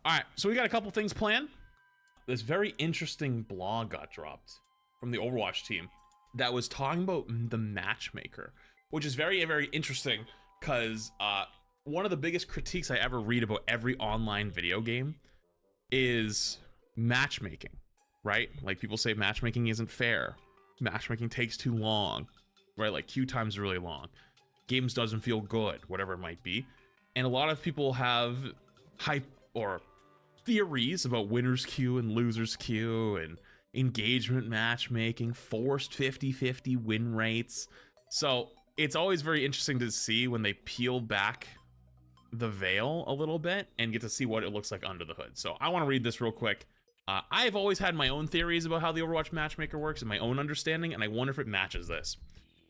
All right, so we got a couple things planned. This very interesting blog got dropped from the Overwatch team that was talking about the matchmaker, which is very, very interesting because one of the biggest critiques I ever read about every online video game is matchmaking, right? Like people say matchmaking isn't fair. Matchmaking takes too long, right? Like queue time's really long. Games doesn't feel good, whatever it might be. And a lot of people have hype or theories about winners queue and losers queue and engagement matchmaking, forced 50-50 win rates. So it's always very interesting to see when they peel back the veil a little bit and get to see what it looks like under the hood. So I want to read this real quick. I've always had my own theories about how the Overwatch matchmaker works and my own understanding, and I wonder if it matches this.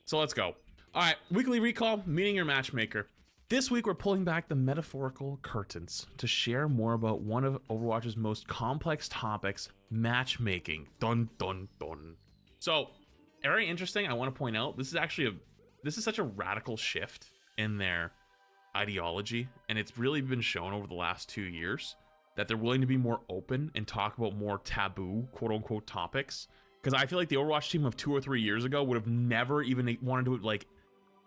So let's go. All right, weekly recall, meeting your matchmaker. This week, we're pulling back the metaphorical curtains to share more about one of Overwatch's most complex topics, matchmaking. Dun, dun, dun. So, very interesting. I want to point out, this is such a radical shift in their ideology, and it's really been shown over the last 2 years that they're willing to be more open and talk about more taboo, quote-unquote, topics. Because I feel like the Overwatch team of 2 or 3 years ago would have never even wanted to, like,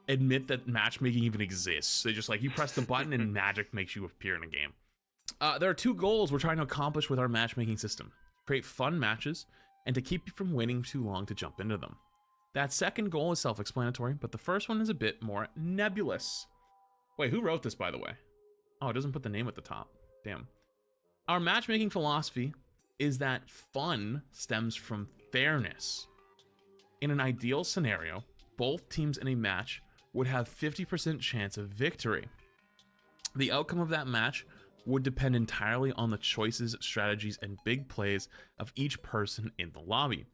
admit that matchmaking even exists. They just like, you press the button and magic makes you appear in a game. There are 2 goals we're trying to accomplish with our matchmaking system: create fun matches and to keep you from waiting too long to jump into them. That second goal is self-explanatory, but the first one is a bit more nebulous. Wait, who wrote this, by the way? Oh, it doesn't put the name at the top. Damn. Our matchmaking philosophy is that fun stems from fairness. In an ideal scenario, both teams in a match would have 50% chance of victory. The outcome of that match would depend entirely on the choices, strategies, and big plays of each person in the lobby.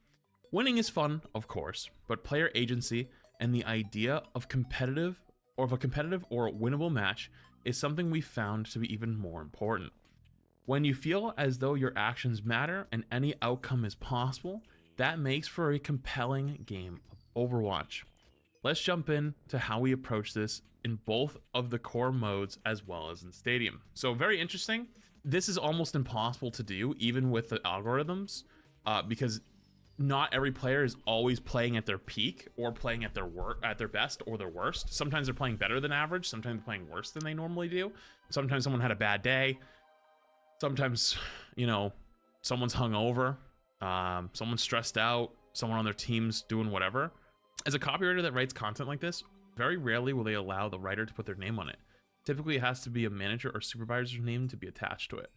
Winning is fun, of course, but player agency and the idea of a competitive or winnable match is something we found to be even more important. When you feel as though your actions matter and any outcome is possible, that makes for a compelling game of Overwatch. Let's jump in to how we approach this in both of the core modes as well as in Stadium. So very interesting. This is almost impossible to do even with the algorithms because not every player is always playing at their peak or playing at their best or their worst. Sometimes they're playing better than average. Sometimes they're playing worse than they normally do. Sometimes someone had a bad day. Sometimes, you know, someone's hungover. Someone's stressed out. Someone on their team's doing whatever. As a copywriter that writes content like this, very rarely will they allow the writer to put their name on it. Typically, it has to be a manager or supervisor's name to be attached to it.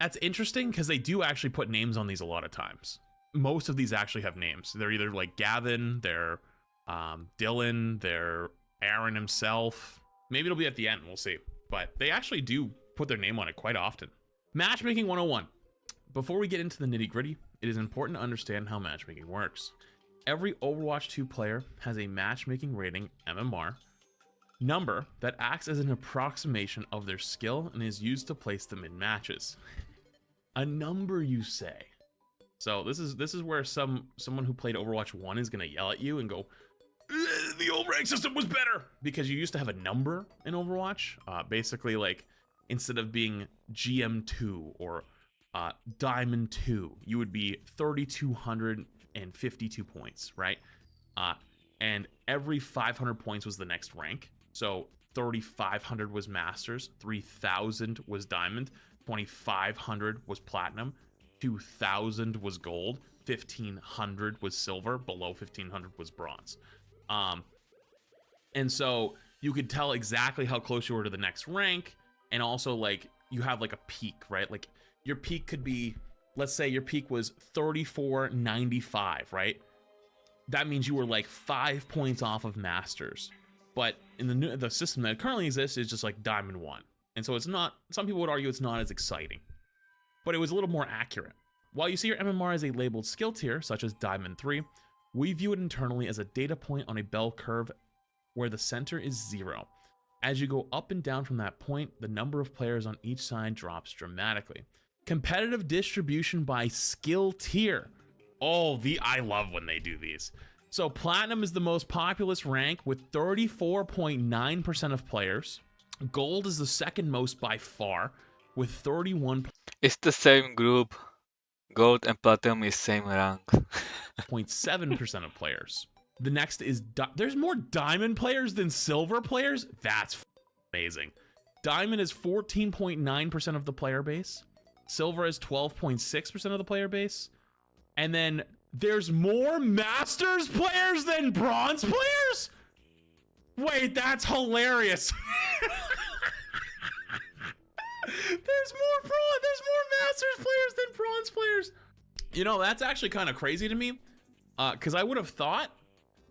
That's interesting because they do actually put names on these a lot of times. Most of these actually have names. They're either like Gavin, they're Dylan, they're Aaron himself. Maybe it'll be at the end, we'll see. But they actually do put their name on it quite often. Matchmaking 101. Before we get into the nitty-gritty, it is important to understand how matchmaking works. Every Overwatch 2 player has a matchmaking rating, MMR, number that acts as an approximation of their skill and is used to place them in matches. A number, you say? So this is where someone who played Overwatch 1 is gonna yell at you and go, the old rank system was better, because you used to have a number in Overwatch. Basically, like, instead of being GM2 or Diamond 2, you would be 3,252 points, right? And every 500 points was the next rank. So 3,500 was Masters, 3,000 was Diamond, 2,500 was Platinum, 2,000 was Gold, 1,500 was Silver, below 1,500 was Bronze. And so you could tell exactly how close you were to the next rank, and also, like, you have like a peak, right? Like, your peak could be, let's say your peak was 3495, right? That means you were like 5 points off of Masters. But in the system that currently exists is just like Diamond 1. And so it's not, some people would argue it's not as exciting, but it was a little more accurate. While you see your MMR as a labeled skill tier, such as Diamond 3, we view it internally as a data point on a bell curve where the center is 0. As you go up and down from that point, the number of players on each side drops dramatically. Competitive distribution by skill tier. Oh, I love when they do these. So Platinum is the most populous rank with 34.9% of players. Gold is the second most by far with 31. It's the same group. Gold and platinum is same rank. 0.7% of players. The next is there's more diamond players than silver players. That's amazing. Diamond is 14.9% of the player base. Silver is 12.6% of the player base. And then there's more Masters players than bronze players? Wait, that's hilarious. There's more Masters players than bronze players. You know, that's actually kind of crazy to me. Because I would have thought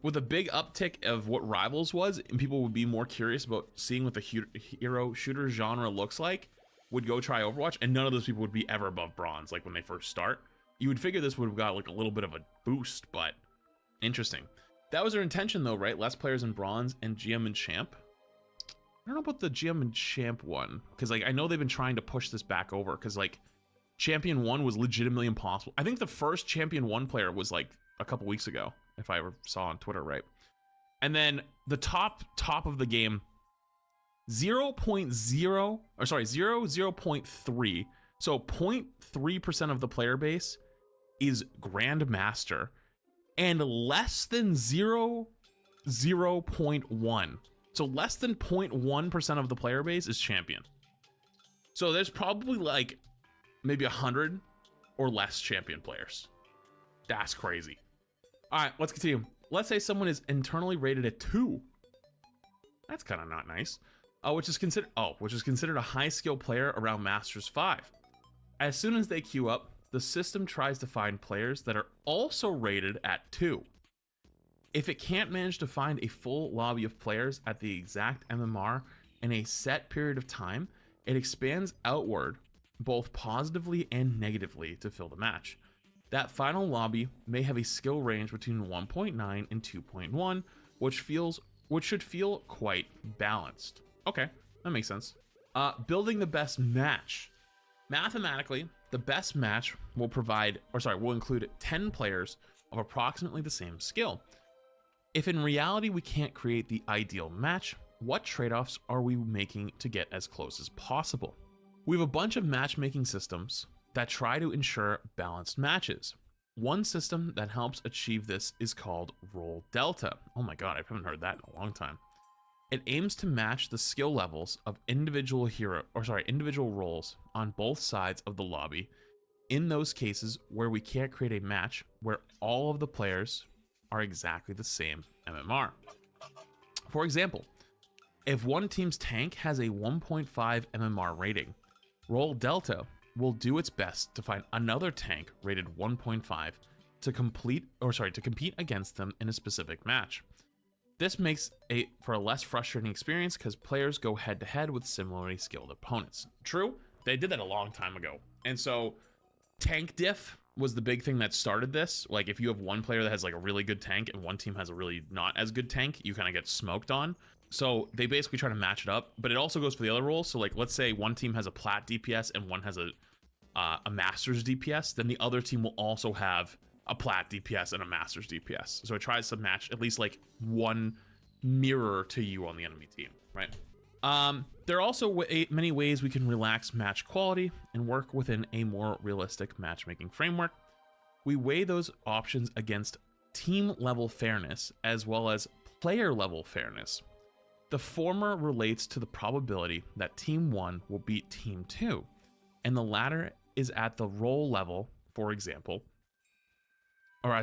with a big uptick of what Rivals was, and people would be more curious about seeing what the hero shooter genre looks like, would go try Overwatch, and none of those people would be ever above bronze, like when they first start. You would figure this would have got like a little bit of a boost, but interesting. That was their intention though, right? Less players in bronze and GM and champ. I don't know about the GM and champ one, because like I know they've been trying to push this back over, because like Champion 1 was legitimately impossible. I think the first Champion 1 player was like a couple weeks ago, if I ever saw on Twitter, right? And then the top of the game, 0.3, so 0.3% of the player base is Grandmaster, and less than 0.1. So less than 0.1% of the player base is champion. So there's probably like maybe 100 or less champion players. That's crazy. All right, let's continue. Let's say someone is internally rated at 2. That's kind of not nice. Which is considered a high skill player around Masters 5. As soon as they queue up, the system tries to find players that are also rated at 2. If it can't manage to find a full lobby of players at the exact MMR in a set period of time, it expands outward both positively and negatively to fill the match. That final lobby may have a skill range between 1.9 and 2.1, which should feel quite balanced. Okay, that makes sense. Building the best match. Mathematically, the best match will include 10 players of approximately the same skill. If in reality we can't create the ideal match, what trade-offs are we making to get as close as possible? We have a bunch of matchmaking systems that try to ensure balanced matches. One system that helps achieve this is called Role Delta. Oh my god, I haven't heard that in a long time. It aims to match the skill levels of individual roles on both sides of the lobby in those cases where we can't create a match where all of the players are exactly the same MMR. For example, if one team's tank has a 1.5 MMR rating, Role Delta will do its best to find another tank rated 1.5 to compete against them in a specific match. This makes for a less frustrating experience because players go head to head with similarly skilled opponents. True, they did that a long time ago. And so tank diff was the big thing that started this. Like if you have one player that has like a really good tank and one team has a really not as good tank, you kind of get smoked on. So they basically try to match it up, but it also goes for the other roles. So like let's say one team has a plat DPS and one has a master's DPS, then the other team will also have a plat DPS and a master's DPS. So it tries to match at least like one mirror to you on the enemy team, right? There are also many ways we can relax match quality and work within a more realistic matchmaking framework. We weigh those options against team level fairness as well as player level fairness. The former relates to the probability that Team 1 will beat Team 2, and the latter is at the role level, for example. For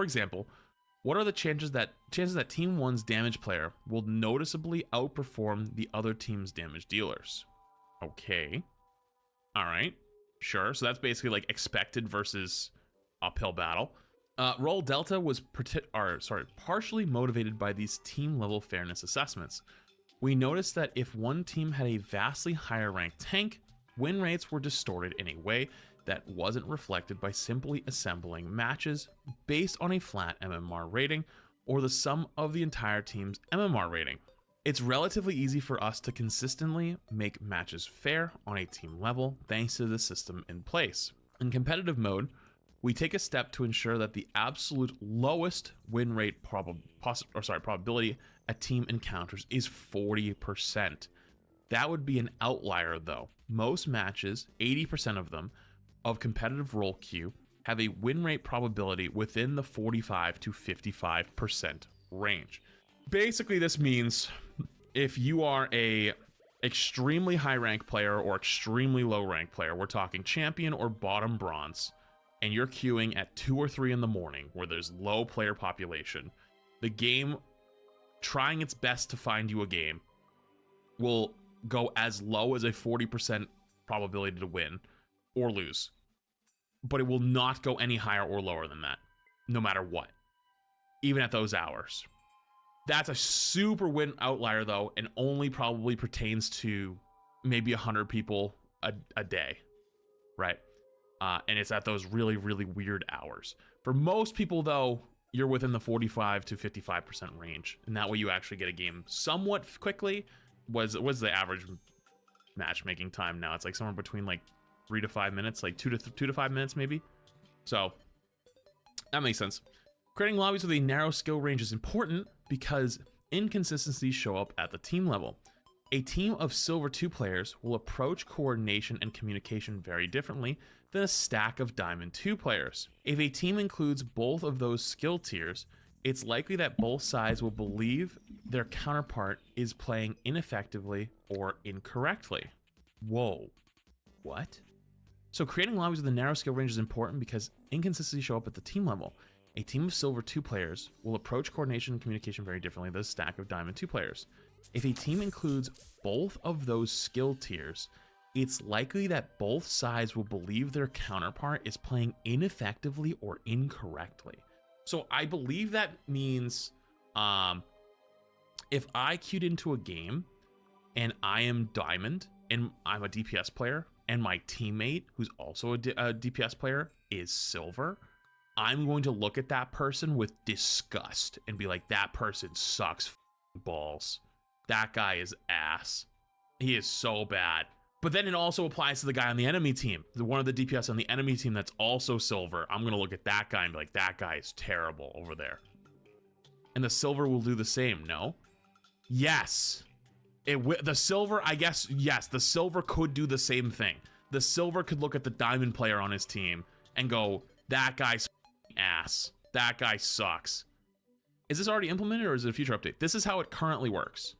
example, what are the chances that Team 1's damage player will noticeably outperform the other team's damage dealers? Okay. All right. Sure. So that's basically like expected versus uphill battle. Role Delta was partially motivated by these team level fairness assessments. We noticed that if one team had a vastly higher ranked tank, win rates were distorted in a way that wasn't reflected by simply assembling matches based on a flat MMR rating or the sum of the entire team's MMR rating. It's relatively easy for us to consistently make matches fair on a team level thanks to the system in place. In competitive mode, we take a step to ensure that the absolute lowest win rate probability a team encounters is 40%. That would be an outlier though. most matches, 80% of them, of competitive role queue have a win rate probability within the 45 to 55% range. Basically, this means if you are a extremely high rank player or extremely low rank player, we're talking champion or bottom bronze, and you're queuing at 2 or 3 in the morning where there's low player population, the game trying its best to find you a game will go as low as a 40% probability to win or lose. But it will not go any higher or lower than that, no matter what, even at those hours. That's a super win outlier, though, and only probably pertains to maybe 100 people a day, right? And it's at those really, really weird hours. For most people, though, you're within the 45 to 55% range, and that way you actually get a game somewhat quickly. What's the average matchmaking time now? It's like somewhere between like 3 to 5 minutes, like 2 to 5 minutes maybe. So that makes sense. Creating lobbies with a narrow skill range is important because inconsistencies show up at the team level. A team of Silver 2 players will approach coordination and communication very differently than a stack of Diamond 2 players. If a team includes both of those skill tiers, it's likely that both sides will believe their counterpart is playing ineffectively or incorrectly. Whoa. What? So creating lobbies with a narrow skill range is important because inconsistencies show up at the team level. A team of Silver 2 players will approach coordination and communication very differently than a stack of Diamond 2 players. If a team includes both of those skill tiers, it's likely that both sides will believe their counterpart is playing ineffectively or incorrectly. So I believe that means if I queued into a game and I am Diamond and I'm a DPS player and my teammate, who's also a DPS player, is Silver, I'm going to look at that person with disgust and be like, that person sucks balls. That guy is ass. He is so bad. But then it also applies to the guy on the enemy team. One of the DPS on the enemy team that's also Silver. I'm going to look at that guy and be like, that guy is terrible over there. And the Silver will do the same, no? Yes. The Silver, I guess, yes, the Silver could do the same thing. The Silver could look at the Diamond player on his team and go, that guy's ass. That guy sucks. Is this already implemented or is it a future update? This is how it currently works.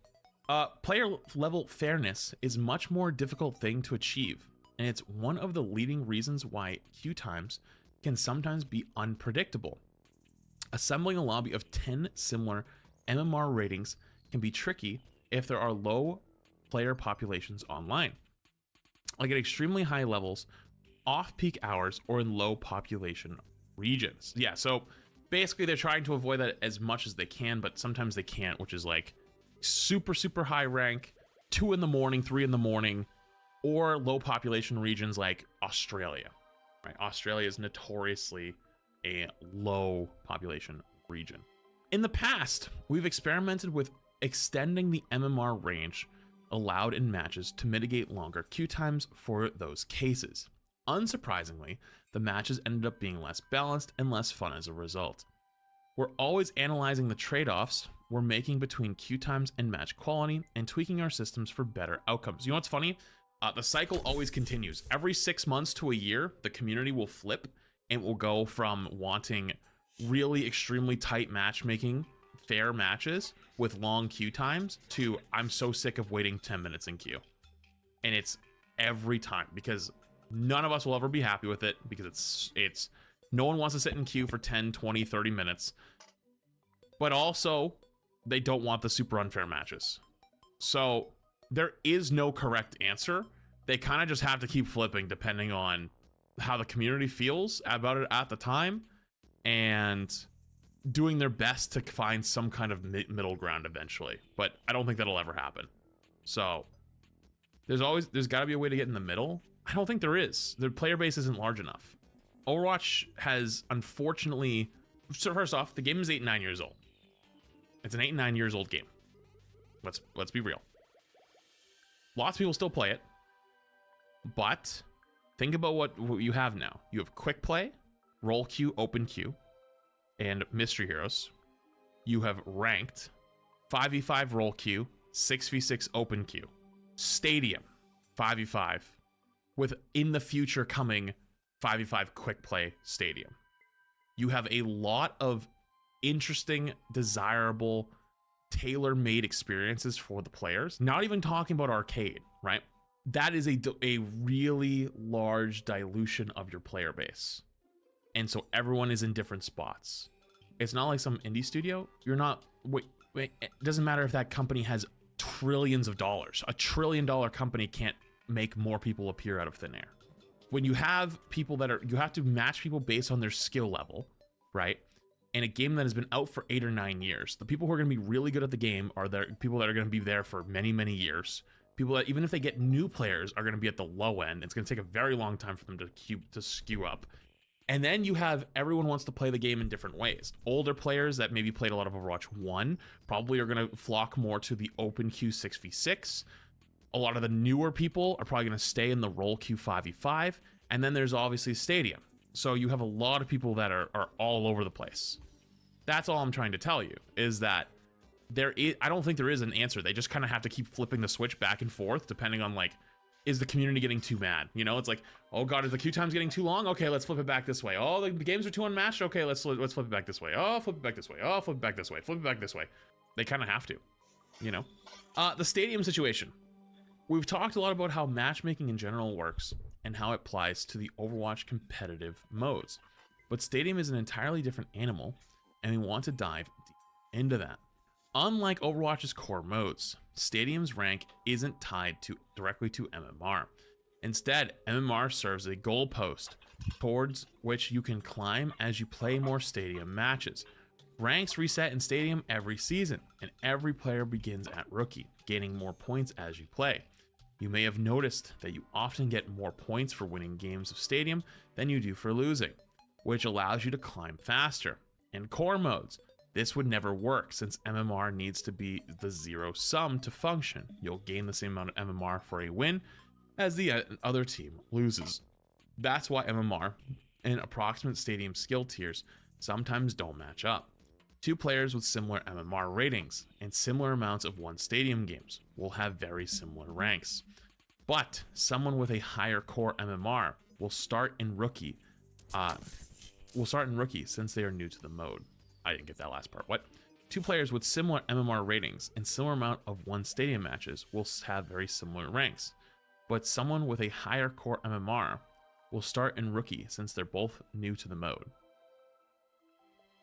Player level fairness is a much more difficult thing to achieve, and it's one of the leading reasons why queue times can sometimes be unpredictable. Assembling a lobby of 10 similar MMR ratings can be tricky if there are low player populations online, like at extremely high levels, off-peak hours, or in low population regions. Yeah, so basically they're trying to avoid that as much as they can, but sometimes they can't, which is like super high rank, 2 in the morning, 3 in the morning, or low population regions like Australia, right? Australia is notoriously a low population region. In the past, we've experimented with extending the MMR range allowed in matches to mitigate longer queue times for those cases. Unsurprisingly, the matches ended up being less balanced and less fun as a result. We're always analyzing the trade-offs we're making between queue times and match quality and tweaking our systems for better outcomes. You know what's funny? The cycle always continues. Every 6 months to a year, the community will flip and will go from wanting really extremely tight matchmaking, fair matches with long queue times to I'm so sick of waiting 10 minutes in queue. And it's every time because none of us will ever be happy with it because it's no one wants to sit in queue for 10, 20, 30 minutes. But also, they don't want the super unfair matches. So there is no correct answer. They kind of just have to keep flipping depending on how the community feels about it at the time and doing their best to find some kind of middle ground eventually. But I don't think that'll ever happen. So there's got to be a way to get in the middle. I don't think there is. The player base isn't large enough. Overwatch has, unfortunately, so first off, the game is 8 and 9 years old. It's an 8 and 9 years old game. Let's be real. Lots of people still play it, but think about what you have now. You have quick play, roll queue, open queue, and mystery heroes. You have ranked, 5v5 roll queue, 6v6 open queue, stadium, 5v5 with in the future coming 5v5 quick play stadium. You have a lot of interesting, desirable, tailor-made experiences for the players. Not even talking about arcade, right? That is a really large dilution of your player base. And so everyone is in different spots. It's not like some indie studio. You're not, wait, it doesn't matter if that company has trillions of dollars. $1 trillion company can't make more people appear out of thin air. When you have people that you have to match people based on their skill level, right? In a game that has been out for 8 or 9 years, the people who are going to be really good at the game are the people that are going to be there for many, many years. People that, even if they get new players, are going to be at the low end. It's going to take a very long time for them to skew up. And then you have everyone wants to play the game in different ways. Older players that maybe played a lot of Overwatch 1 probably are going to flock more to the open queue 6v6. A lot of the newer people are probably going to stay in the role queue 5v5. And then there's obviously Stadium. So you have a lot of people that are all over the place. That's all I'm trying to tell you, is that I don't think there is an answer. They just kind of have to keep flipping the switch back and forth depending on, like, is the community getting too mad? You know, it's like, oh god, is the queue times getting too long? Okay, let's flip it back this way. Oh, the games are too unmatched? Okay, let's flip it back this way. Oh, flip it back this way. Oh, flip it back this way. Flip it back this way. They kind of have to, you know? The stadium situation. We've talked a lot about how matchmaking in general works and how it applies to the Overwatch competitive modes. But Stadium is an entirely different animal, and we want to dive deep into that. Unlike Overwatch's core modes, Stadium's rank isn't tied directly to MMR. Instead, MMR serves as a goalpost towards which you can climb as you play more Stadium matches. Ranks reset in Stadium every season, and every player begins at Rookie, gaining more points as you play. You may have noticed that you often get more points for winning games of Stadium than you do for losing, which allows you to climb faster. In core modes, this would never work since MMR needs to be the zero sum to function. You'll gain the same amount of MMR for a win as the other team loses. That's why MMR and approximate Stadium skill tiers sometimes don't match up. Two players with similar MMR ratings and similar amounts of won Stadium games will have very similar ranks. But someone with a higher core MMR will start in Rookie. Since they are new to the mode. I didn't get that last part. What? Two players with similar MMR ratings and similar amount of won Stadium matches will have very similar ranks. But someone with a higher core MMR will start in Rookie since they're both new to the mode.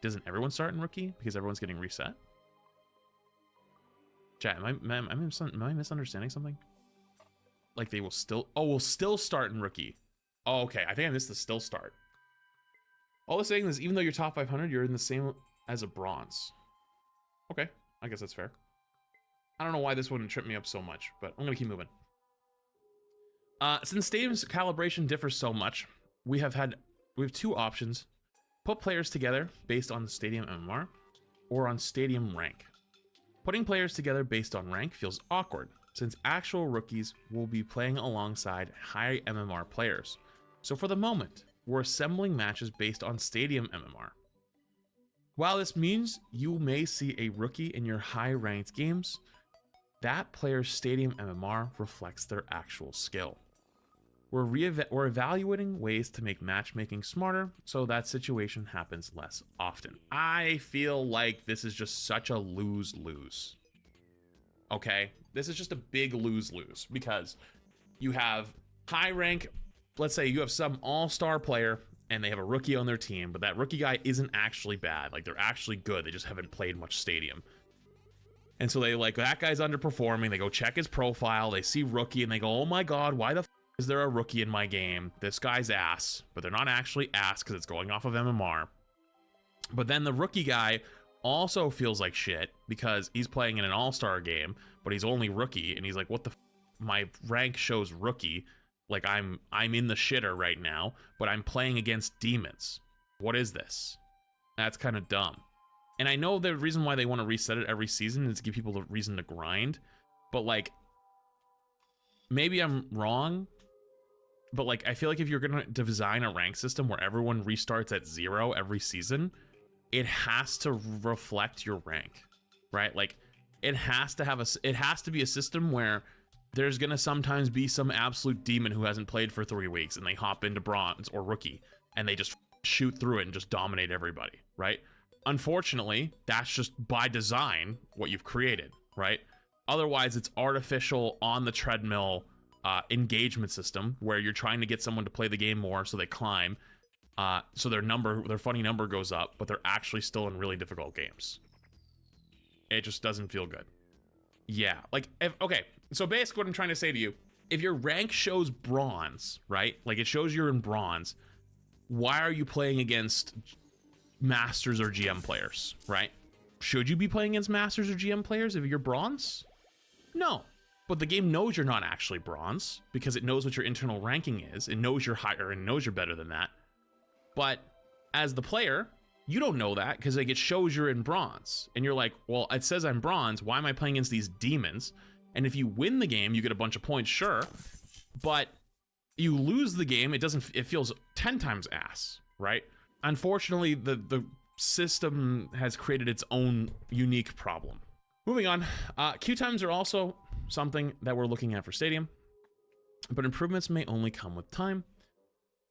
Doesn't everyone start in Rookie because everyone's getting reset? Chat, am I misunderstanding something? Like they will still... Oh, will still start in Rookie. Oh, okay. I think I missed the still start. All they're saying is even though you're top 500, you're in the same as a bronze. Okay, I guess that's fair. I don't know why this wouldn't trip me up so much, but I'm gonna keep moving. Since Stadium's calibration differs so much, we have two options. Put players together based on the Stadium MMR, or on Stadium rank. Putting players together based on rank feels awkward, since actual rookies will be playing alongside high MMR players. So for the moment, we're assembling matches based on Stadium MMR. While this means you may see a rookie in your high-ranked games, that player's Stadium MMR reflects their actual skill. We're evaluating ways to make matchmaking smarter so that situation happens less often. I feel like this is just such a lose-lose. Okay? This is just a big lose-lose because you have high rank. Let's say you have some all-star player and they have a rookie on their team, but that rookie guy isn't actually bad. Like, they're actually good. They just haven't played much Stadium. And so they like, that guy's underperforming. They go check his profile. They see rookie and they go, oh my God, why the is there a rookie in my game? This guy's ass. But they're not actually ass because it's going off of MMR. But then the rookie guy also feels like shit because he's playing in an all-star game, but he's only rookie. And he's like, what the my rank shows rookie. Like I'm in the shitter right now, but I'm playing against demons. What is this? That's kind of dumb. And I know the reason why they want to reset it every season is to give people a reason to grind, but like maybe I'm wrong, but like I feel like if you're going to design a rank system where everyone restarts at 0 every season, it has to reflect your rank, right? Like it has to be a system where there's going to sometimes be some absolute demon who hasn't played for 3 weeks and they hop into bronze or rookie and they just shoot through it and just dominate everybody, right? Unfortunately, that's just by design what you've created, right? Otherwise, it's artificial on the treadmill engagement system where you're trying to get someone to play the game more so they climb, so their funny number goes up, but they're actually still in really difficult games. It just doesn't feel good. Yeah, like, okay, so basically what I'm trying to say to you, if your rank shows bronze, right? Like, it shows you're in bronze, why are you playing against Masters or GM players, right? Should you be playing against Masters or GM players if you're bronze? No. But the game knows you're not actually bronze because it knows what your internal ranking is. It knows you're higher and knows you're better than that. But as the player, you don't know that because like it shows you're in bronze. And you're like, well, it says I'm bronze. Why am I playing against these demons? And if you win the game, you get a bunch of points, sure. But you lose the game, it feels 10 times ass, right? Unfortunately, the system has created its own unique problem. Moving on, queue times are also something that we're looking at for Stadium, but improvements may only come with time.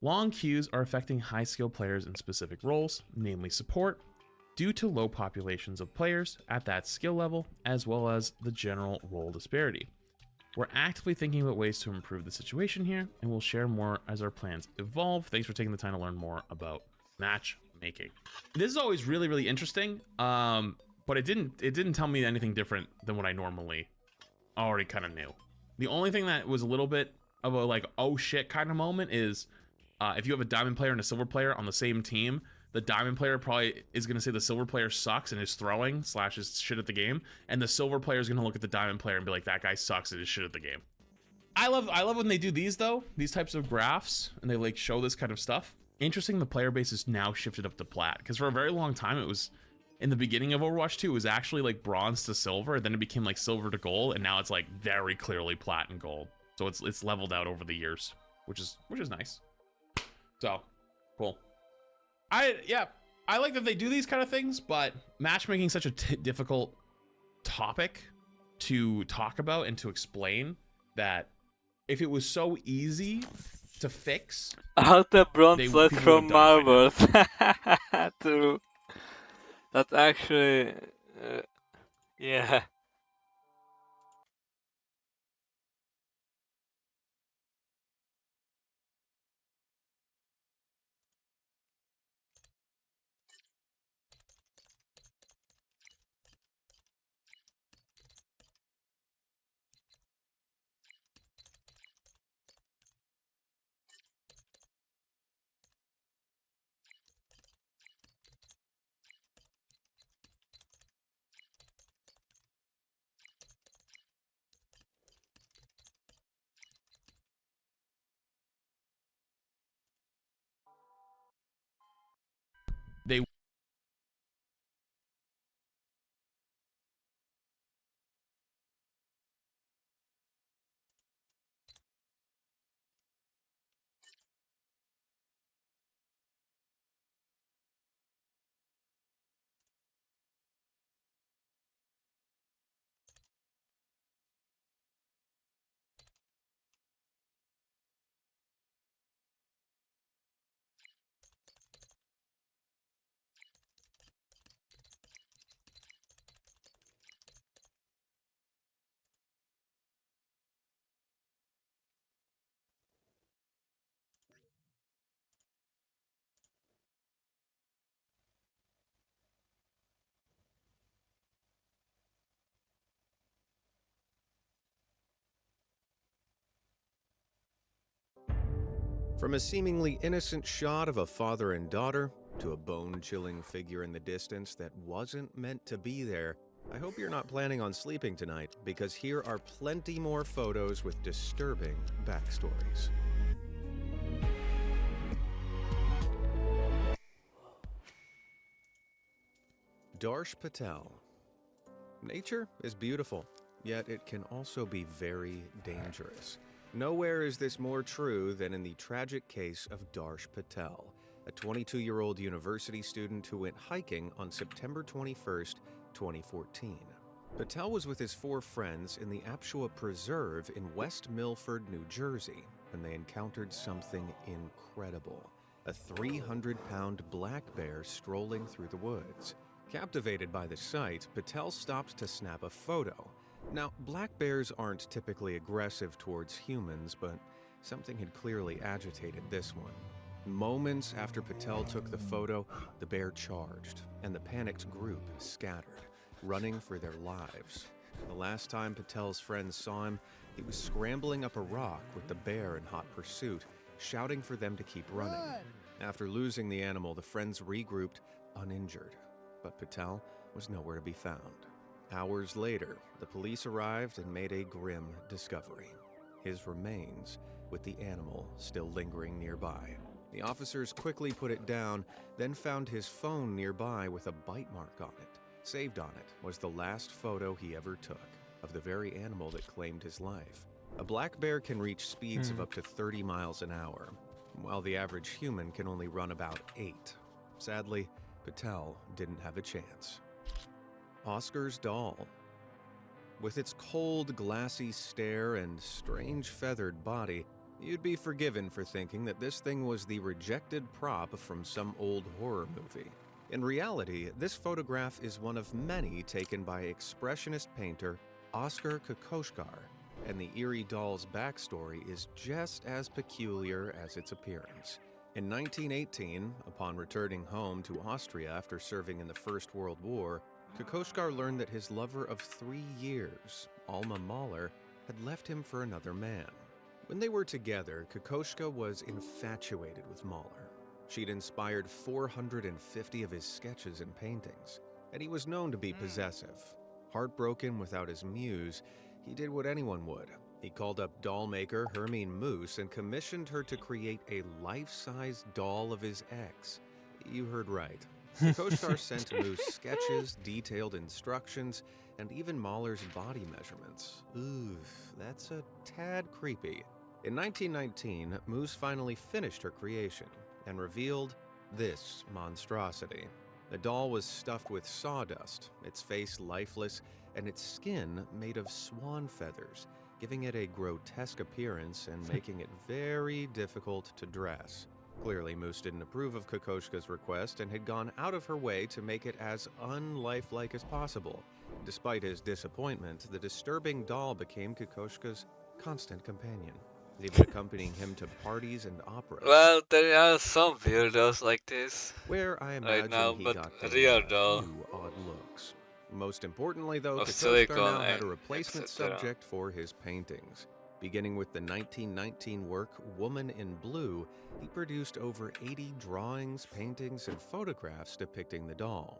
Long queues are affecting high-skill players in specific roles, namely support, due to low populations of players at that skill level, as well as the general role disparity. We're actively thinking about ways to improve the situation here, and we'll share more as our plans evolve. Thanks for taking the time to learn more about matchmaking. This is always really, really interesting, but it didn't tell me anything different than what I normally already kind of knew. The only thing that was a little bit of a like, oh shit kind of moment is if you have a diamond player and a silver player on the same team, the diamond player probably is going to say the silver player sucks and is throwing / is shit at the game, and the silver player is going to look at the diamond player and be like, that guy sucks and is shit at the game. I love when they do these though, these types of graphs, and they like show this kind of stuff. Interesting, the player base is now shifted up to plat, because for a very long time it was, in the beginning of Overwatch 2, it was actually like bronze to silver, then it became like silver to gold, and now it's like very clearly plat and gold. So it's leveled out over the years, which is nice. So, cool. I like that they do these kind of things, but matchmaking is such a difficult topic to talk about and to explain that if it was so easy to fix, Out the bronze people would from have done it by now. Marbles. True. That's actually, yeah. They From a seemingly innocent shot of a father and daughter to a bone-chilling figure in the distance that wasn't meant to be there, I hope you're not planning on sleeping tonight, because here are plenty more photos with disturbing backstories. Darsh Patel. Nature is beautiful, yet it can also be very dangerous. Nowhere is this more true than in the tragic case of Darsh Patel, a 22-year-old university student who went hiking on September 21st, 2014. Patel was with his 4 friends in the Apshua Preserve in West Milford, New Jersey, when they encountered something incredible. A 300-pound black bear strolling through the woods. Captivated by the sight, Patel stopped to snap a photo. Now, black bears aren't typically aggressive towards humans, but something had clearly agitated this one. Moments after Patel took the photo, the bear charged, and the panicked group scattered, running for their lives. The last time Patel's friends saw him, he was scrambling up a rock with the bear in hot pursuit, shouting for them to keep running. After losing the animal, the friends regrouped uninjured, but Patel was nowhere to be found. Hours later, the police arrived and made a grim discovery: his remains, with the animal still lingering nearby. The officers quickly put it down, then found his phone nearby with a bite mark on it. Saved on it was the last photo he ever took of the very animal that claimed his life. A black bear can reach speeds of up to 30 miles an hour, while the average human can only run about 8. Sadly, Patel didn't have a chance. Oscar's doll. With its cold, glassy stare and strange feathered body, you'd be forgiven for thinking that this thing was the rejected prop from some old horror movie. In reality, this photograph is one of many taken by expressionist painter Oskar Kokoschkar, and the eerie doll's backstory is just as peculiar as its appearance. In 1918, upon returning home to Austria after serving in the First World War, Kokoschkar learned that his lover of 3 years, Alma Mahler, had left him for another man. When they were together, Kokoschka was infatuated with Mahler. She'd inspired 450 of his sketches and paintings, and he was known to be possessive. Heartbroken without his muse, he did what anyone would. He called up doll maker Hermine Moose and commissioned her to create a life-size doll of his ex. You heard right. Kokoschkar sent Moose sketches, detailed instructions, and even Mahler's body measurements. Oof, that's a tad creepy. In 1919, Moose finally finished her creation and revealed this monstrosity. The doll was stuffed with sawdust, its face lifeless, and its skin made of swan feathers, giving it a grotesque appearance and making it very difficult to dress. Clearly, Moose didn't approve of Kokoschka's request and had gone out of her way to make it as unlifelike as possible. Despite his disappointment, the disturbing doll became Kokoschka's constant companion, even accompanying him to parties and operas. Well, there are some weirdos like this Where I right imagine now, he but got a real though, few odd looks. Most importantly, though, of Kokoschkar silicone now had and a replacement etc. subject for his paintings. Beginning with the 1919 work Woman in Blue, he produced over 80 drawings, paintings, and photographs depicting the doll.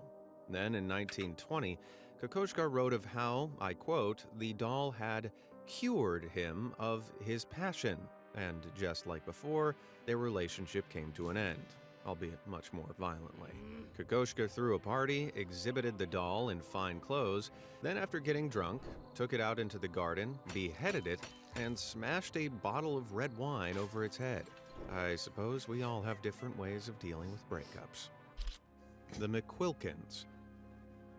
Then in 1920, Kokoschkar wrote of how, I quote, the doll had cured him of his passion, and just like before, their relationship came to an end, albeit much more violently. Kokoschka threw a party, exhibited the doll in fine clothes, then after getting drunk, took it out into the garden, beheaded it, and smashed a bottle of red wine over its head. I suppose we all have different ways of dealing with breakups. The McQuilkins.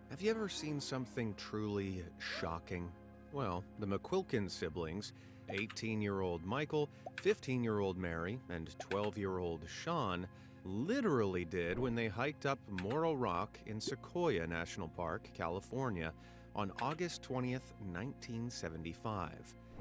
Have you ever seen something truly shocking? Well, the McQuilkin siblings, 18-year-old Michael, 15-year-old Mary, and 12-year-old Sean, literally did when they hiked up Morro Rock in Sequoia National Park, California, on August 20th, 1975.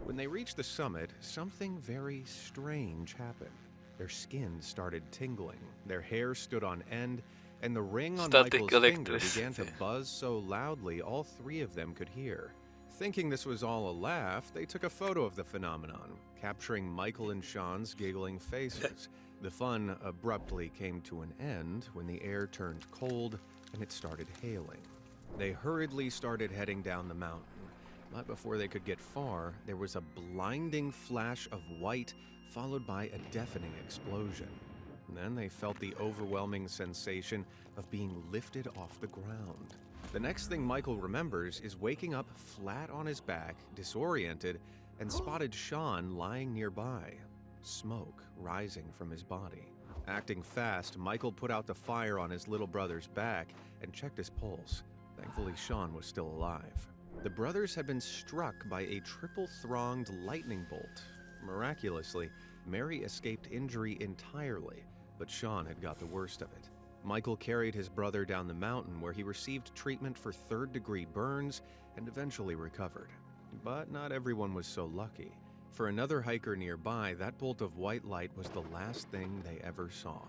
When they reached the summit, something very strange happened. Their skin started tingling, their hair stood on end, and the ring on Static Michael's finger electricity. began to buzz so loudly all 3 of them could hear. Thinking this was all a laugh, they took a photo of the phenomenon, capturing Michael and Sean's giggling faces. The fun abruptly came to an end when the air turned cold and it started hailing. They hurriedly started heading down the mountain, but before they could get far, there was a blinding flash of white followed by a deafening explosion. Then they felt the overwhelming sensation of being lifted off the ground. The next thing Michael remembers is waking up flat on his back, disoriented, and spotted Sean lying nearby, smoke rising from his body. Acting fast, Michael put out the fire on his little brother's back and checked his pulse. Thankfully, Sean was still alive. The brothers had been struck by a triple-thronged lightning bolt. Miraculously, Mary escaped injury entirely, but Sean had got the worst of it. Michael carried his brother down the mountain where he received treatment for third-degree burns and eventually recovered. But not everyone was so lucky. For another hiker nearby, that bolt of white light was the last thing they ever saw.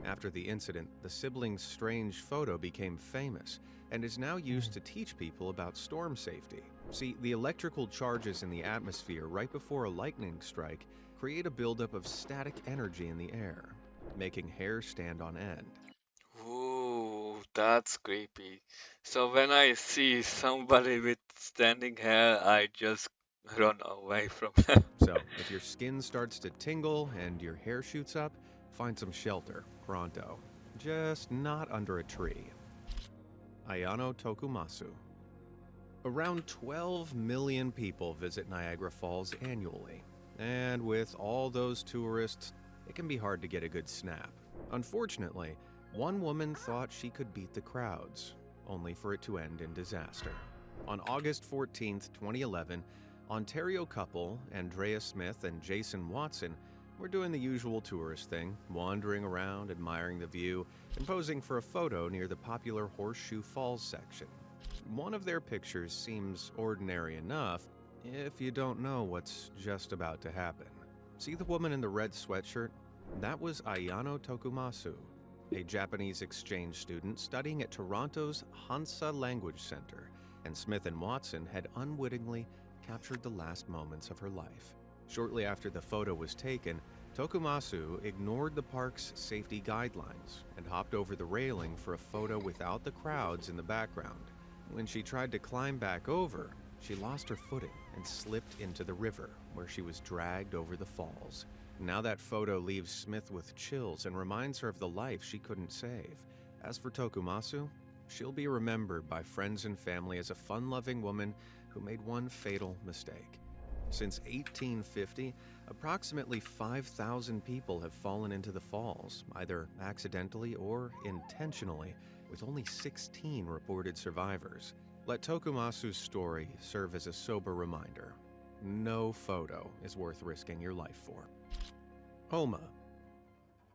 After the incident, the siblings' strange photo became famous and is now used to teach people about storm safety. See, the electrical charges in the atmosphere right before a lightning strike create a buildup of static energy in the air, making hair stand on end. Ooh, that's creepy. So when I see somebody with standing hair, I just run away from them. So, if your skin starts to tingle and your hair shoots up, find some shelter, pronto. Just not under a tree. Ayano Tokumasu. Around 12 million people visit Niagara Falls annually, and with all those tourists, it can be hard to get a good snap. Unfortunately, one woman thought she could beat the crowds, only for it to end in disaster. On August 14, 2011, Ontario couple Andrea Smith and Jason Watson were doing the usual tourist thing, wandering around, admiring the view, and posing for a photo near the popular Horseshoe Falls section. One of their pictures seems ordinary enough if you don't know what's just about to happen. See the woman in the red sweatshirt? That was Ayano Tokumasu, a Japanese exchange student studying at Toronto's Hansa Language Center, and Smith and Watson had unwittingly captured the last moments of her life. Shortly after the photo was taken, Tokumasu ignored the park's safety guidelines and hopped over the railing for a photo without the crowds in the background. When she tried to climb back over, she lost her footing and slipped into the river, where she was dragged over the falls. Now that photo leaves Smith with chills and reminds her of the life she couldn't save. As for Tokumasu, she'll be remembered by friends and family as a fun-loving woman who made one fatal mistake. Since 1850, approximately 5,000 people have fallen into the falls, either accidentally or intentionally, with only 16 reported survivors. Let Tokumasu's story serve as a sober reminder. No photo is worth risking your life for. Oma.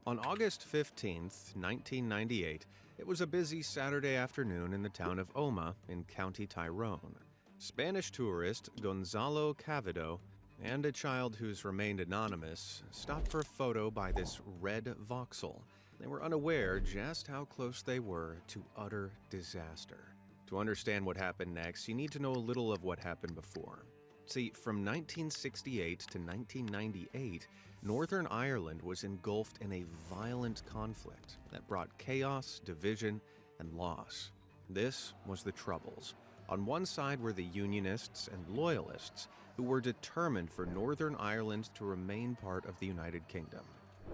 On August 15th, 1998, it was a busy Saturday afternoon in the town of Oma in County Tyrone. Spanish tourist Gonzalo Cavido and a child who's remained anonymous stopped for a photo by this red Vauxhall. They were unaware just how close they were to utter disaster. To understand what happened next, you need to know a little of what happened before. See, from 1968 to 1998, Northern Ireland was engulfed in a violent conflict that brought chaos, division, and loss. This was the Troubles. On one side were the Unionists and Loyalists, who were determined for Northern Ireland to remain part of the United Kingdom.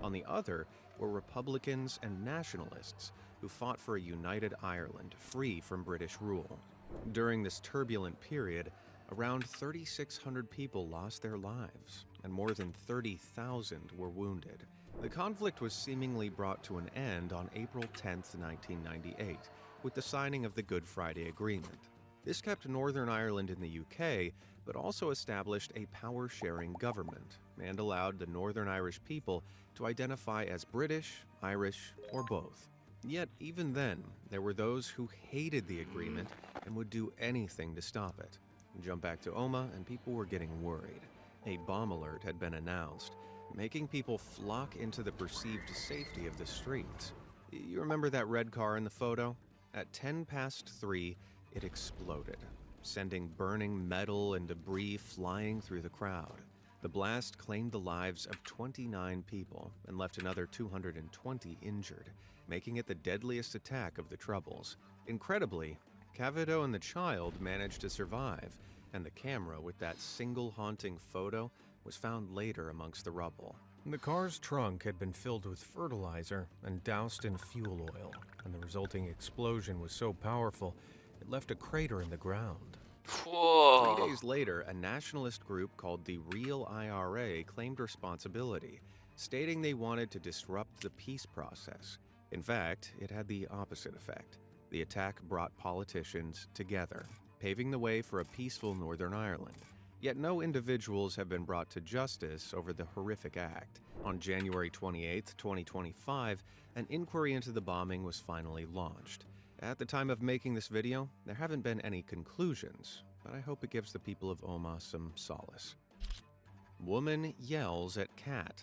On the other were Republicans and Nationalists, who fought for a united Ireland free from British rule. During this turbulent period, around 3,600 people lost their lives, and more than 30,000 were wounded. The conflict was seemingly brought to an end on April 10, 1998, with the signing of the Good Friday Agreement. This kept Northern Ireland in the UK, but also established a power-sharing government and allowed the Northern Irish people to identify as British, Irish, or both. Yet, even then, there were those who hated the agreement and would do anything to stop it. Jump back to Oma, and people were getting worried. A bomb alert had been announced, making people flock into the perceived safety of the streets. You remember that red car in the photo? At 3:10, it exploded, sending burning metal and debris flying through the crowd. The blast claimed the lives of 29 people and left another 220 injured, making it the deadliest attack of the Troubles. Incredibly, Cavido and the child managed to survive, and the camera with that single haunting photo was found later amongst the rubble. The car's trunk had been filled with fertilizer and doused in fuel oil, and the resulting explosion was so powerful it left a crater in the ground. Whoa. 3 days later, a nationalist group called the Real IRA claimed responsibility, stating they wanted to disrupt the peace process. In fact, it had the opposite effect. The attack brought politicians together. paving the way for a peaceful Northern Ireland. Yet no individuals have been brought to justice over the horrific act. On January 28, 2025, an inquiry into the bombing was finally launched. At the time of making this video, there haven't been any conclusions, but I hope it gives the people of Omagh some solace. Woman yells at cat.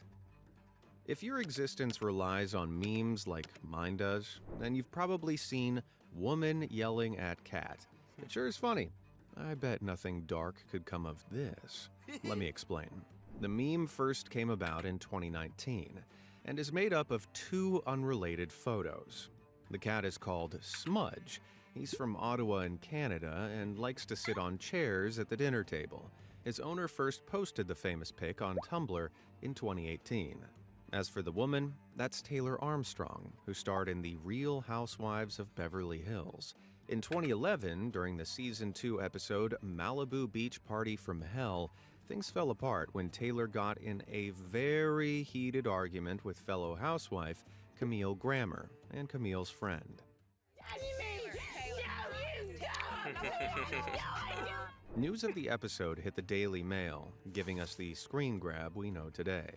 If your existence relies on memes like mine does, then you've probably seen woman yelling at cat. It sure is funny. I bet nothing dark could come of this. Let me explain. The meme first came about in 2019 and is made up of two unrelated photos. The cat is called Smudge. He's from Ottawa in Canada and likes to sit on chairs at the dinner table. His owner first posted the famous pic on Tumblr in 2018. As for the woman, that's Taylor Armstrong, who starred in The Real Housewives of Beverly Hills. In 2011, during the Season 2 episode Malibu Beach Party from Hell, things fell apart when Taylor got in a very heated argument with fellow housewife Camille Grammer and Camille's friend. News of the episode hit the Daily Mail, giving us the screen grab we know today.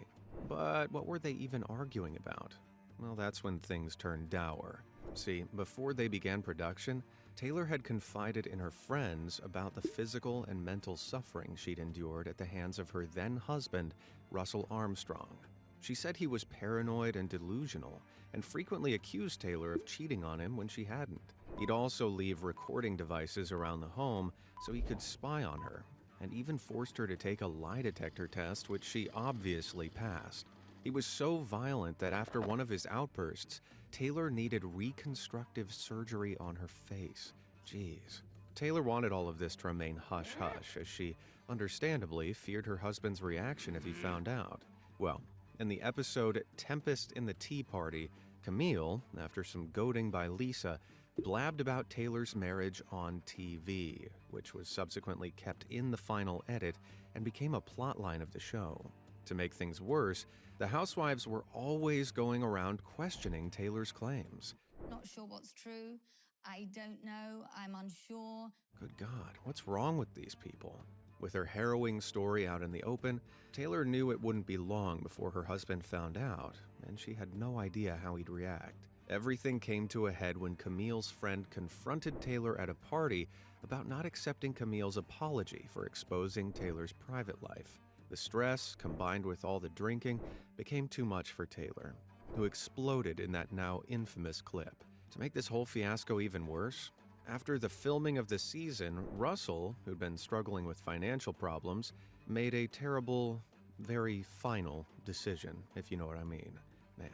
But what were they even arguing about? Well, that's when things turned dour. See, before they began production, Taylor had confided in her friends about the physical and mental suffering she'd endured at the hands of her then-husband, Russell Armstrong. She said he was paranoid and delusional, and frequently accused Taylor of cheating on him when she hadn't. He'd also leave recording devices around the home so he could spy on her, and even forced her to take a lie detector test, which she obviously passed. He was so violent that after one of his outbursts, Taylor needed reconstructive surgery on her face. Jeez. Taylor wanted all of this to remain hush-hush, as she understandably feared her husband's reaction if he found out. Well, in the episode Tempest in the Tea Party, Camille, after some goading by Lisa, blabbed about Taylor's marriage on TV, which was subsequently kept in the final edit and became a plotline of the show. To make things worse, the housewives were always going around questioning Taylor's claims. Not sure what's true. I don't know. I'm unsure. Good God, what's wrong with these people? With her harrowing story out in the open, Taylor knew it wouldn't be long before her husband found out, and she had no idea how he'd react. Everything came to a head when Camille's friend confronted Taylor at a party about not accepting Camille's apology for exposing Taylor's private life. The stress, combined with all the drinking, became too much for Taylor, who exploded in that now infamous clip. To make this whole fiasco even worse, after the filming of the season, Russell, who'd been struggling with financial problems, made a terrible, very final decision, if you know what I mean. Man.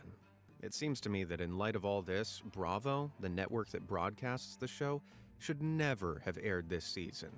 It seems to me that in light of all this, Bravo, the network that broadcasts the show, should never have aired this season.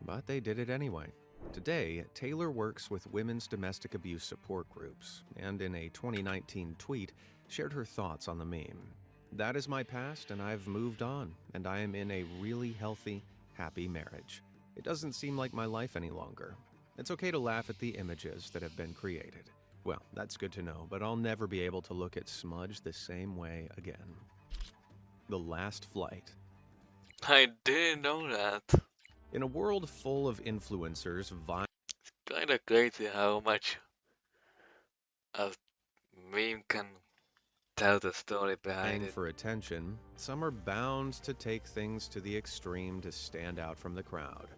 But they did it anyway. Today, Taylor works with women's domestic abuse support groups, and in a 2019 tweet, shared her thoughts on the meme. That is my past, and I've moved on, and I am in a really healthy, happy marriage. It doesn't seem like my life any longer. It's okay to laugh at the images that have been created. Well, that's good to know, but I'll never be able to look at Smudge the same way again. The Last Flight. I didn't know that. In a world full of influencers Kinda crazy how much a meme can tell the story behind vying it. for attention, some are bound to take things to the extreme to stand out from the crowd.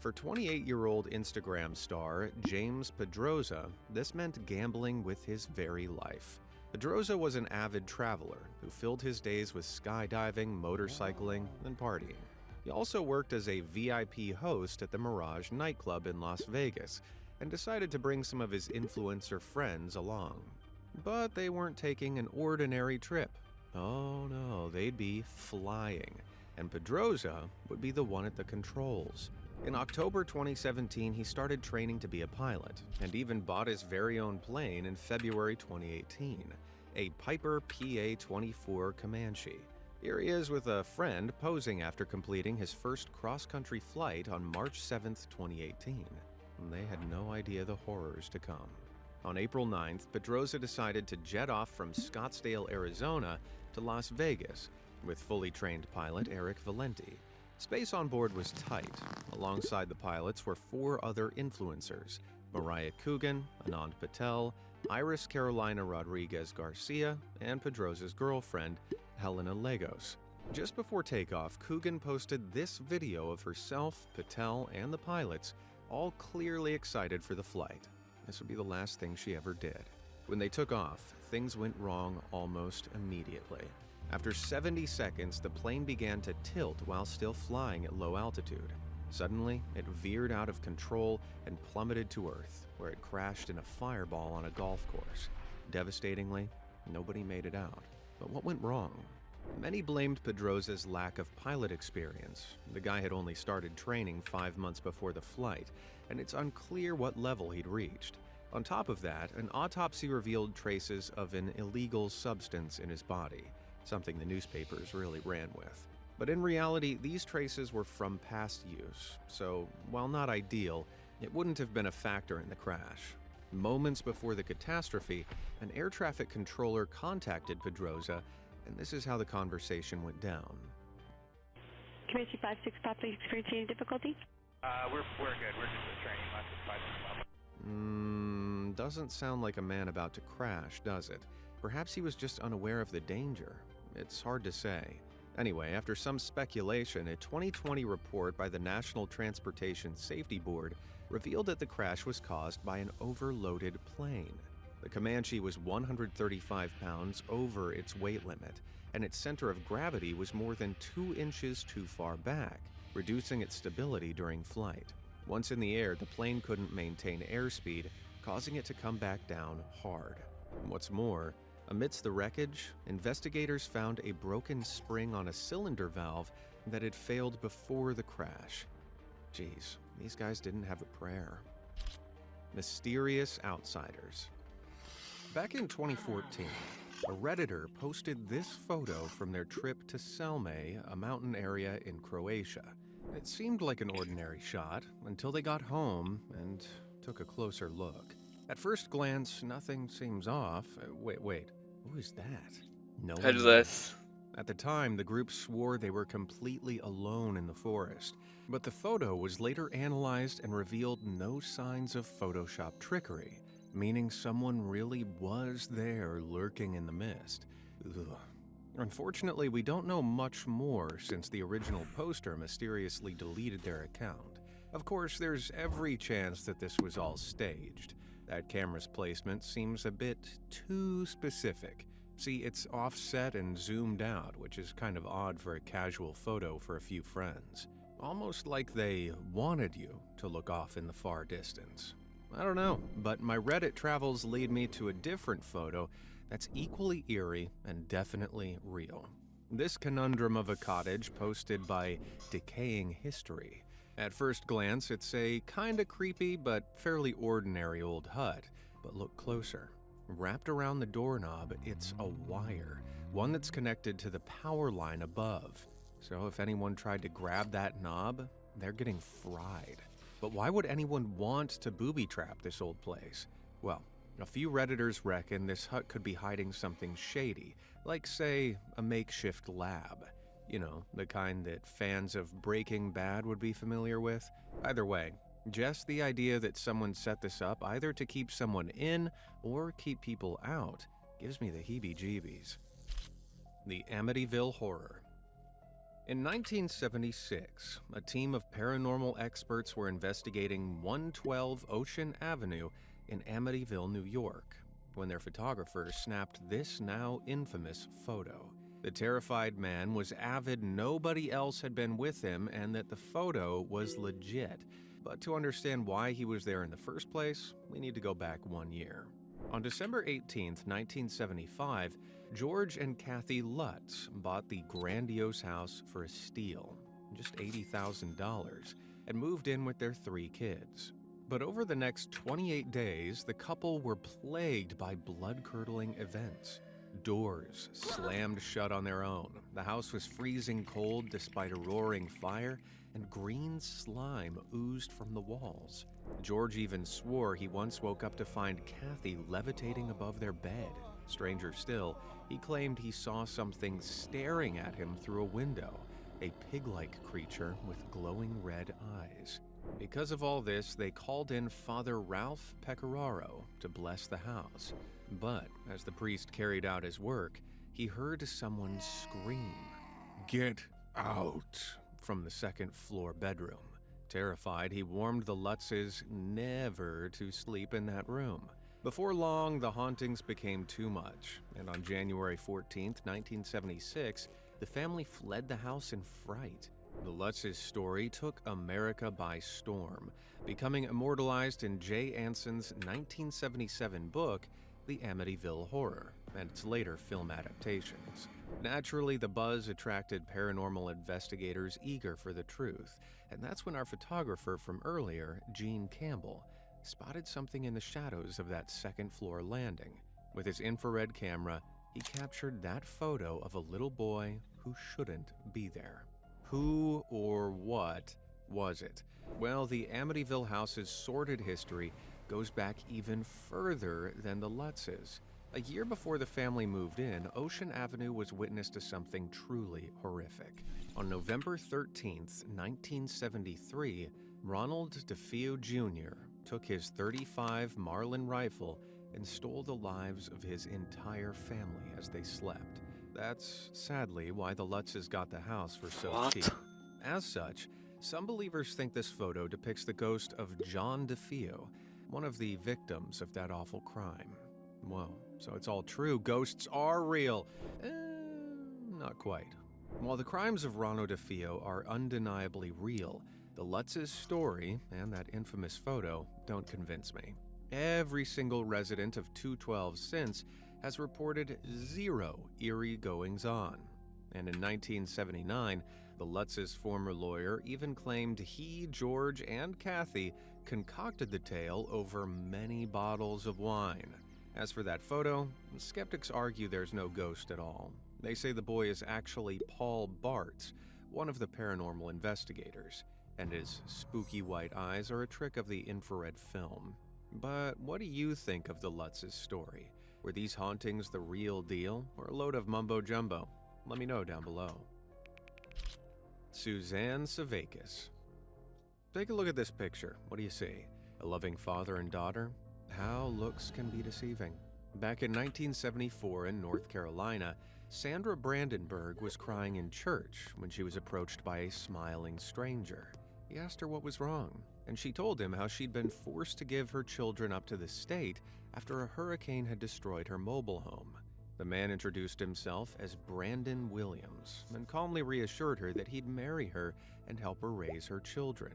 For 28-year-old Instagram star James Pedroza, this meant gambling with his very life. Pedroza was an avid traveler who filled his days with skydiving, motorcycling, and partying. He also worked as a VIP host at the Mirage nightclub in Las Vegas and decided to bring some of his influencer friends along. But they weren't taking an ordinary trip. Oh no, they'd be flying, and Pedroza would be the one at the controls. In October 2017, he started training to be a pilot, and even bought his very own plane in February 2018, a Piper PA-24 Comanche. Here he is with a friend posing after completing his first cross-country flight on March 7th, 2018. They had no idea the horrors to come. On April 9th, Pedroza decided to jet off from Scottsdale, Arizona to Las Vegas with fully trained pilot Eric Valenti. Space on board was tight. Alongside the pilots were 4 other influencers: Mariah Coogan, Anand Patel, Iris Carolina Rodriguez Garcia, and Pedrosa's girlfriend, Helena Legos. Just before takeoff, Coogan posted this video of herself, Patel, and the pilots, all clearly excited for the flight. This would be the last thing she ever did. When they took off, things went wrong almost immediately. After 70 seconds, the plane began to tilt while still flying at low altitude. Suddenly, it veered out of control and plummeted to Earth, where it crashed in a fireball on a golf course. Devastatingly, nobody made it out. But what went wrong? Many blamed Pedrosa's lack of pilot experience. The guy had only started training 5 months before the flight, and it's unclear what level he'd reached. On top of that, an autopsy revealed traces of an illegal substance in his body, something the newspapers really ran with. But in reality, these traces were from past use, so while not ideal, it wouldn't have been a factor in the crash. Moments before the catastrophe, an air traffic controller contacted Pedrosa, and this is how the conversation went down. Community 56 Papa, experiencing any difficulty? We're good. We're just training. Left at 5 Doesn't sound like a man about to crash, does it? Perhaps he was just unaware of the danger. It's hard to say. Anyway, after some speculation, a 2020 report by the National Transportation Safety Board revealed that the crash was caused by an overloaded plane. The Comanche was 135 pounds over its weight limit, and its center of gravity was more than 2 inches too far back, reducing its stability during flight. Once in the air, the plane couldn't maintain airspeed, causing it to come back down hard. What's more, amidst the wreckage, investigators found a broken spring on a cylinder valve that had failed before the crash. Geez, these guys didn't have a prayer. Mysterious outsiders. Back in 2014, a Redditor posted this photo from their trip to Selme, a mountain area in Croatia. It seemed like an ordinary shot until they got home and took a closer look. At first glance, nothing seems off. Wait, who is that? No one Headless. knows. At the time, the group swore they were completely alone in the forest, but the photo was later analyzed and revealed no signs of Photoshop trickery, meaning someone really was there lurking in the mist. Ugh. Unfortunately, we don't know much more since the original poster mysteriously deleted their account. Of course, there's every chance that this was all staged. That camera's placement seems a bit too specific. See, it's offset and zoomed out, which is kind of odd for a casual photo for a few friends. Almost like they wanted you to look off in the far distance. I don't know, but my Reddit travels lead me to a different photo that's equally eerie and definitely real. This conundrum of a cottage posted by Decaying History. At first glance, it's a kinda creepy but fairly ordinary old hut, but look closer. Wrapped around the doorknob, it's a wire, one that's connected to the power line above. So if anyone tried to grab that knob, they're getting fried. But why would anyone want to booby-trap this old place? Well, a few Redditors reckon this hut could be hiding something shady, like, say, a makeshift lab. You know, the kind that fans of Breaking Bad would be familiar with. Either way, just the idea that someone set this up either to keep someone in or keep people out gives me the heebie-jeebies. The Amityville Horror. In 1976, a team of paranormal experts were investigating 112 Ocean Avenue in Amityville, New York, when their photographer snapped this now infamous photo. The terrified man was avid nobody else had been with him and that the photo was legit. But to understand why he was there in the first place, we need to go back 1 year. On December 18th, 1975, George and Kathy Lutz bought the grandiose house for a steal, just $80,000, and moved in with their 3 kids. But over the next 28 days, the couple were plagued by blood-curdling events. Doors slammed shut on their own, the house was freezing cold despite a roaring fire, and green slime oozed from the walls. George even swore he once woke up to find Kathy levitating above their bed. Stranger still, he claimed he saw something staring at him through a window, a pig-like creature with glowing red eyes. Because of all this, they called in Father Ralph Pecoraro to bless the house. But as the priest carried out his work, he heard someone scream, "Get out!" from the second-floor bedroom. Terrified, he warned the Lutzes never to sleep in that room. Before long, the hauntings became too much, and on January 14, 1976, the family fled the house in fright. The Lutzes' story took America by storm, becoming immortalized in Jay Anson's 1977 book, The Amityville Horror, and its later film adaptations. Naturally, the buzz attracted paranormal investigators eager for the truth, and that's when our photographer from earlier, Gene Campbell, spotted something in the shadows of that second-floor landing. With his infrared camera, he captured that photo of a little boy who shouldn't be there. Who or what was it? Well, the Amityville house's sordid history goes back even further than the Lutzes. A year before the family moved in, Ocean Avenue was witness to something truly horrific. On November 13th, 1973, Ronald DeFeo Jr. took his .35 Marlin rifle and stole the lives of his entire family as they slept. That's sadly why the Lutzes got the house for so cheap. As such, some believers think this photo depicts the ghost of John DeFeo, one of the victims of that awful crime. Whoa, so it's all true. Ghosts are real. Not quite. While the crimes of Ronald DeFeo are undeniably real, the Lutzes' story and that infamous photo don't convince me. Every single resident of 212 since has reported zero eerie goings-on. And in 1979, the Lutzes' former lawyer even claimed he, George, and Kathy concocted the tale over many bottles of wine. As for that photo, skeptics argue there's no ghost at all. They say the boy is actually Paul Bartz, one of the paranormal investigators, and his spooky white eyes are a trick of the infrared film. But what do you think of the Lutzes' story? Were these hauntings the real deal, or a load of mumbo-jumbo? Let me know down below. Suzanne Savakis. Take a look at this picture. What do you see? A loving father and daughter? How looks can be deceiving. Back in 1974 in North Carolina, Sandra Brandenburg was crying in church when she was approached by a smiling stranger. He asked her what was wrong, and she told him how she'd been forced to give her children up to the state after a hurricane had destroyed her mobile home. The man introduced himself as Brandon Williams and calmly reassured her that he'd marry her and help her raise her children.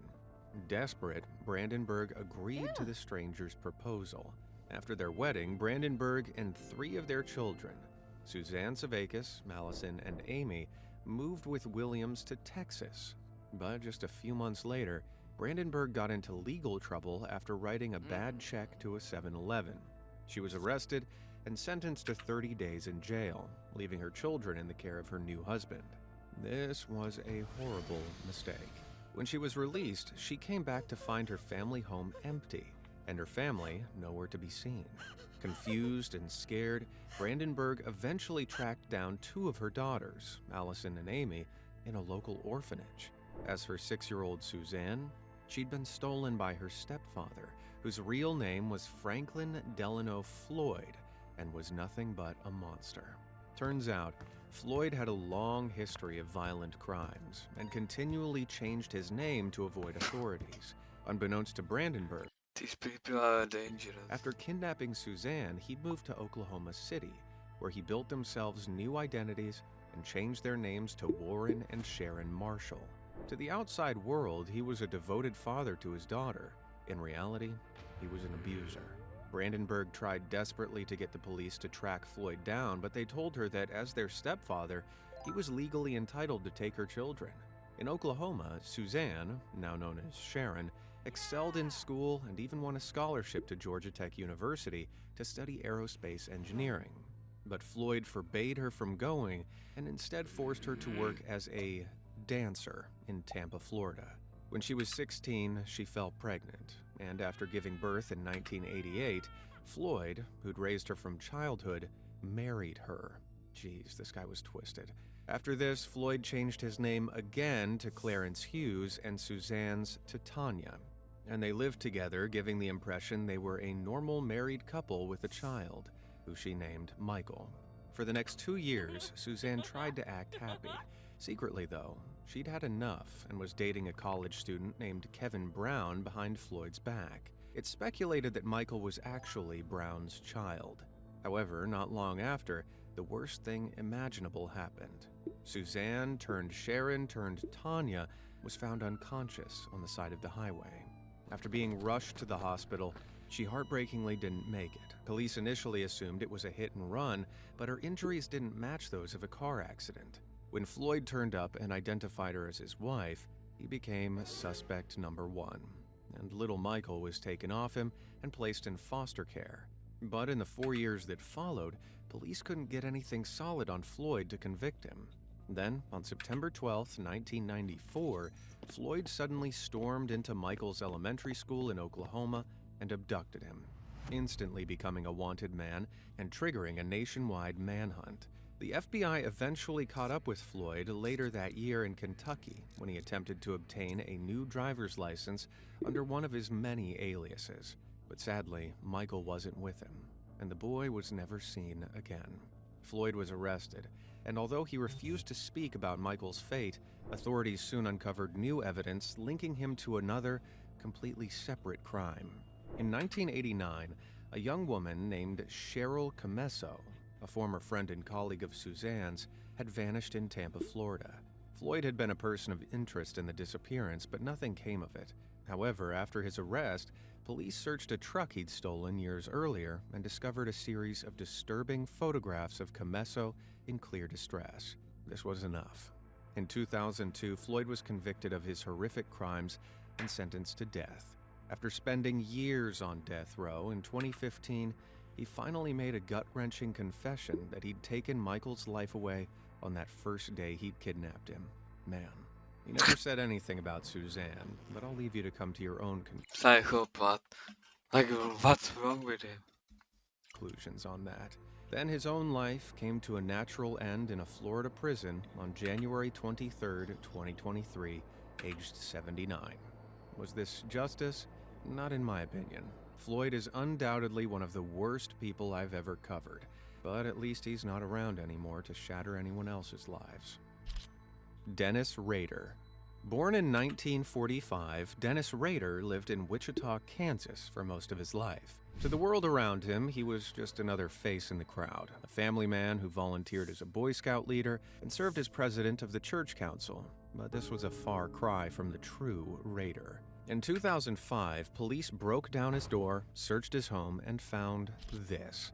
Desperate, Brandenburg agreed to the stranger's proposal. After their wedding, Brandenburg and 3 of their children, Suzanne Savakis, Allison, and Amy, moved with Williams to Texas. But just a few months later, Brandenburg got into legal trouble after writing a bad check to a 7-Eleven. She was arrested and sentenced to 30 days in jail, leaving her children in the care of her new husband. This was a horrible mistake. When she was released, she came back to find her family home empty, and her family nowhere to be seen. Confused and scared, Brandenburg eventually tracked down 2 of her daughters, Allison and Amy, in a local orphanage. As for 6-year-old Suzanne, she'd been stolen by her stepfather, whose real name was Franklin Delano Floyd, and was nothing but a monster. Turns out, Floyd had a long history of violent crimes and continually changed his name to avoid authorities. Unbeknownst to Brandenburg, These people are dangerous. after kidnapping Suzanne, he'd moved to Oklahoma City, where he built themselves new identities and changed their names to Warren and Sharon Marshall. To the outside world, he was a devoted father to his daughter. In reality, he was an abuser. Brandenburg tried desperately to get the police to track Floyd down, but they told her that as their stepfather, he was legally entitled to take her children. In Oklahoma, Suzanne, now known as Sharon, excelled in school and even won a scholarship to Georgia Tech University to study aerospace engineering. But Floyd forbade her from going and instead forced her to work as a dancer in Tampa, Florida. When she was 16, she fell pregnant, and after giving birth in 1988, Floyd, who'd raised her from childhood, married her. Geez, this guy was twisted. After this, Floyd changed his name again to Clarence Hughes and Suzanne's to Tanya, and they lived together, giving the impression they were a normal married couple with a child, who she named Michael. For the next 2 years, Suzanne tried to act happy. Secretly, though, she'd had enough and was dating a college student named Kevin Brown behind Floyd's back. It's speculated that Michael was actually Brown's child. However, not long after, the worst thing imaginable happened. Suzanne turned Sharon turned Tanya was found unconscious on the side of the highway. After being rushed to the hospital, she heartbreakingly didn't make it. Police initially assumed it was a hit and run, but her injuries didn't match those of a car accident. When Floyd turned up and identified her as his wife, he became suspect number 1, and little Michael was taken off him and placed in foster care. But in the 4 years that followed, police couldn't get anything solid on Floyd to convict him. Then, on September 12, 1994, Floyd suddenly stormed into Michael's elementary school in Oklahoma and abducted him, instantly becoming a wanted man and triggering a nationwide manhunt. The FBI eventually caught up with Floyd later that year in Kentucky when he attempted to obtain a new driver's license under one of his many aliases. But sadly, Michael wasn't with him, and the boy was never seen again. Floyd was arrested, and although he refused to speak about Michael's fate, authorities soon uncovered new evidence linking him to another, completely separate crime. In 1989, a young woman named Cheryl Camesso, a former friend and colleague of Suzanne's, had vanished in Tampa, Florida. Floyd had been a person of interest in the disappearance, but nothing came of it. However, after his arrest, police searched a truck he'd stolen years earlier and discovered a series of disturbing photographs of Camesso in clear distress. This was enough. In 2002, Floyd was convicted of his horrific crimes and sentenced to death. After spending years on death row, in 2015, he finally made a gut-wrenching confession that he'd taken Michael's life away on that first day he'd kidnapped him. Man, he never said anything about Suzanne, but I'll leave you to come to your own Psychopath. Like, what's wrong with him? conclusions on that. Then his own life came to a natural end in a Florida prison on January 23, 2023, aged 79. Was this justice? Not in my opinion. Floyd is undoubtedly one of the worst people I've ever covered, but at least he's not around anymore to shatter anyone else's lives. Dennis Rader. Born in 1945, Dennis Rader lived in Wichita, Kansas for most of his life. To the world around him, he was just another face in the crowd, a family man who volunteered as a Boy Scout leader and served as president of the church council. But this was a far cry from the true Rader. In 2005, police broke down his door, searched his home, and found this.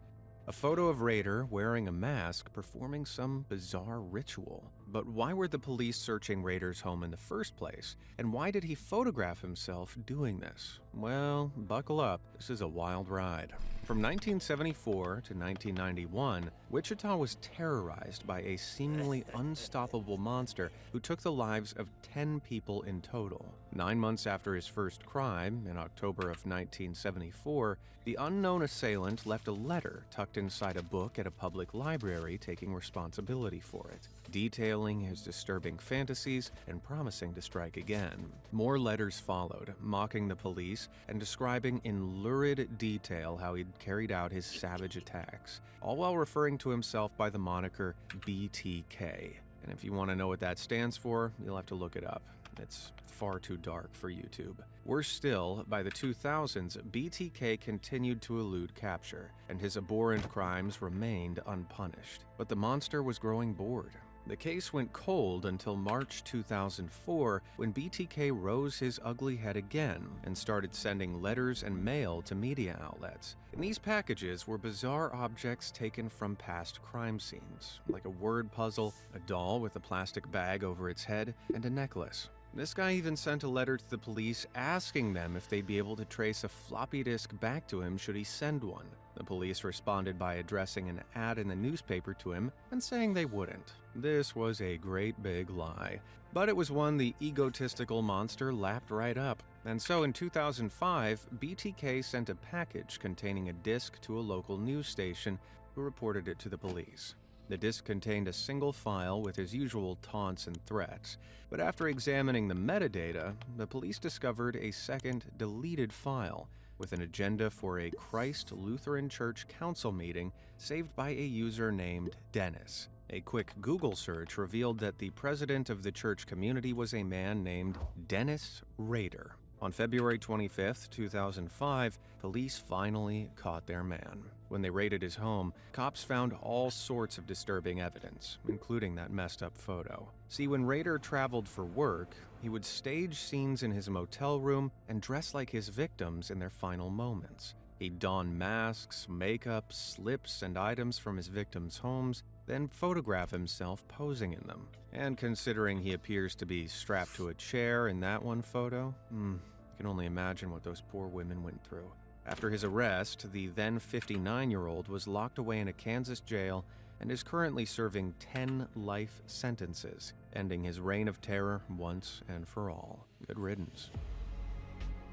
A photo of Rader wearing a mask performing some bizarre ritual. But why were the police searching Rader's home in the first place? And why did he photograph himself doing this? Well, buckle up. This is a wild ride. From 1974 to 1991, Wichita was terrorized by a seemingly unstoppable monster who took the lives of 10 people in total. 9 months after his first crime, in October of 1974, the unknown assailant left a letter tucked inside a book at a public library taking responsibility for it, detailing his disturbing fantasies and promising to strike again. More letters followed, mocking the police and describing in lurid detail how he'd carried out his savage attacks, all while referring to himself by the moniker BTK. And if you want to know what that stands for, you'll have to look it up. It's far too dark for YouTube. Worse still, by the 2000s, BTK continued to elude capture, and his abhorrent crimes remained unpunished. But the monster was growing bored. The case went cold until March 2004, when BTK rose his ugly head again and started sending letters and mail to media outlets. In these packages were bizarre objects taken from past crime scenes, like a word puzzle, a doll with a plastic bag over its head, and a necklace. This guy even sent a letter to the police asking them if they'd be able to trace a floppy disk back to him should he send one. The police responded by addressing an ad in the newspaper to him and saying they wouldn't. This was a great big lie, but it was one the egotistical monster lapped right up. And so in 2005, BTK sent a package containing a disc to a local news station who reported it to the police. The disk contained a single file with his usual taunts and threats, but after examining the metadata, the police discovered a second deleted file with an agenda for a Christ Lutheran Church council meeting saved by a user named Dennis. A quick Google search revealed that the president of the church community was a man named Dennis Rader. On February 25, 2005, police finally caught their man. When they raided his home, cops found all sorts of disturbing evidence, including that messed up photo. See, when Rader traveled for work, he would stage scenes in his motel room and dress like his victims in their final moments. He'd don masks, makeup, slips, and items from his victims' homes, then photograph himself posing in them. And considering he appears to be strapped to a chair in that one photo, I can only imagine what those poor women went through. After his arrest, the then 59-year-old was locked away in a Kansas jail and is currently serving 10 life sentences, ending his reign of terror once and for all. Good riddance.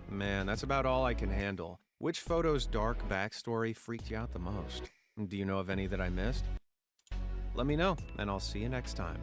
Man, that's about all I can handle. Which photo's dark backstory freaked you out the most? Do you know of any that I missed? Let me know, and I'll see you next time.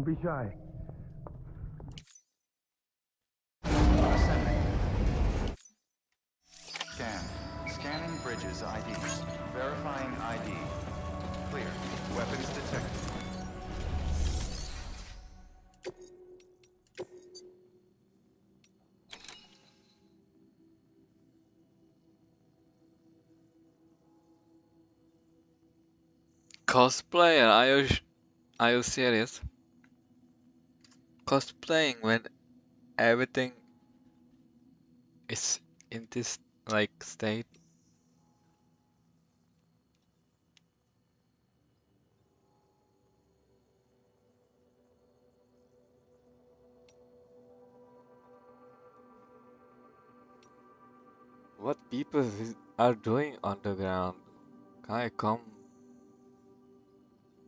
Don't be shy. Ascending. Scan. Scanning bridges ID. Verifying ID. Clear. Weapons detected. Cosplayer, are you serious? Cosplaying when everything is in this like state? What people are doing underground? Can I come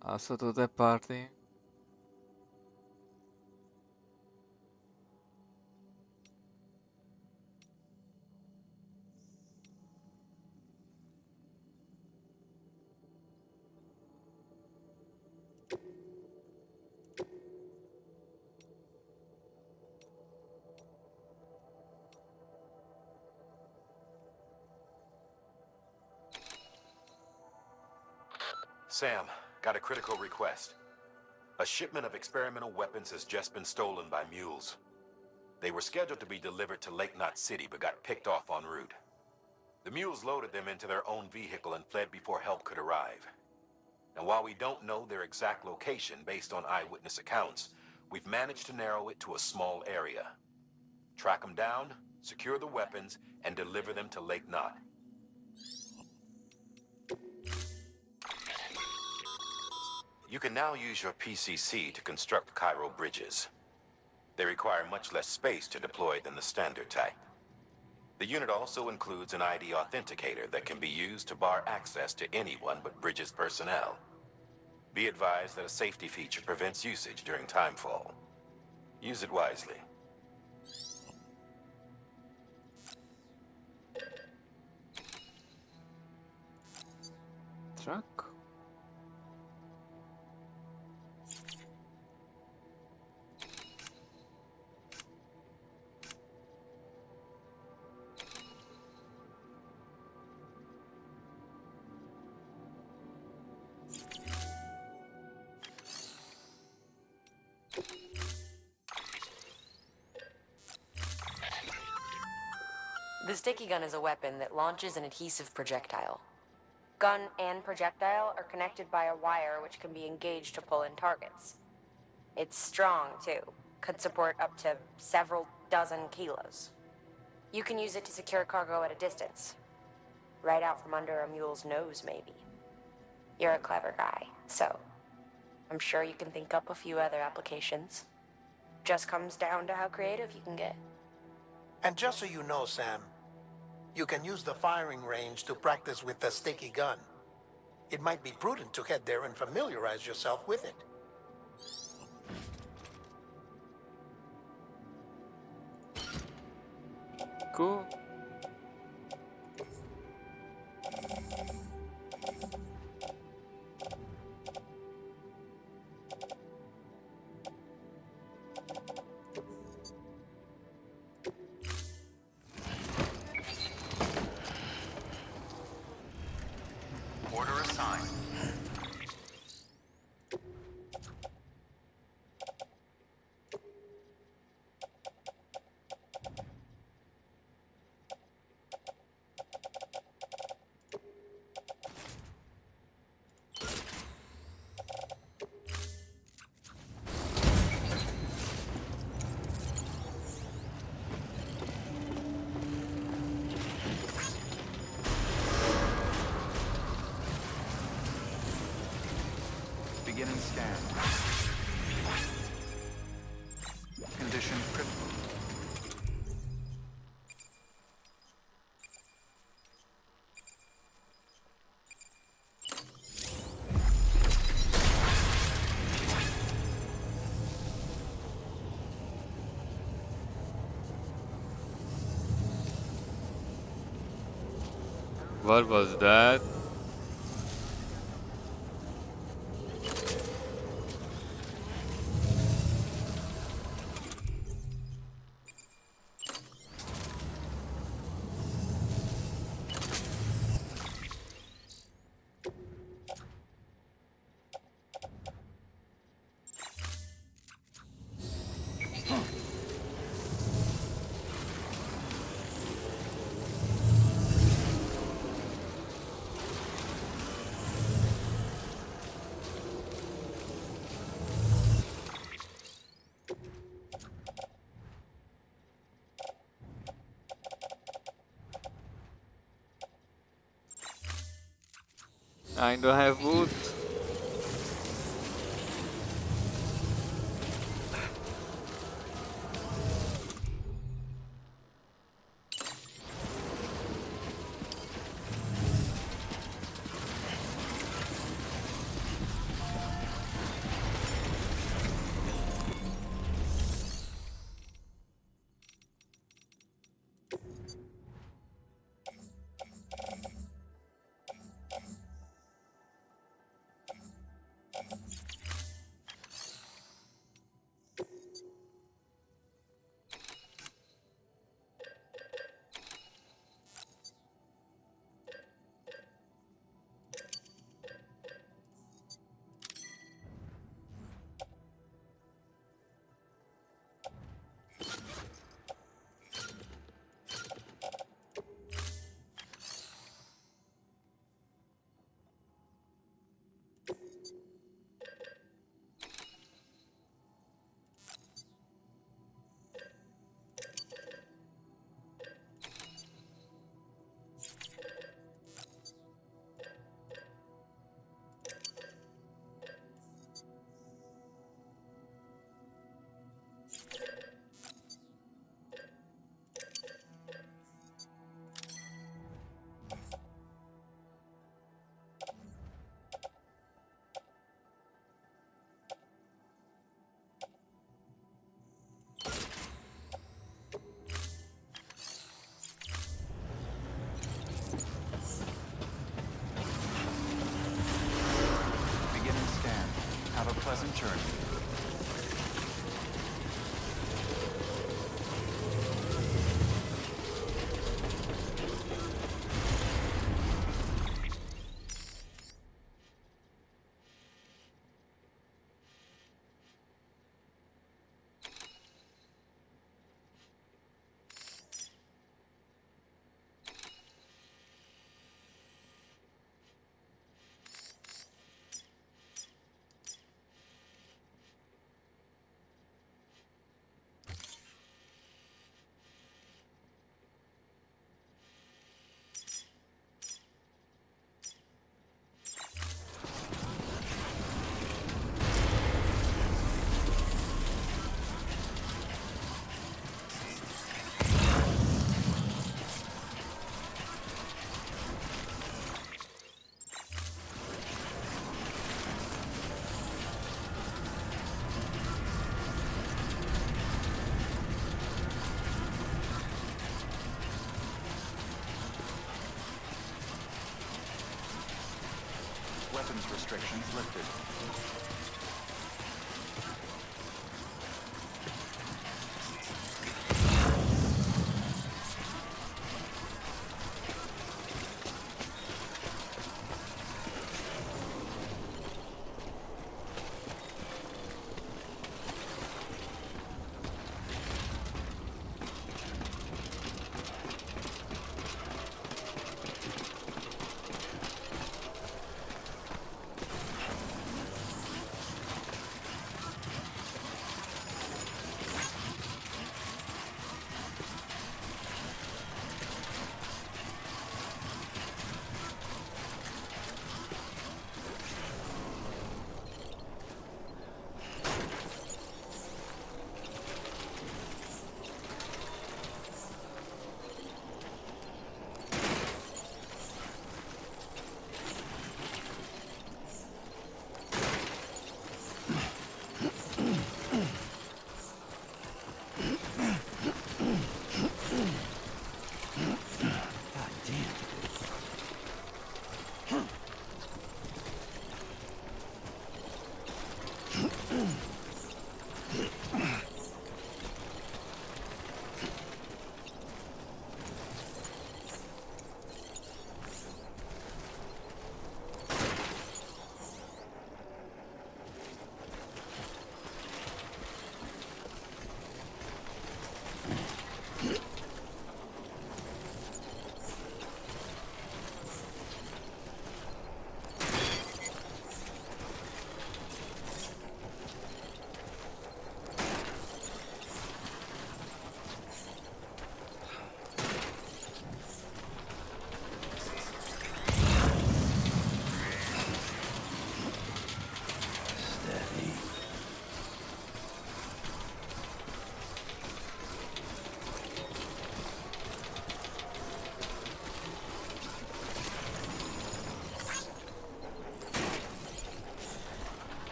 also to the party? Sam, got a critical request. A shipment of experimental weapons has just been stolen by mules. They were scheduled to be delivered to Lake Knot City, but got picked off en route. The mules loaded them into their own vehicle and fled before help could arrive. And while we don't know their exact location based on eyewitness accounts, we've managed to narrow it to a small area. Track them down, secure the weapons, and deliver them to Lake Knot. You can now use your PCC to construct Cairo bridges. They require much less space to deploy than the standard type. The unit also includes an ID authenticator that can be used to bar access to anyone but Bridges personnel. Be advised that a safety feature prevents usage during timefall. Use it wisely. Truck? The sticky gun is a weapon that launches an adhesive projectile. Gun and projectile are connected by a wire which can be engaged to pull in targets. It's strong, too. Could support up to several dozen kilos. You can use it to secure cargo at a distance. Right out from under a mule's nose, maybe. You're a clever guy, so I'm sure you can think up a few other applications. Just comes down to how creative you can get. And just so you know, Sam, you can use the firing range to practice with the sticky gun. It might be prudent to head there and familiarize yourself with it. Cool. Order assigned. Beginning scan. Condition critical. What was that? I don't have wood. Beginning scan. Have a pleasant journey. Weapons restrictions lifted.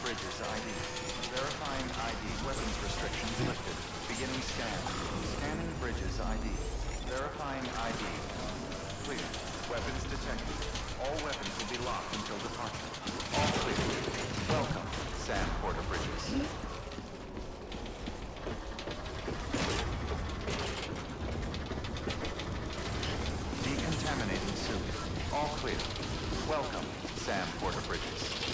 bridges ID. Verifying ID. Weapons restrictions lifted. Beginning scan. Scanning bridges ID. Verifying ID. Clear. Weapons detected. All weapons will be locked until departure. All clear. Welcome, Sam Porter Bridges. Decontaminating suit. All clear. Welcome, Sam Porter Bridges.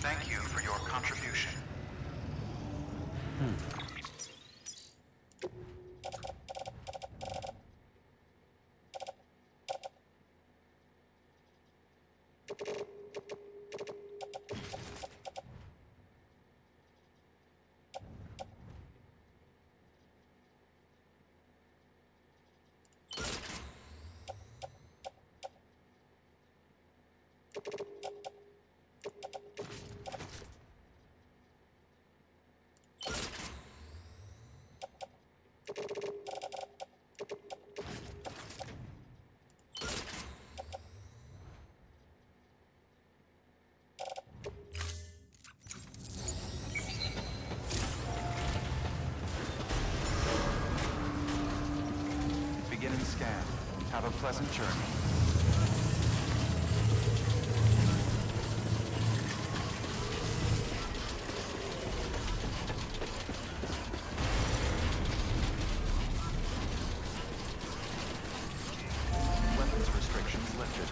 Thank you for your contribution. Beginning scan. Have a pleasant journey. Weapons restrictions lifted.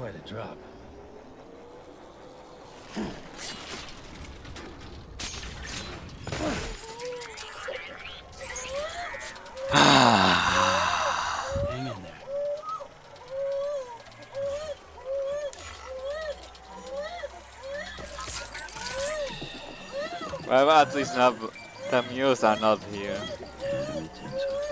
quite a drop. Hang in there. Well, at least now the mules are not here. Everything's okay.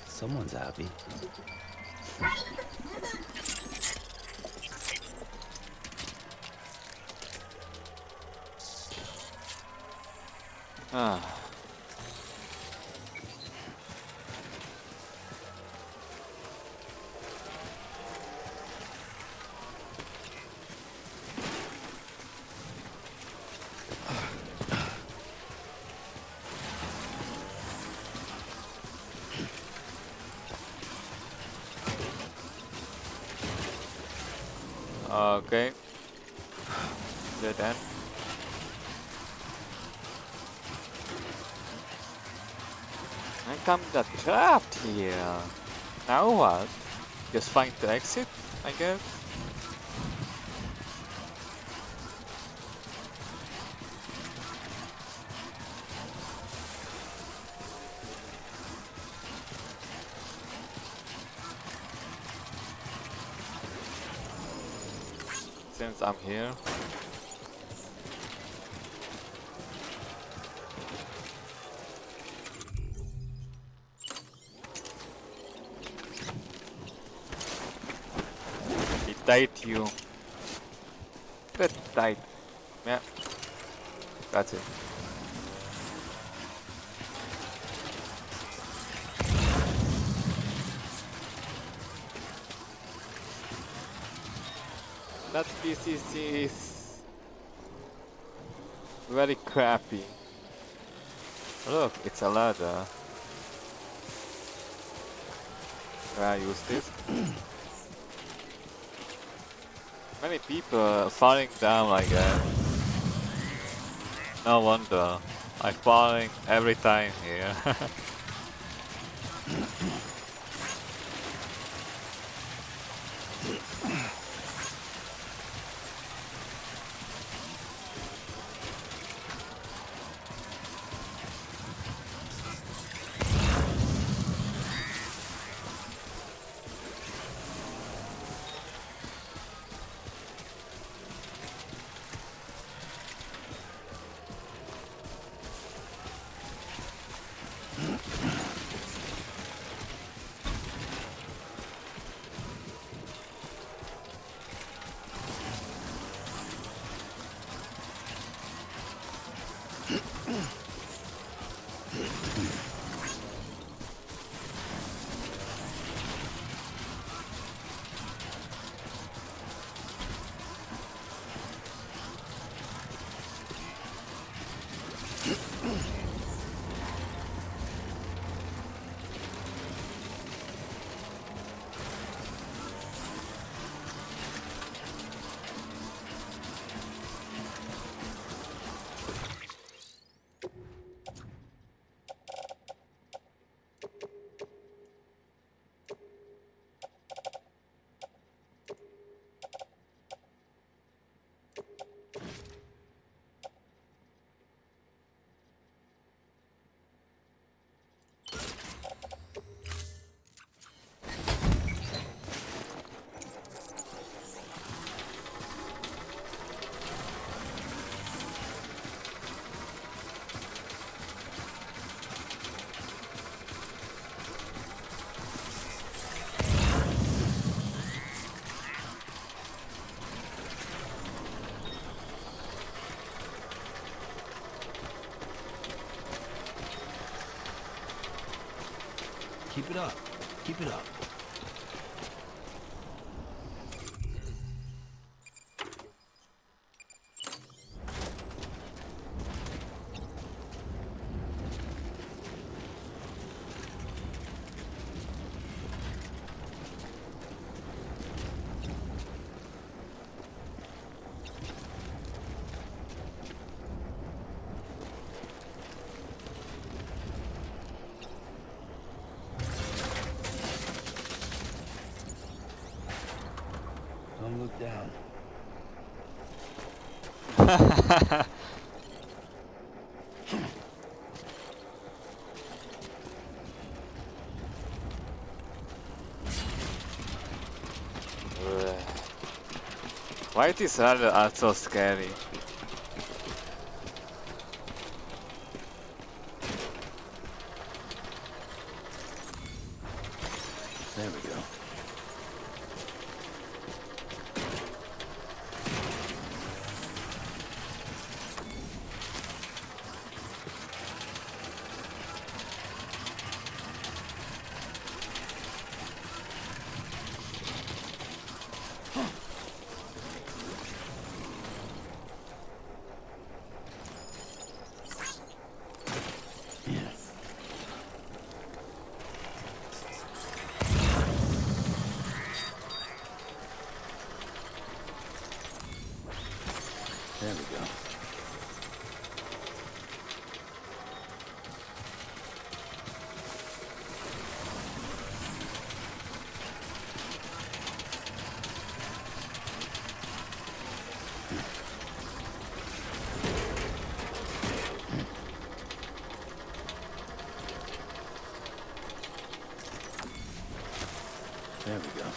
Someone's happy. Ah. Okay. Dead end. I come got trapped here. Now what? Just find the exit, I guess. Since I'm here. It died you. That died. Yeah. That's it. That PCC is very crappy. Look, it's a ladder. Can I use this? Many people falling down like that. No wonder. I'm falling every time here. Keep it up. Keep it up. it down. Why these are so scary? There we go. There we go. There we go.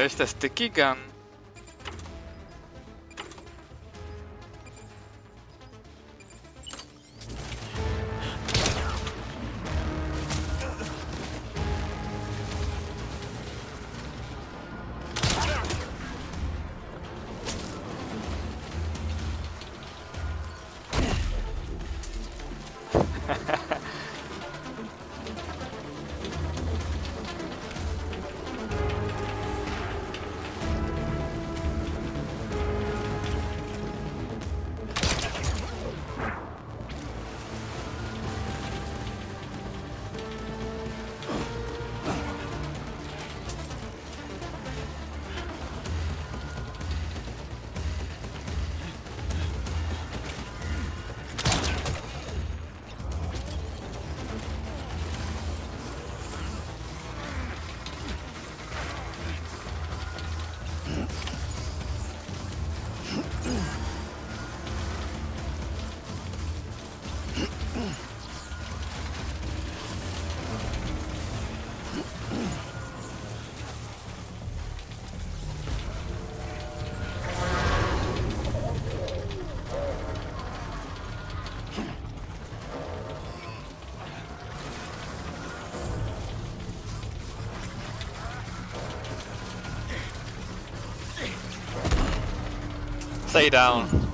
Where's the sticky gun? Stay down.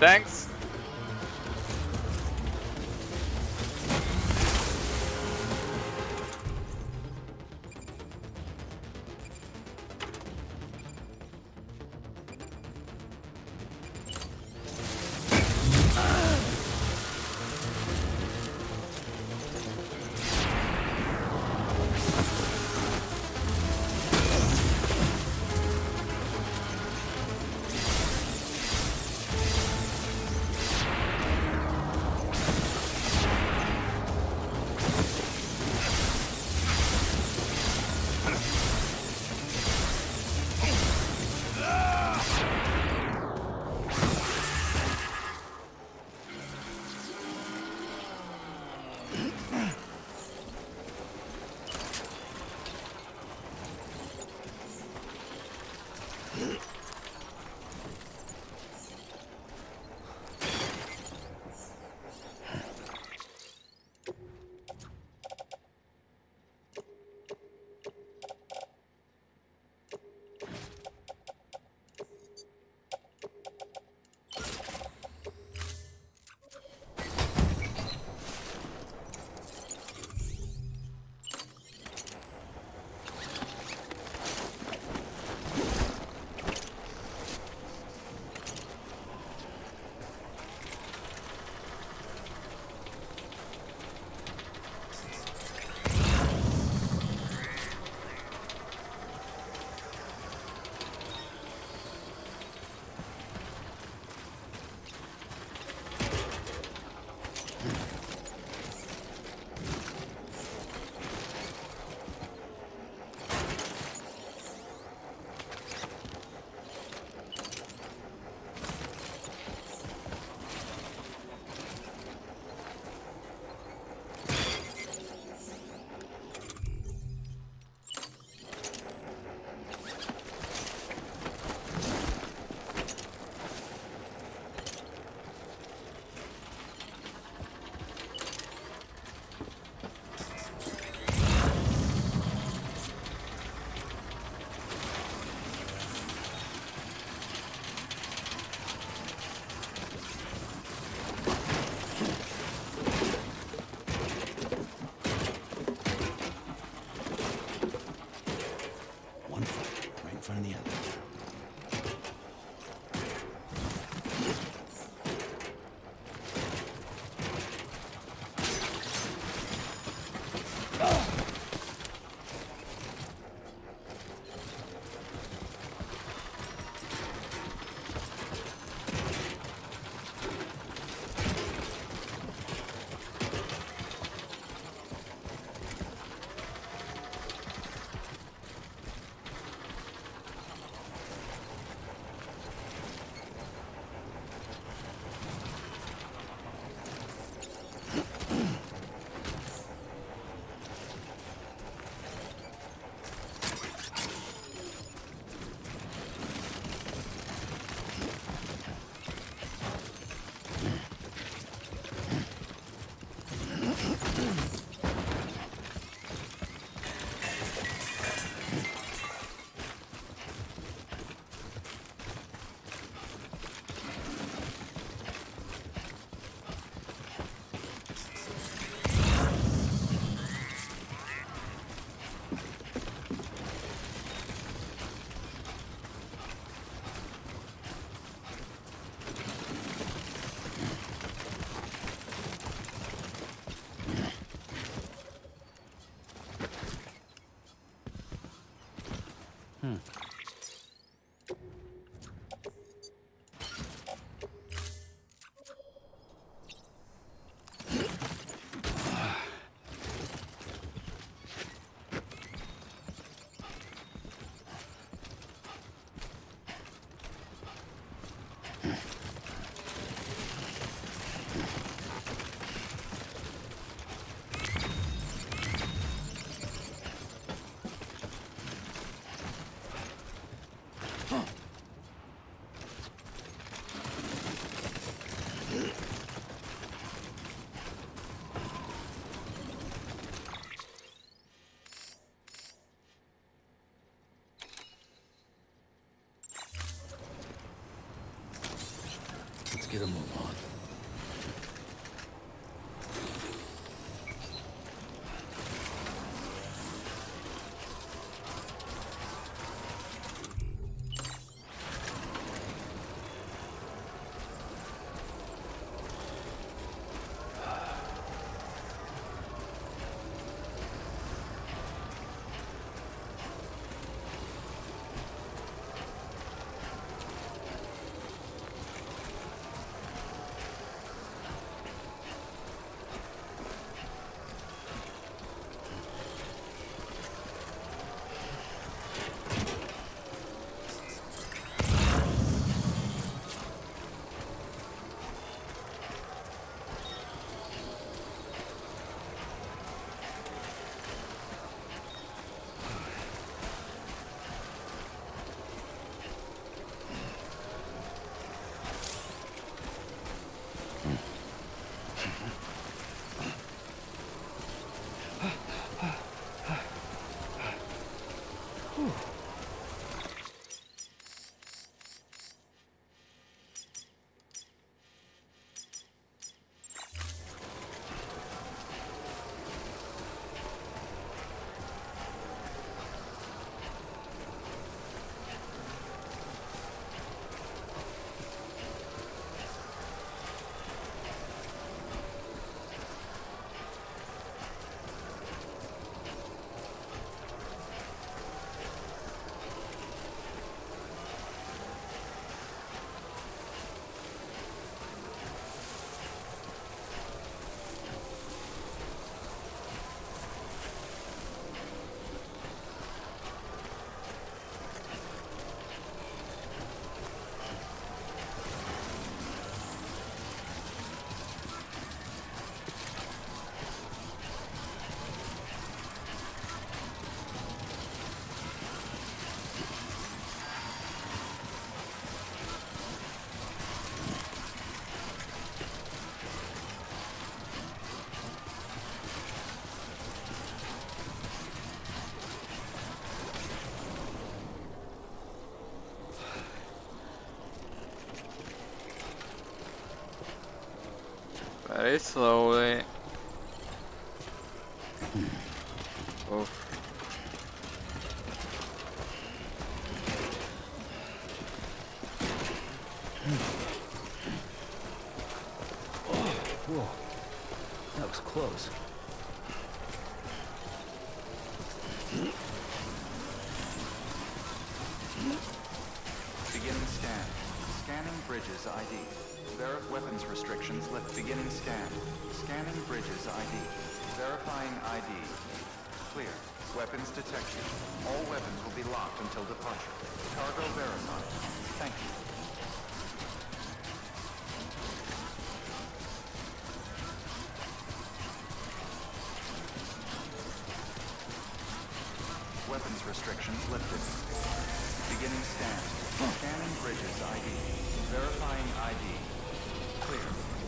Thanks. get a move on. Very slowly. Oof. Whoa. That was close. Beginning scan. Scanning bridges ID. Weapons restrictions lift. Beginning scan. Scanning bridges ID. Verifying ID. Clear. Weapons detected. All weapons will be locked until departure. Cargo verified. Thank you. Weapons restrictions lifted. Beginning scan. Scanning bridges ID. Verifying ID. Clear.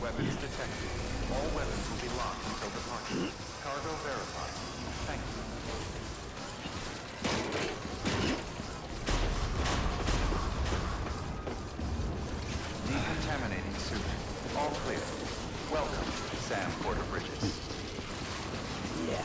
Weapons detected. All weapons will be locked until departure. Cargo verified. Thank you. Decontaminating suit. All clear. Welcome, Sam Porter Bridges. Yeah.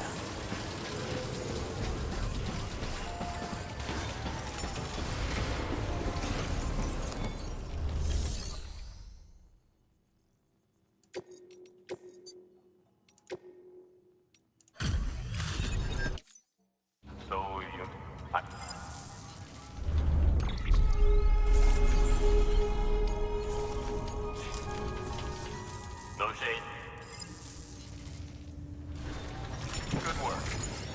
Good work.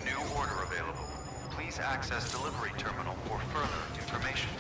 New order available. Please access delivery terminal for further information.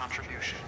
contribution.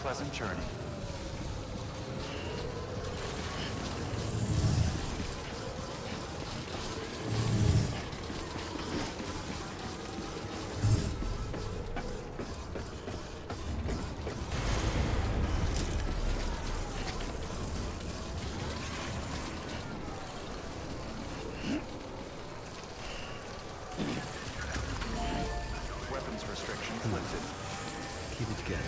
pleasant journey. Weapons restrictions lifted. Keep it together.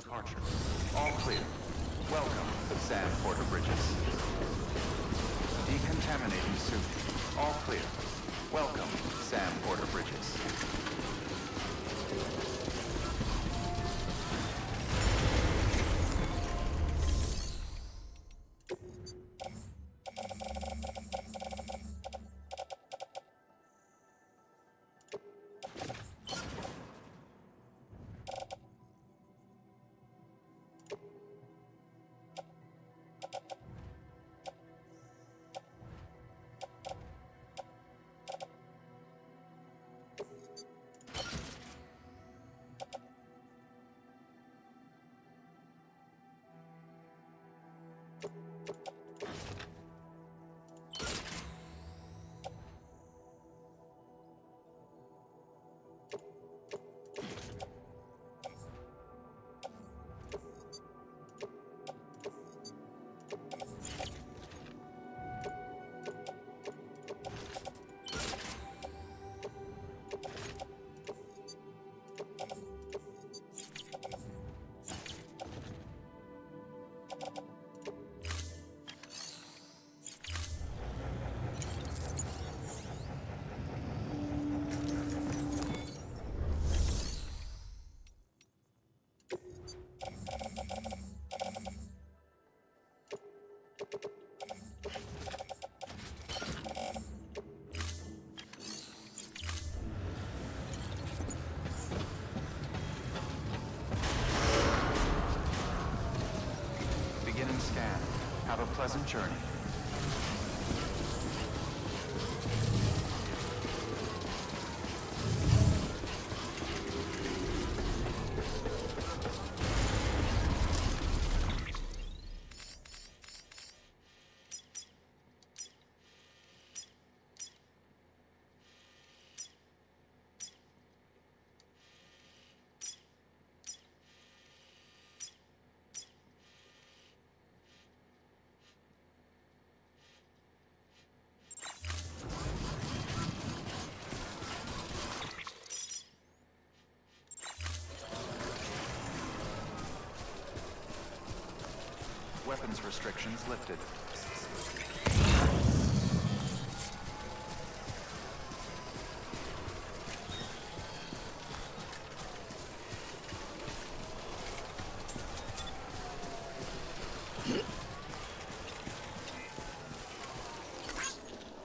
Departure. All clear. Welcome, Sam Porter Bridges. Decontaminating suit. All clear. Welcome, Sam Porter Bridges. Scan. Have a pleasant journey. weapons restrictions lifted.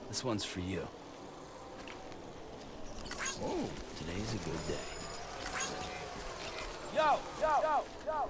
This one's for you. Oh, today's a good day. Yo, yo, yo, yo.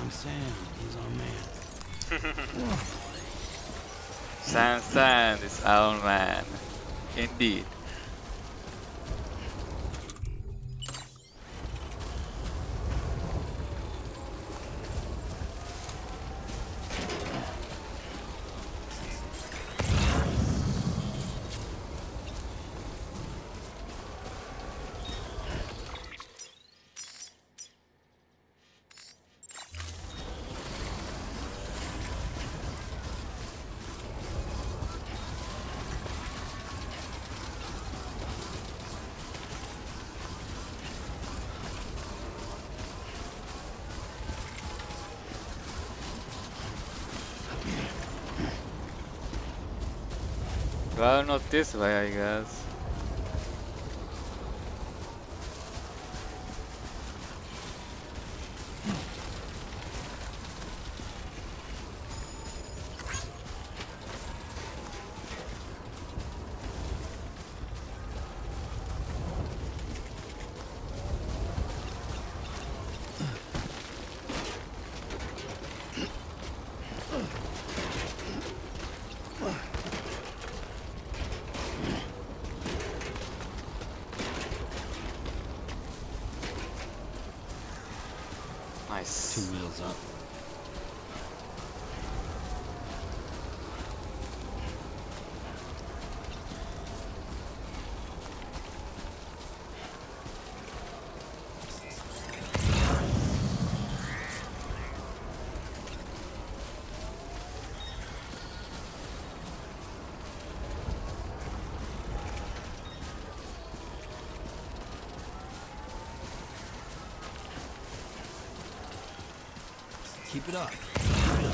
Sam, he's our man. Sam is our man. Indeed. Well, not this way, I guess. Nice. 2 wheels up. Keep it up. Keep it up.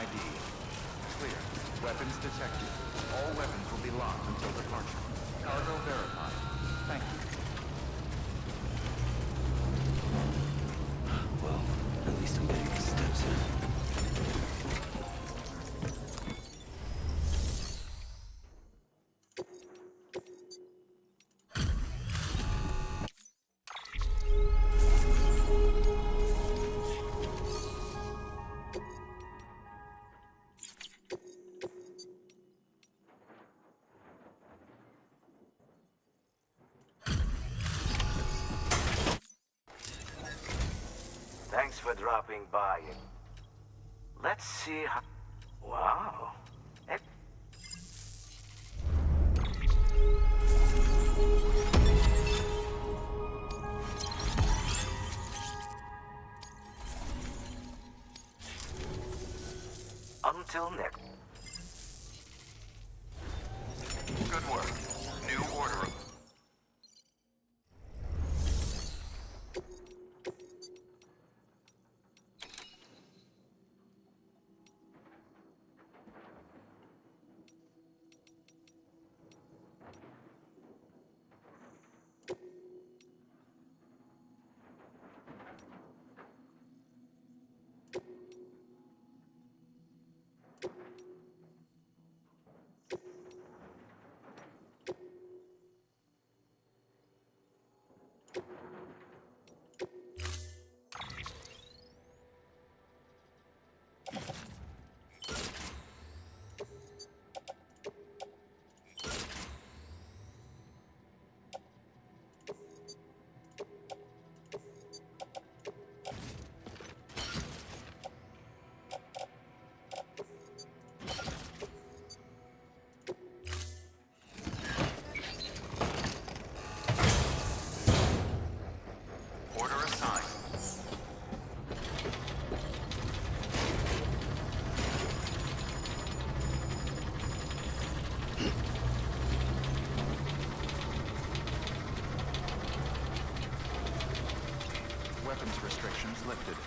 ID. Clear. Weapons detected. All weapons will be locked until departure. Cargo verified. Thank you. Well, at least I'm getting the steps in. Thanks for dropping by. Let's see how... Wow. Until next... Good work. New order. Order assigned. Weapons restrictions lifted.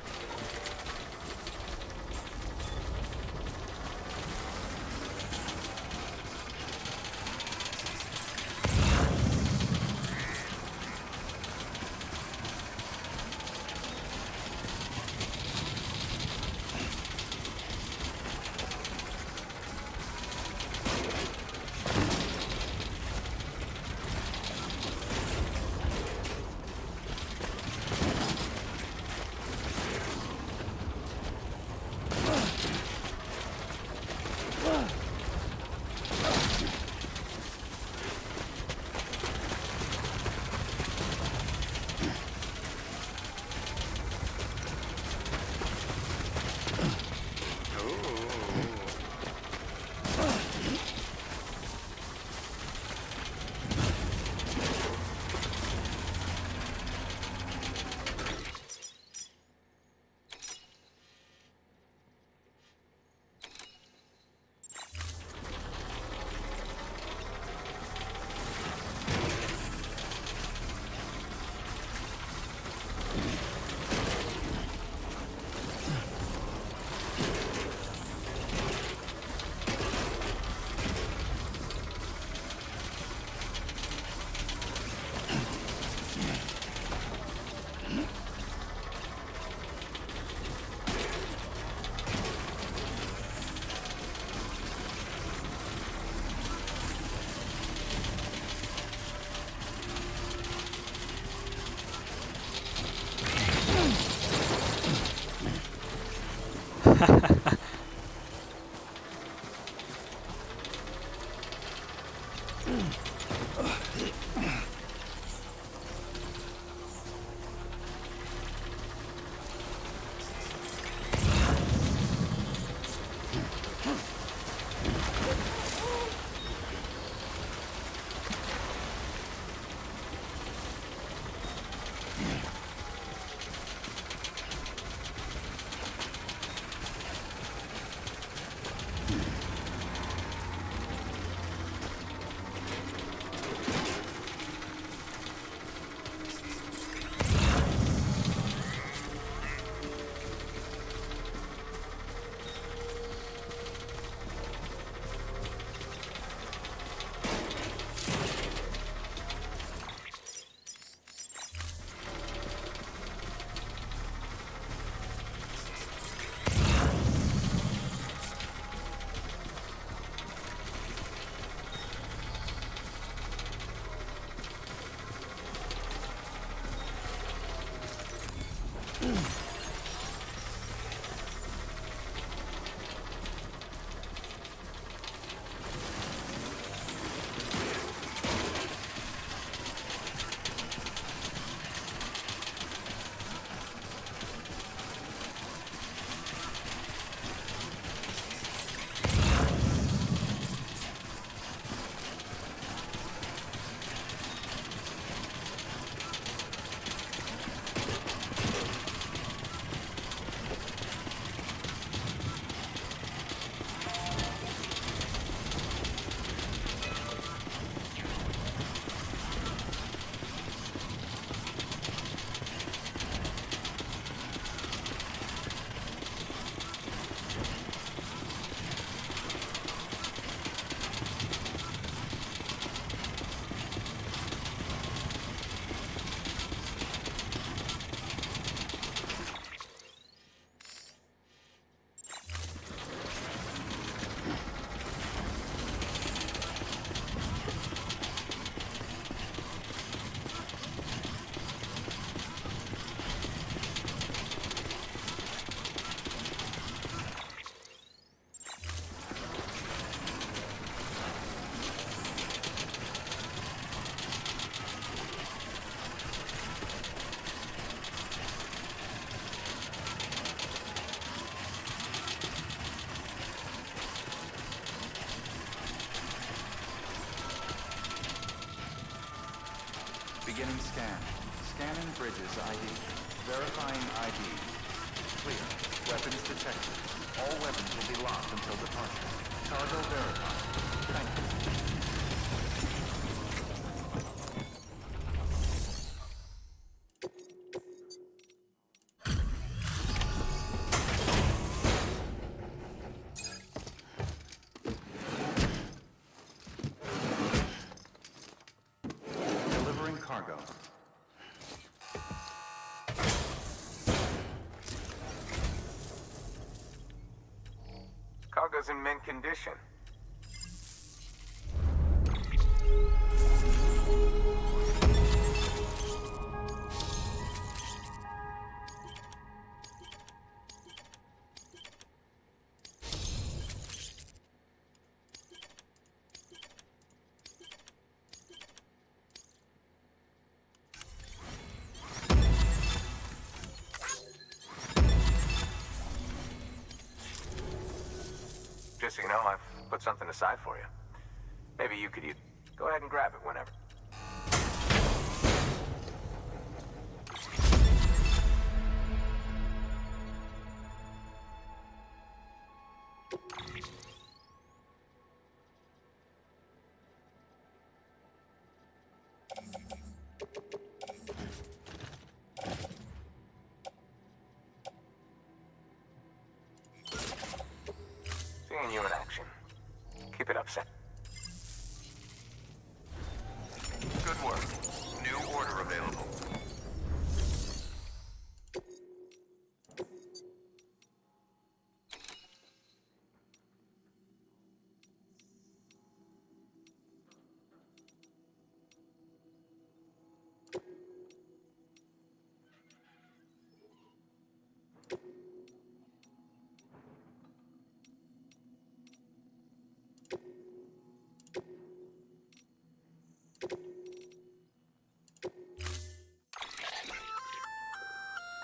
Beginning scan. Scanning bridges ID. Verifying ID. Clear. Weapons detected. All weapons will be locked until departure. Cargo verified. Thank you. Delivering cargo. Cargo's in mint condition. Just so you know, I've put something aside for you. Maybe you could go ahead and grab it whenever. Seeing you in action. Keep it up, Sam. Good work. New order available.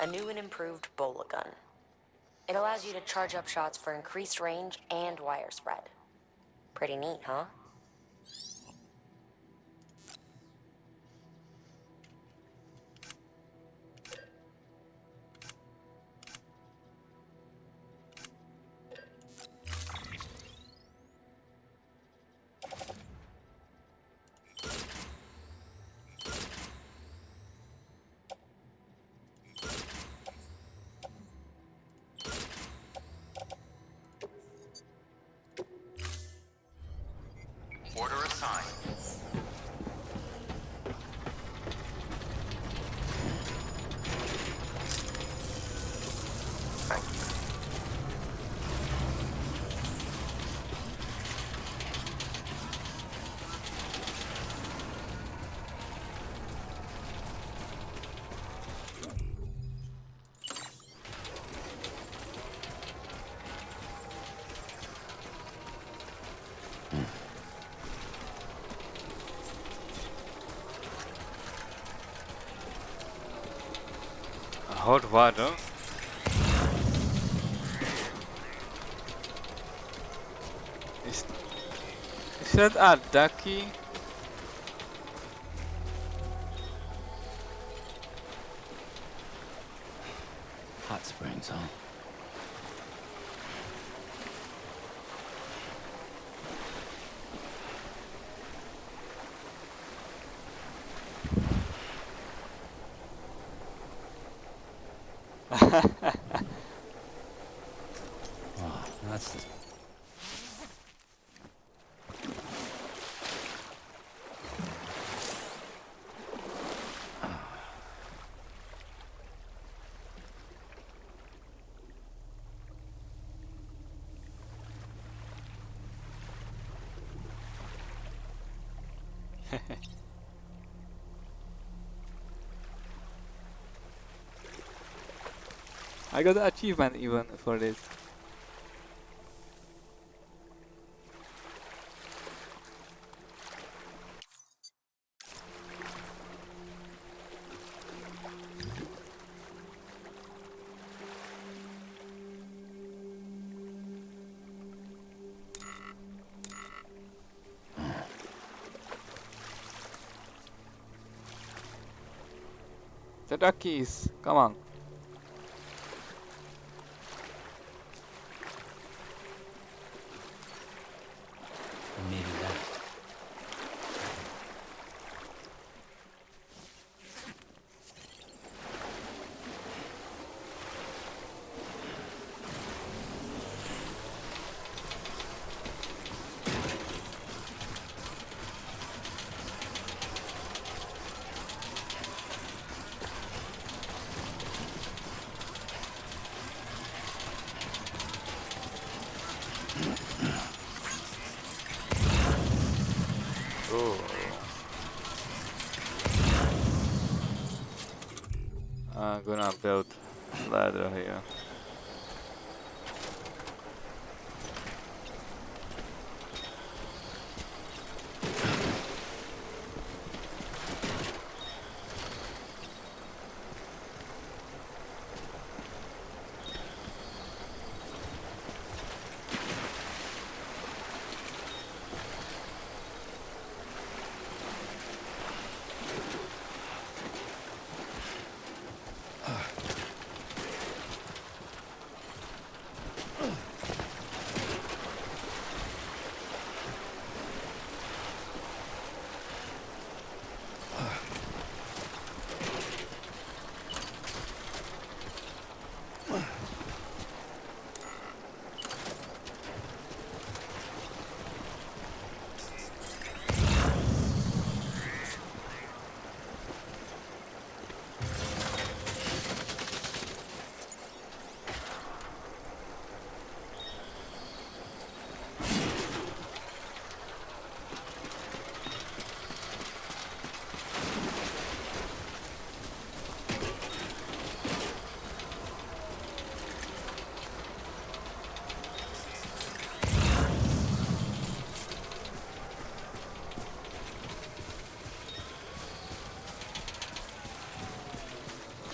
A new and improved bola gun. It allows you to charge up shots for increased range and wire spread. Pretty neat, huh? Order assigned. Thank you. Hot water. Is that a ducky? Hot springs, huh? Oh, that's the... I got the achievement even for this. The duckies, come on. Maybe that. Oh. I'm gonna build ladder here.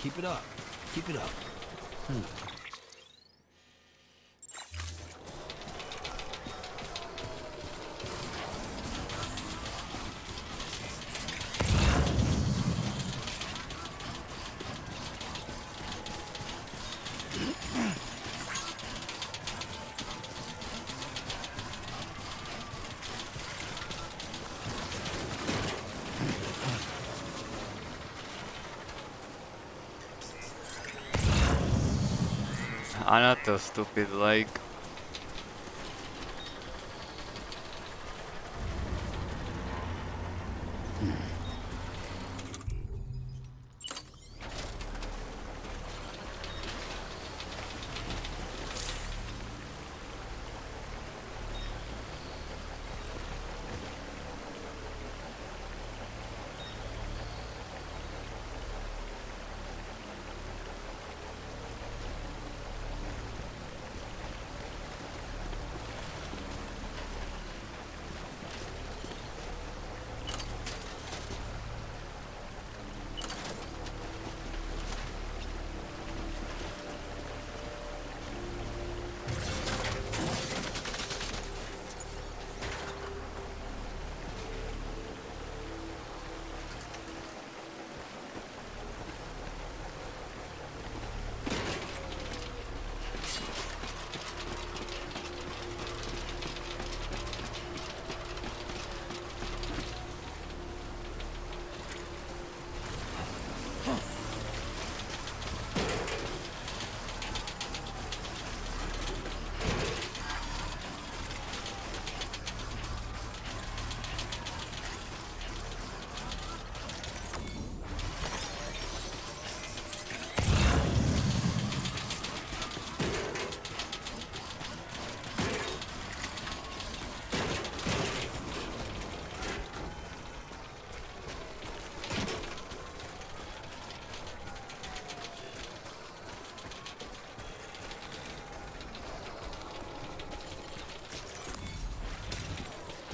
Keep it up. Keep it up. I'm not so stupid like.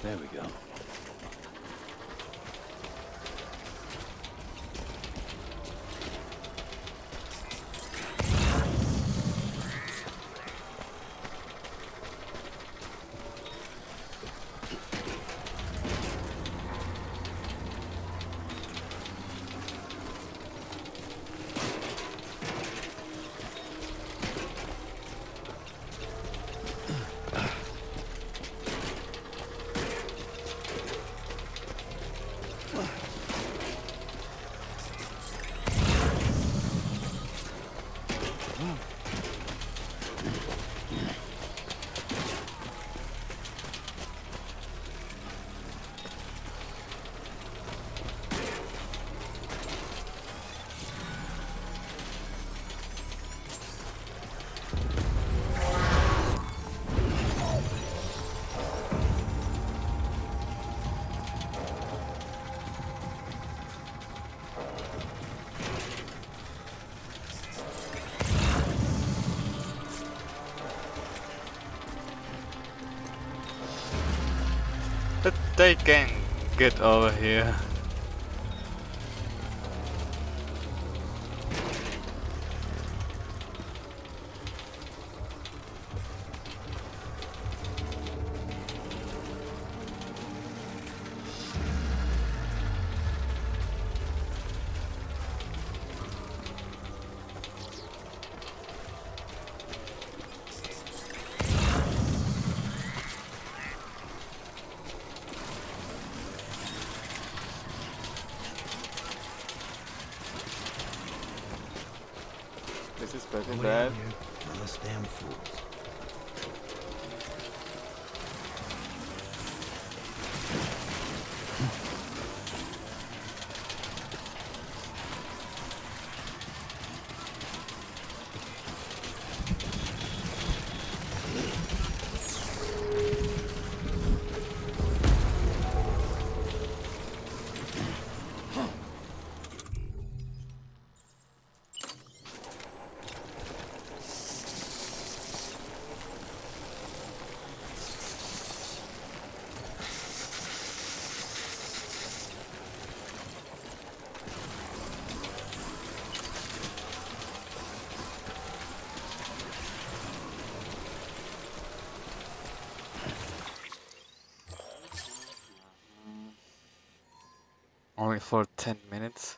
There we go. But they can get over here. This is pretty bad. Less damn fools. Only for 10 minutes.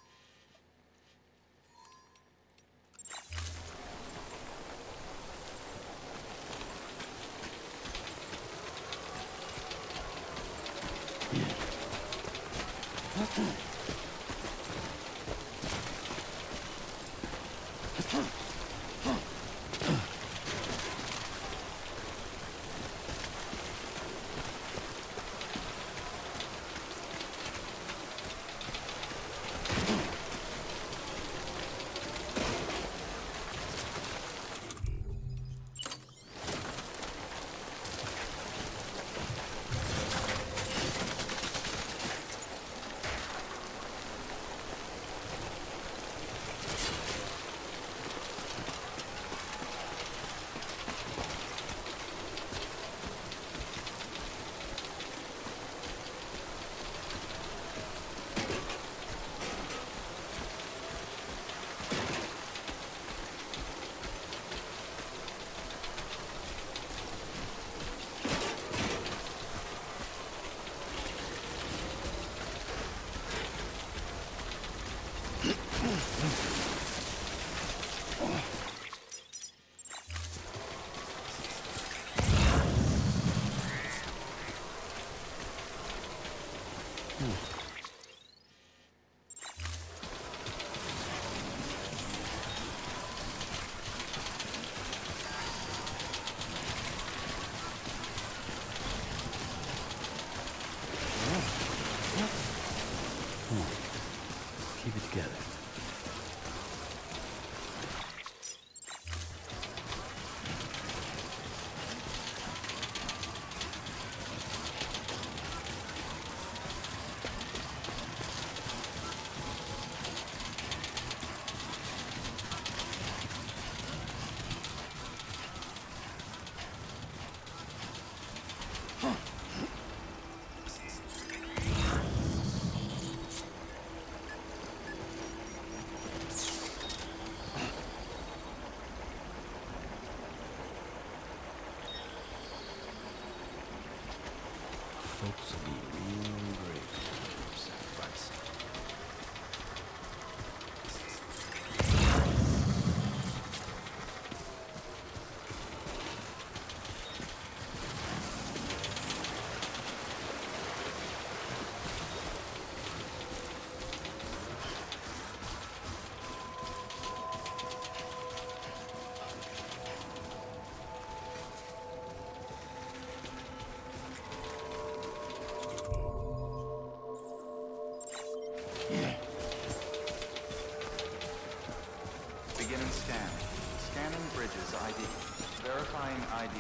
Keep it together. Folks will be real grateful for your sacrifice. Beginning scan. Scanning bridges ID. Verifying ID.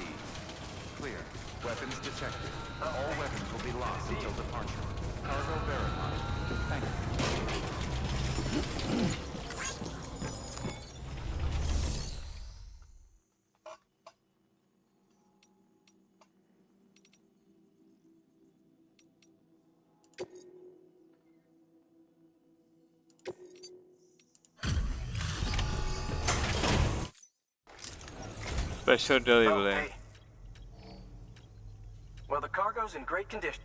Clear. Weapons detected. All weapons will be lost until departure. Cargo verified. Thank you. Special delivery. Oh, hey. Well, the cargo's in great condition.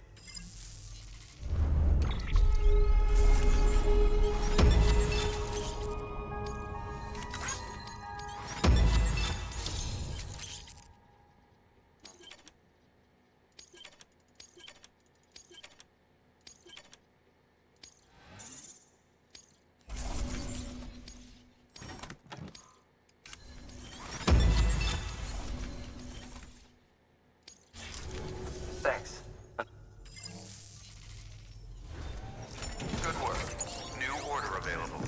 Thanks. Good work. New order available.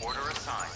Order assigned.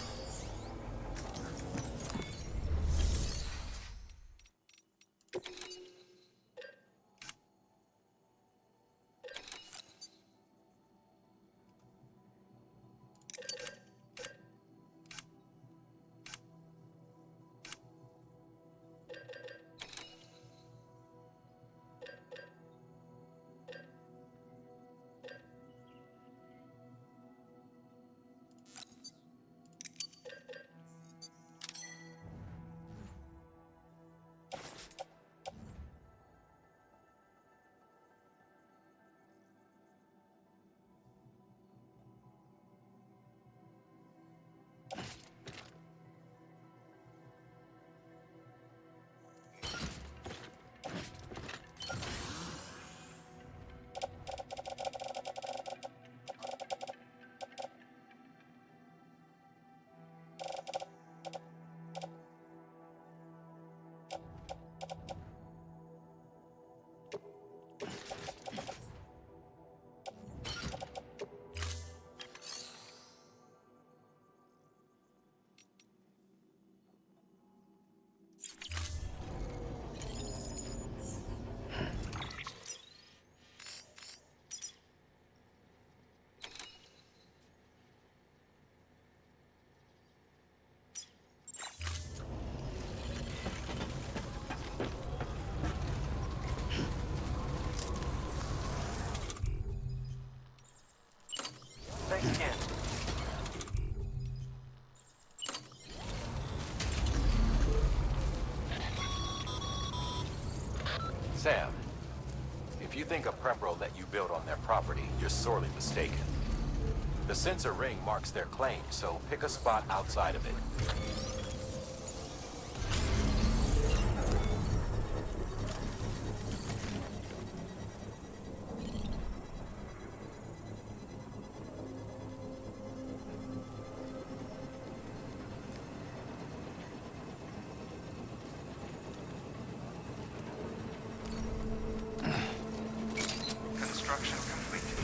Thanks again. Sam, if you think a Prempro let you build on their property, you're sorely mistaken. The sensor ring marks their claim, so pick a spot outside of it. Construction completed.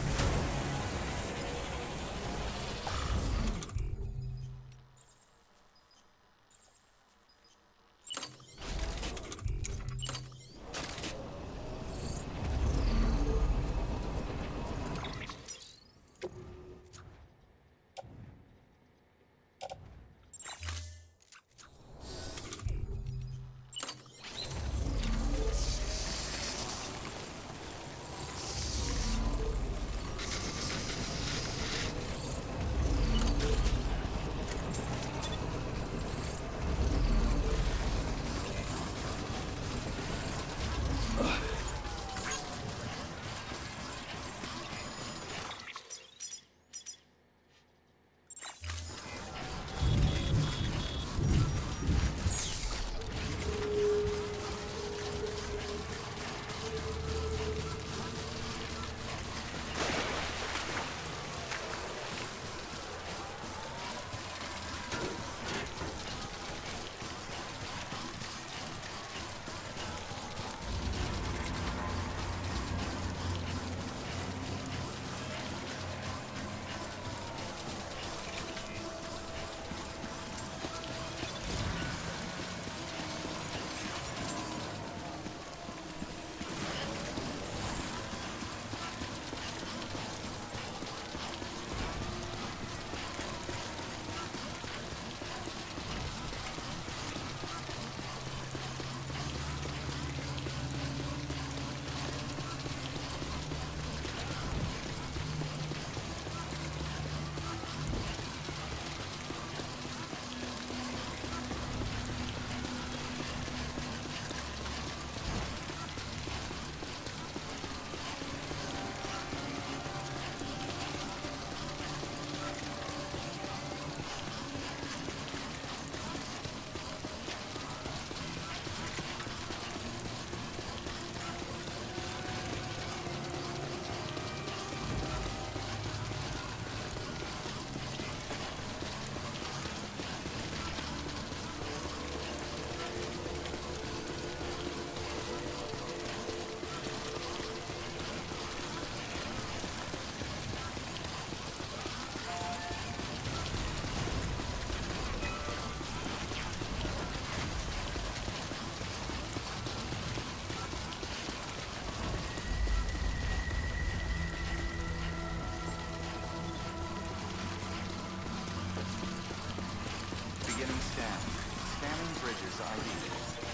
ID.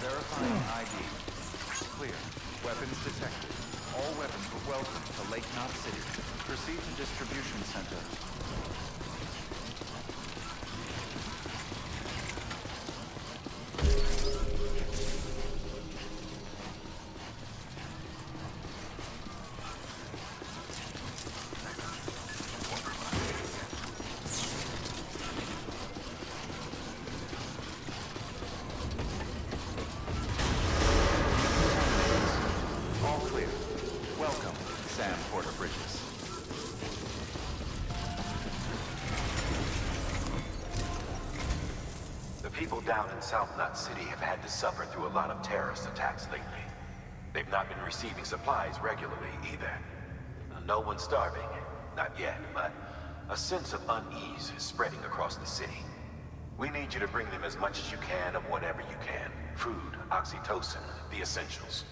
Verifying ID. Clear. Weapons detected. All weapons are welcome to Lake Knot City. Proceed to distribution center. All clear. Welcome, Sam Porter Bridges. The people down in South Knot City have had to suffer through a lot of terrorist attacks lately. They've not been receiving supplies regularly either. No one's starving, not yet, but a sense of unease is spreading across the city. We need you to bring them as much as you can of whatever you can. Food, oxytocin, the essentials.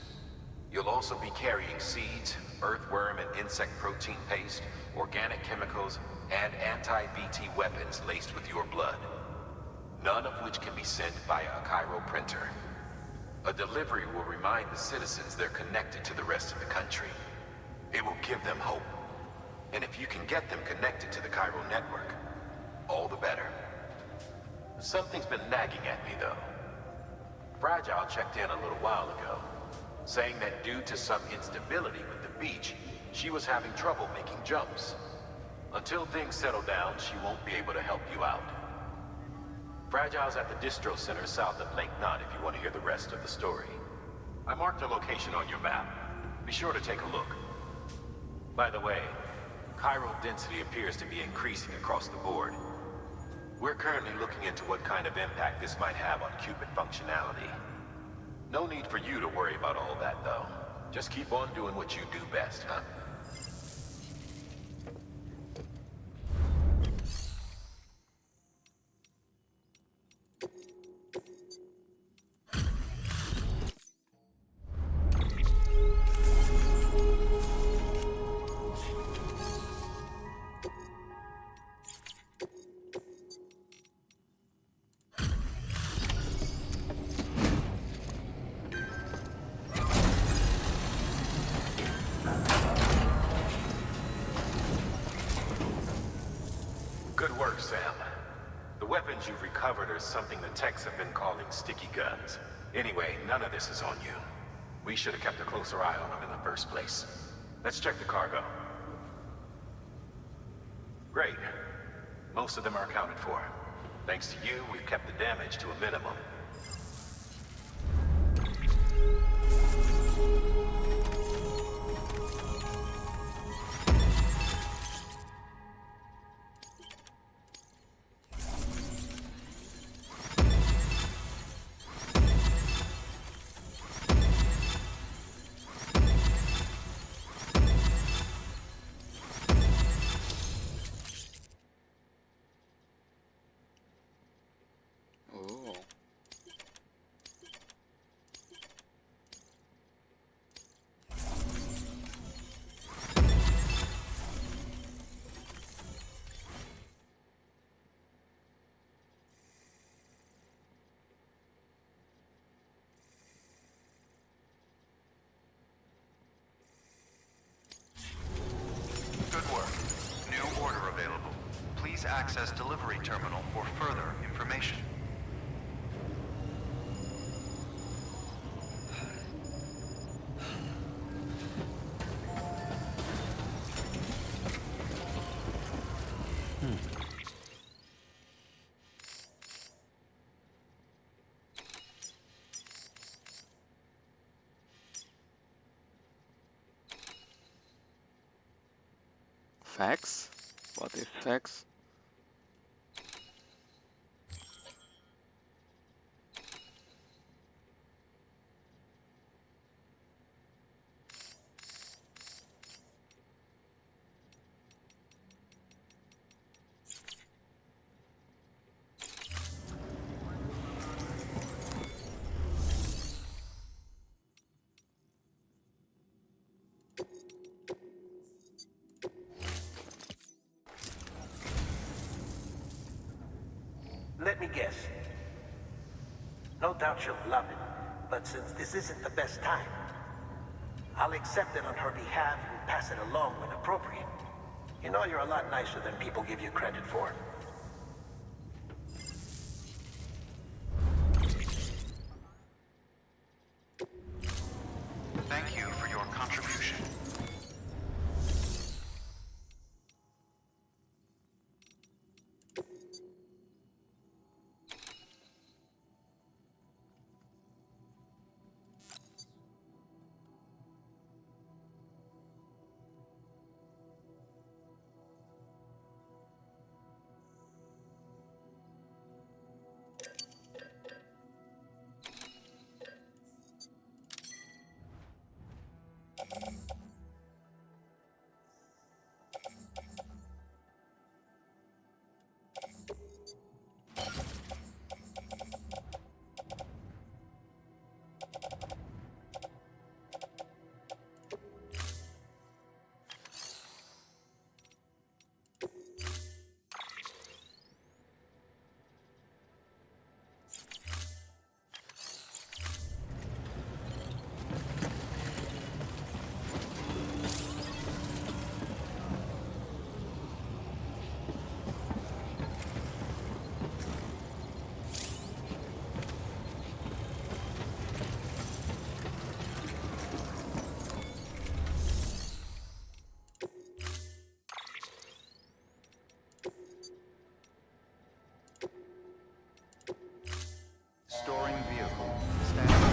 You'll also be carrying seeds, earthworm and insect protein paste, organic chemicals, and anti-BT weapons laced with your blood. None of which can be sent via a Cairo printer. A delivery will remind the citizens they're connected to the rest of the country. It will give them hope. And if you can get them connected to the Cairo network, all the better. Something's been nagging at me, though. Fragile checked in a little while ago, saying that due to some instability with the beach, she was having trouble making jumps. Until things settle down, she won't be able to help you out. Fragile's at the distro center south of Lake Knot if you want to hear the rest of the story. I marked her location on your map. Be sure to take a look. By the way, chiral density appears to be increasing across the board. We're currently looking into what kind of impact this might have on Cupid functionality. No need for you to worry about all that, though. Just keep on doing what you do best, huh? Good work, Sam. The weapons you've recovered are something the techs have been calling sticky guns. Anyway, none of this is on you. We should have kept a closer eye on them in the first place. Let's check the cargo. Great. Most of them are accounted for. Thanks to you, we've kept the damage to a minimum. Ooh. Good work. New order available. Please access delivery terminal for further information. Fax? What is fax? No doubt she'll love it. But since this isn't the best time, I'll accept it on her behalf and pass it along when appropriate. You know you're a lot nicer than people give you credit for. Thank you for your contribution. Storing vehicle. Standing.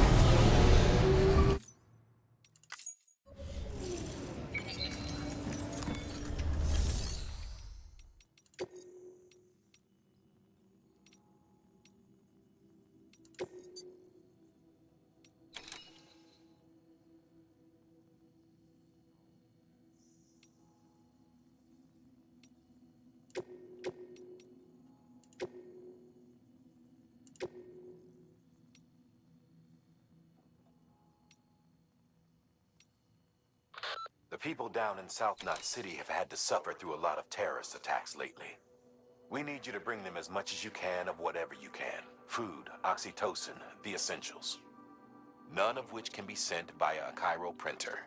The people down in South Knot City have had to suffer through a lot of terrorist attacks lately. We need you to bring them as much as you can of whatever you can. Food, oxytocin, the essentials. None of which can be sent via a Cairo printer.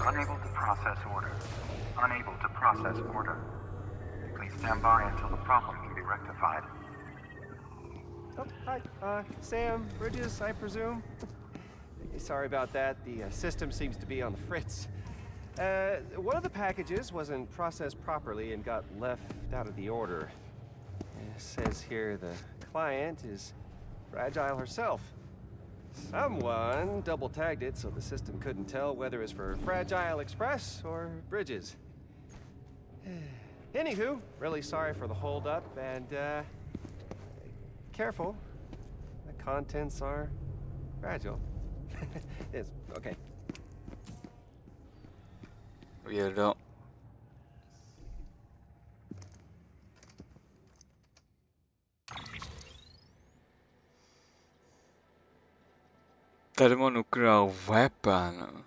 Unable to process order. Unable to process order. Please stand by until the problem can be rectified. Oh, hi. Sam, Bridges, I presume? Sorry about that. The system seems to be on the fritz. One of the packages wasn't processed properly and got left out of the order. It says here the client is Fragile herself. Someone double-tagged it so the system couldn't tell whether it's for Fragile Express or Bridges. Anywho, really sorry for the holdup, and, careful. The contents are fragile. It's okay. Weirdo. Thermonuclear weapon.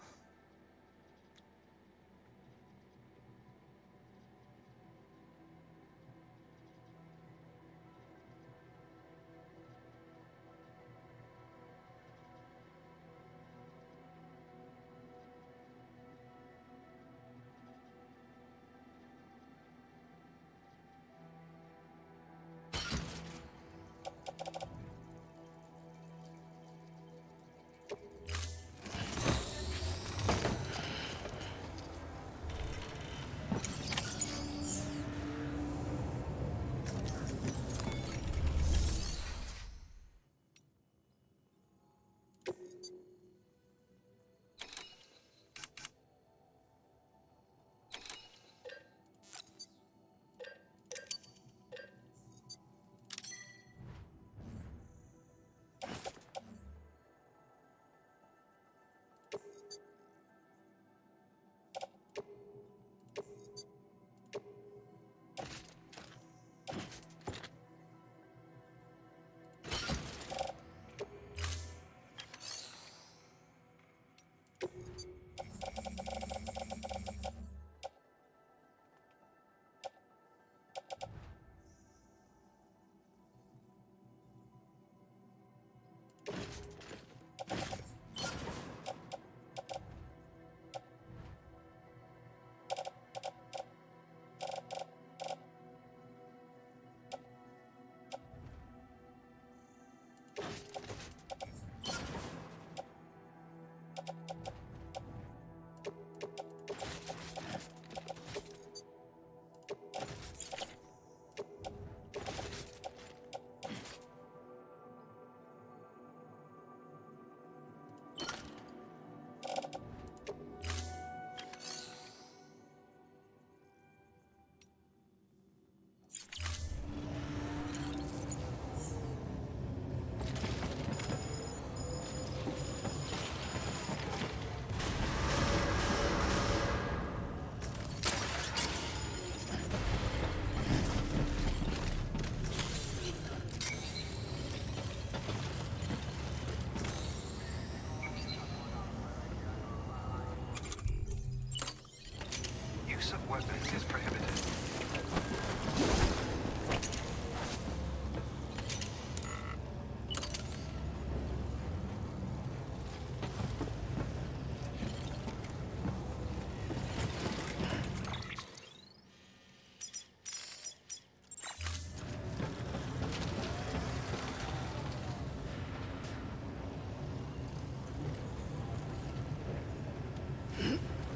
Use of weapons is prohibited.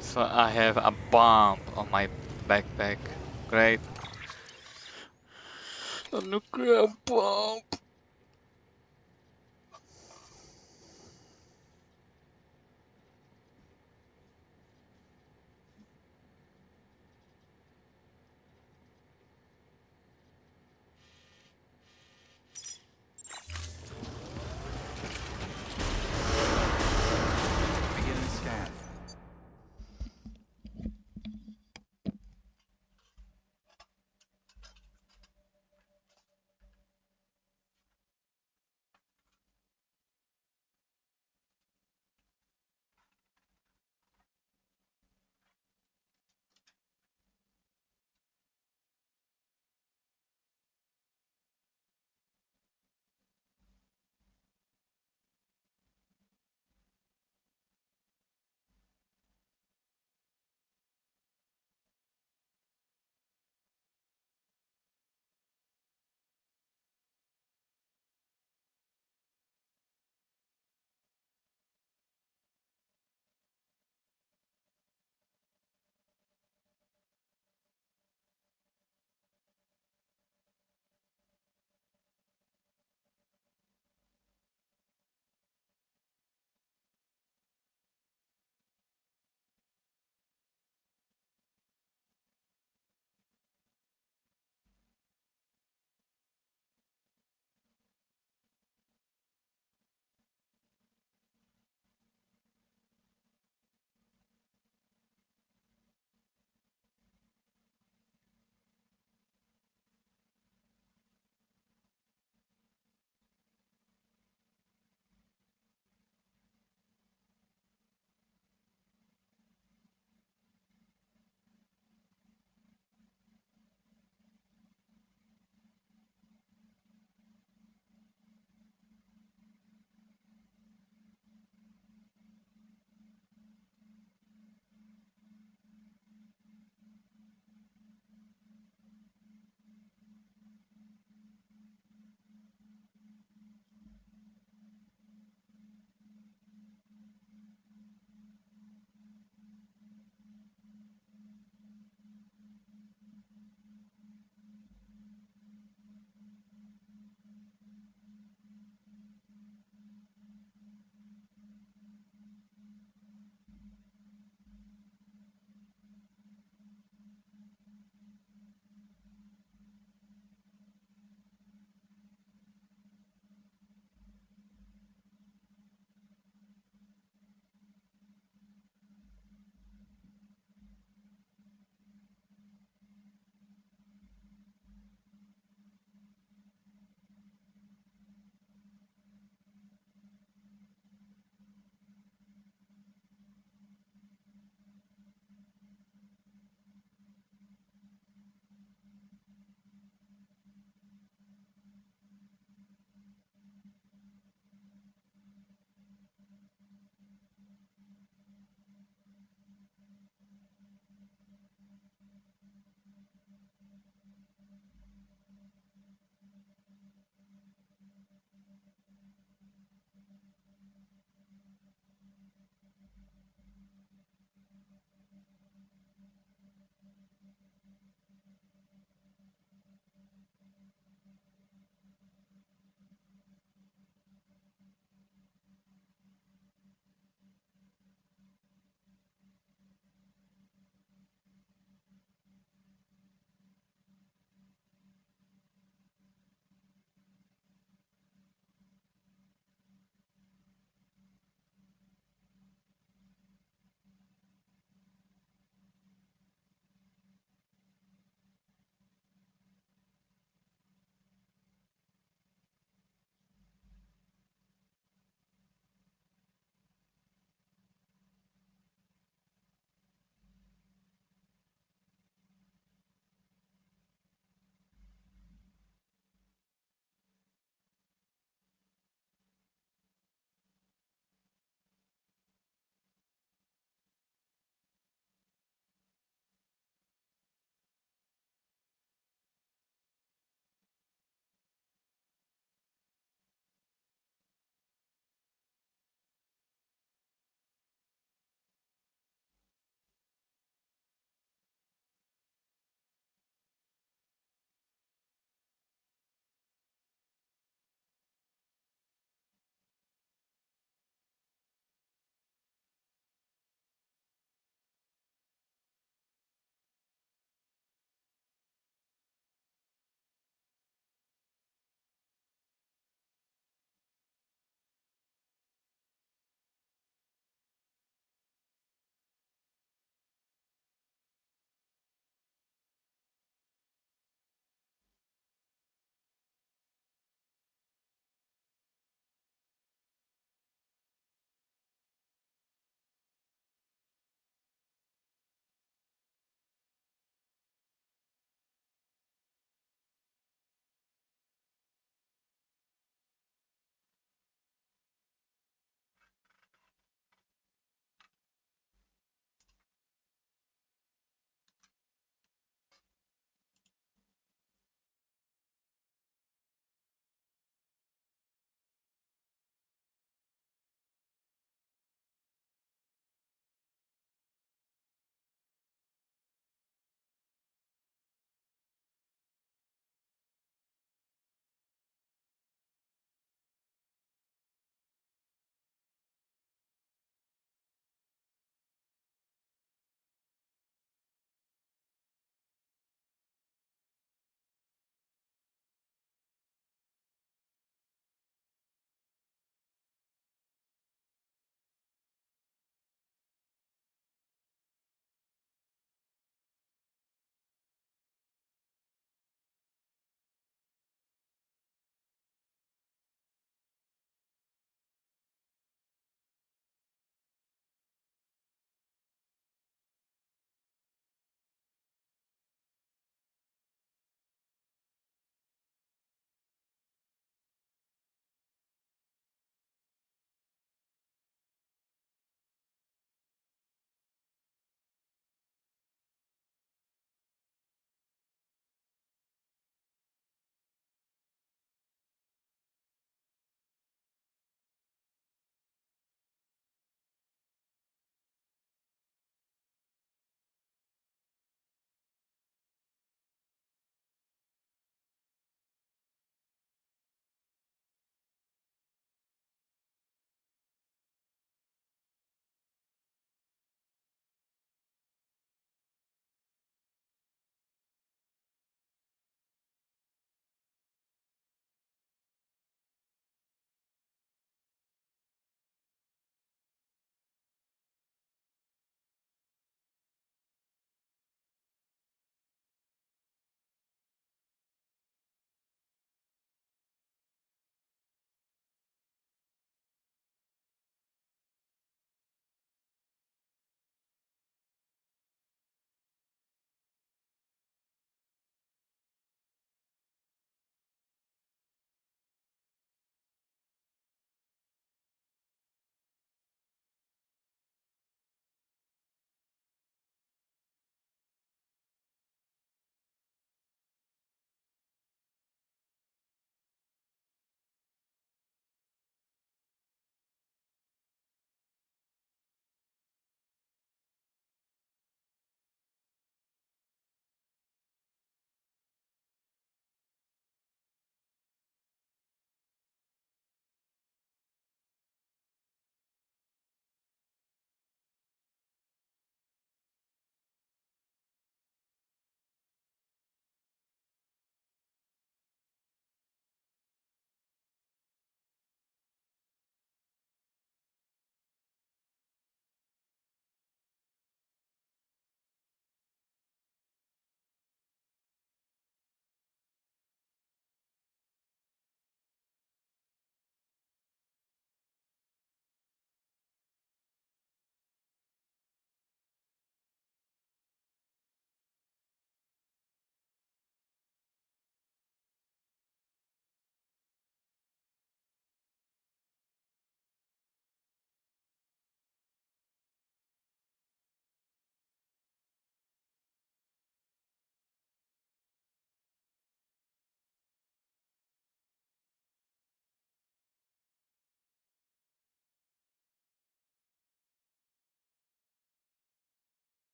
So I have a bomb on my backpack. Great. A nuclear bomb. Beginning scan.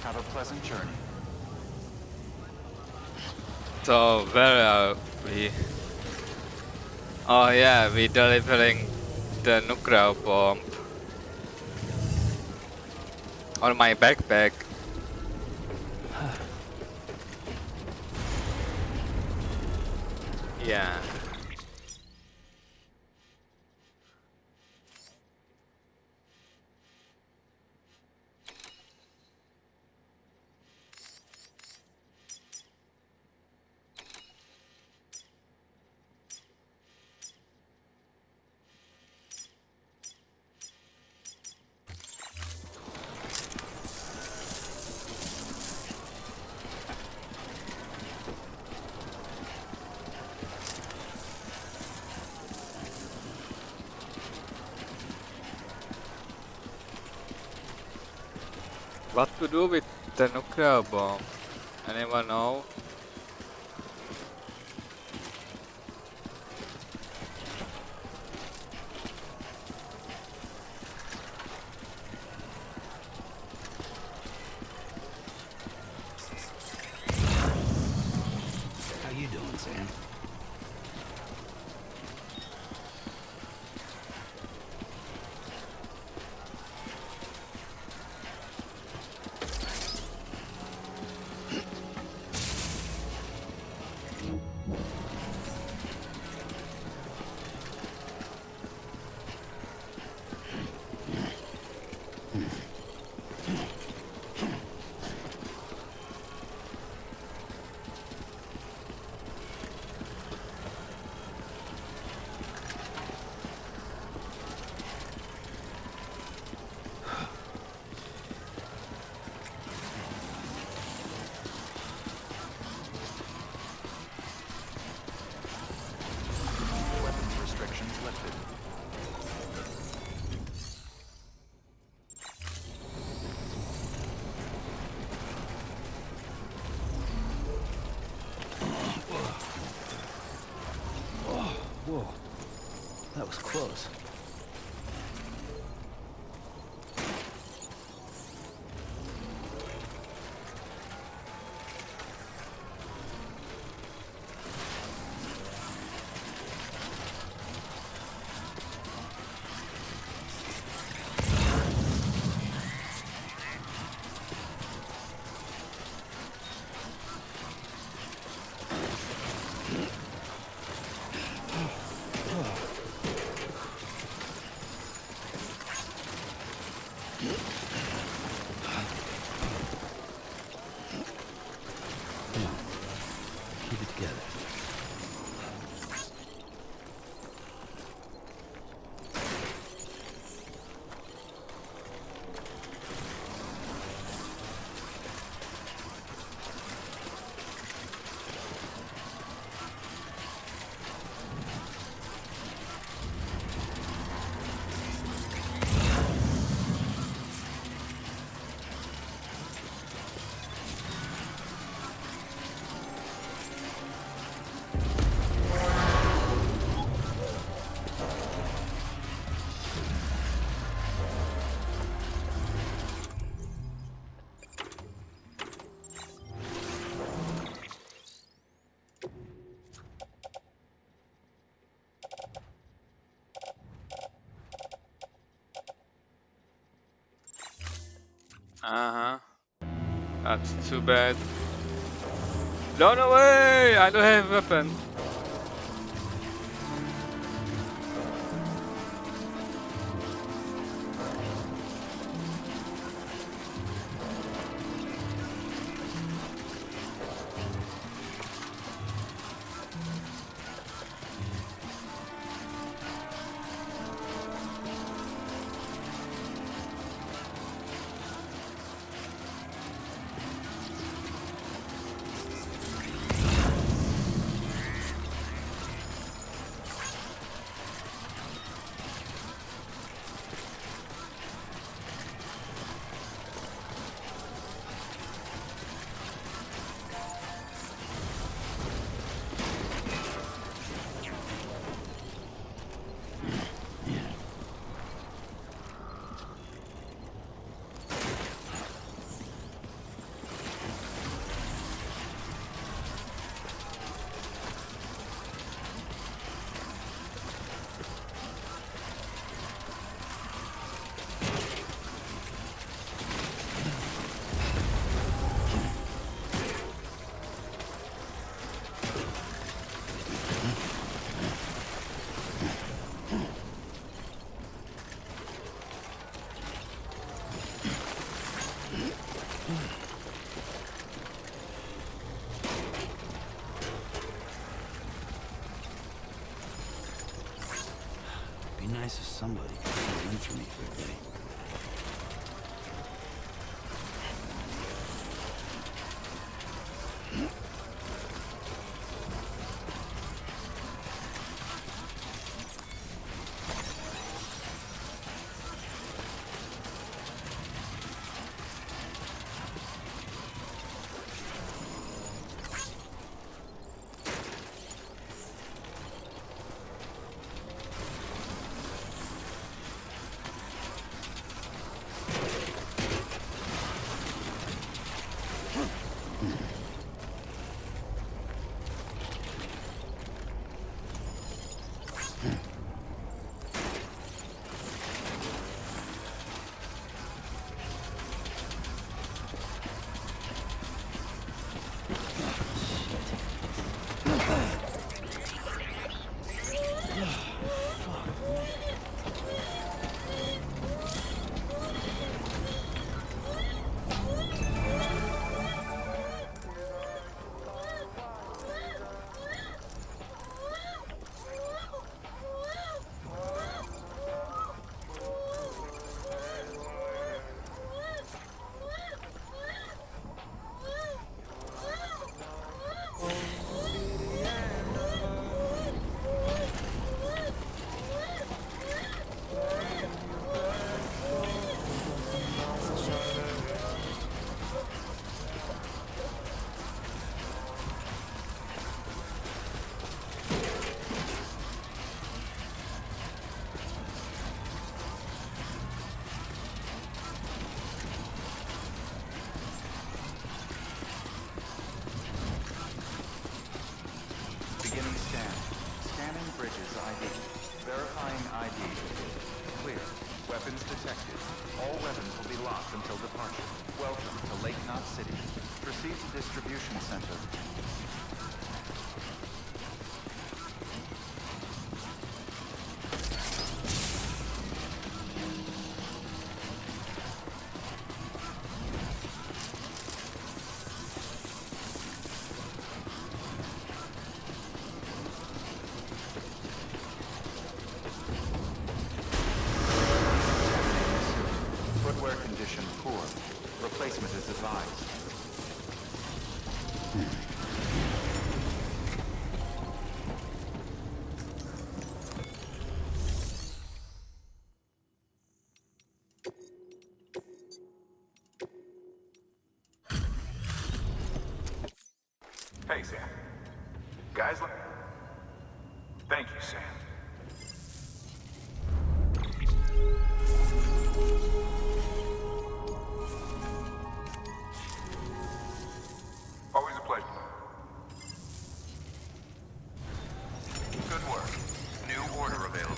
Have a pleasant journey. So where are we? Oh yeah, we're delivering the nuclear bomb on my backpack. Yeah. What to do with the nuclear bomb? Anyone know? How you doing, Sam? Weapons restrictions lifted. Whoa. That was close. Come on. Keep it together. Uh-huh. That's too bad. Run away! I don't have a weapon. nice if somebody could fill in for me for a day. Beginning scan. Scanning bridges ID. Verifying ID. Clear. Weapons detected. All weapons will be locked until departure. Welcome to Lake Knot City. Proceed to distribution center. Footwear condition poor. Replacement is advised. Hey, Sam. Guys, thank you, Sam. Always a pleasure. Good work. New order available.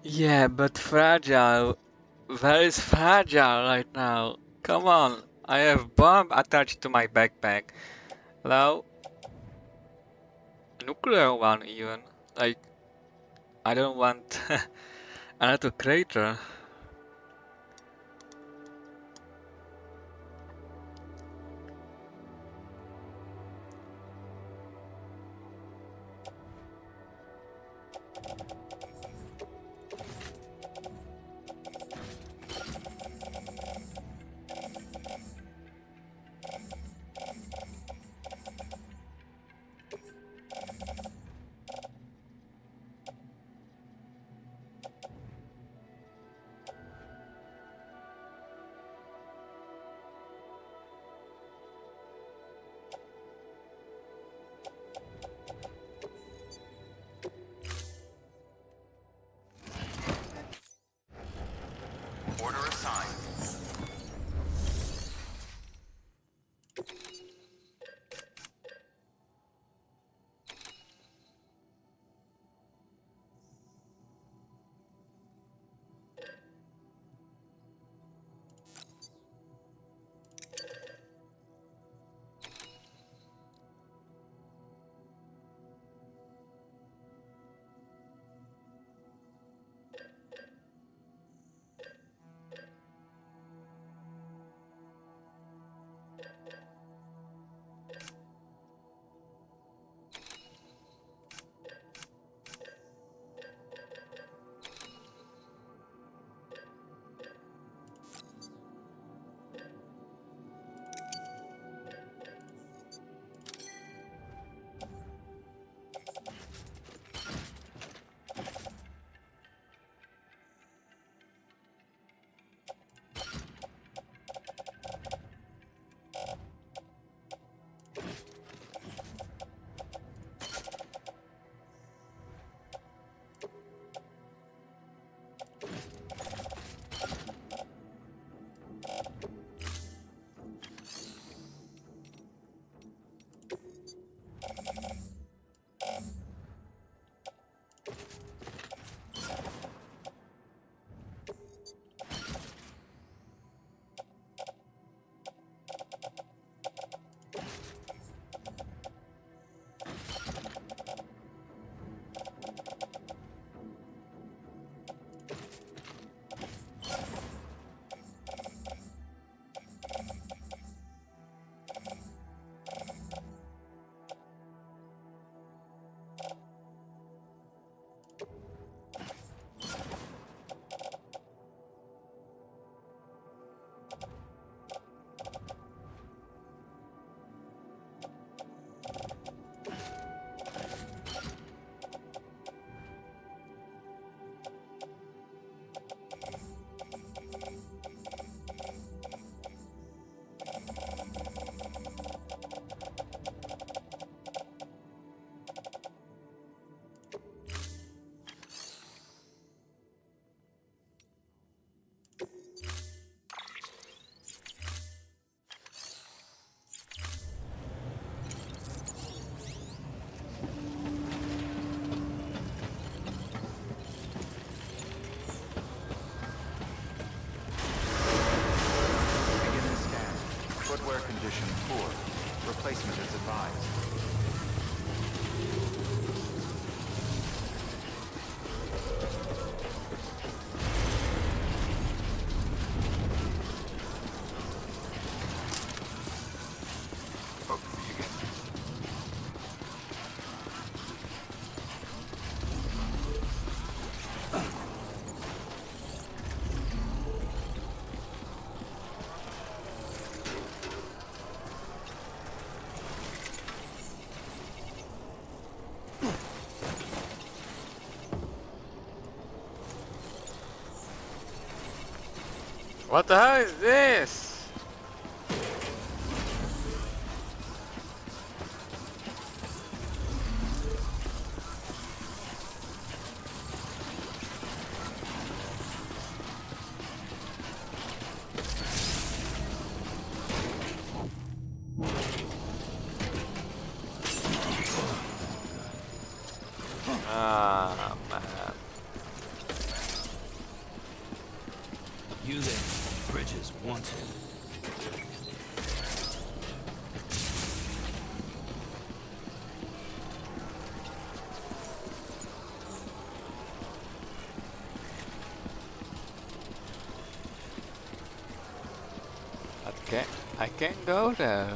Yeah, but fragile. Where is fragile right now? Come on, I have bomb attached to my backpack. Hello? Nuclear one even. Like, I don't want another crater. Order assigned. Footwear condition poor. Replacement is advised. What the hell is this? Ah, man. is wanted. Okay, I can't go there.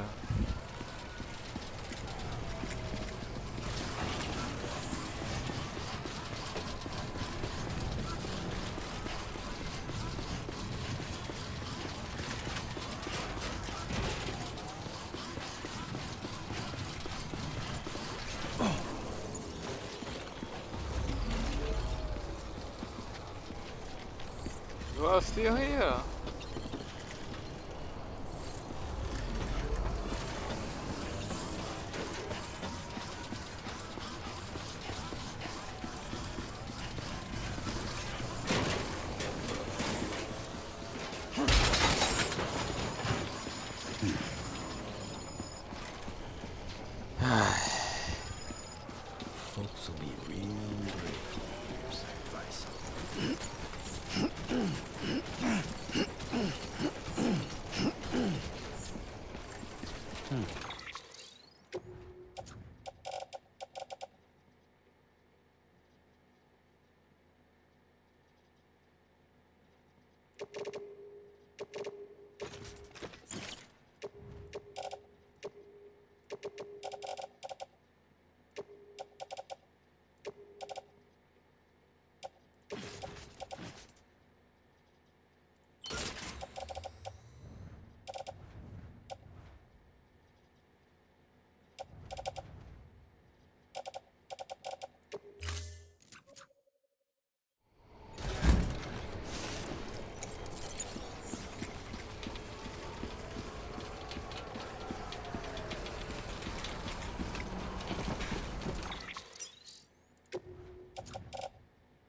You are still here. Folks will be real grateful for your sacrifice.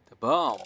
The bomb.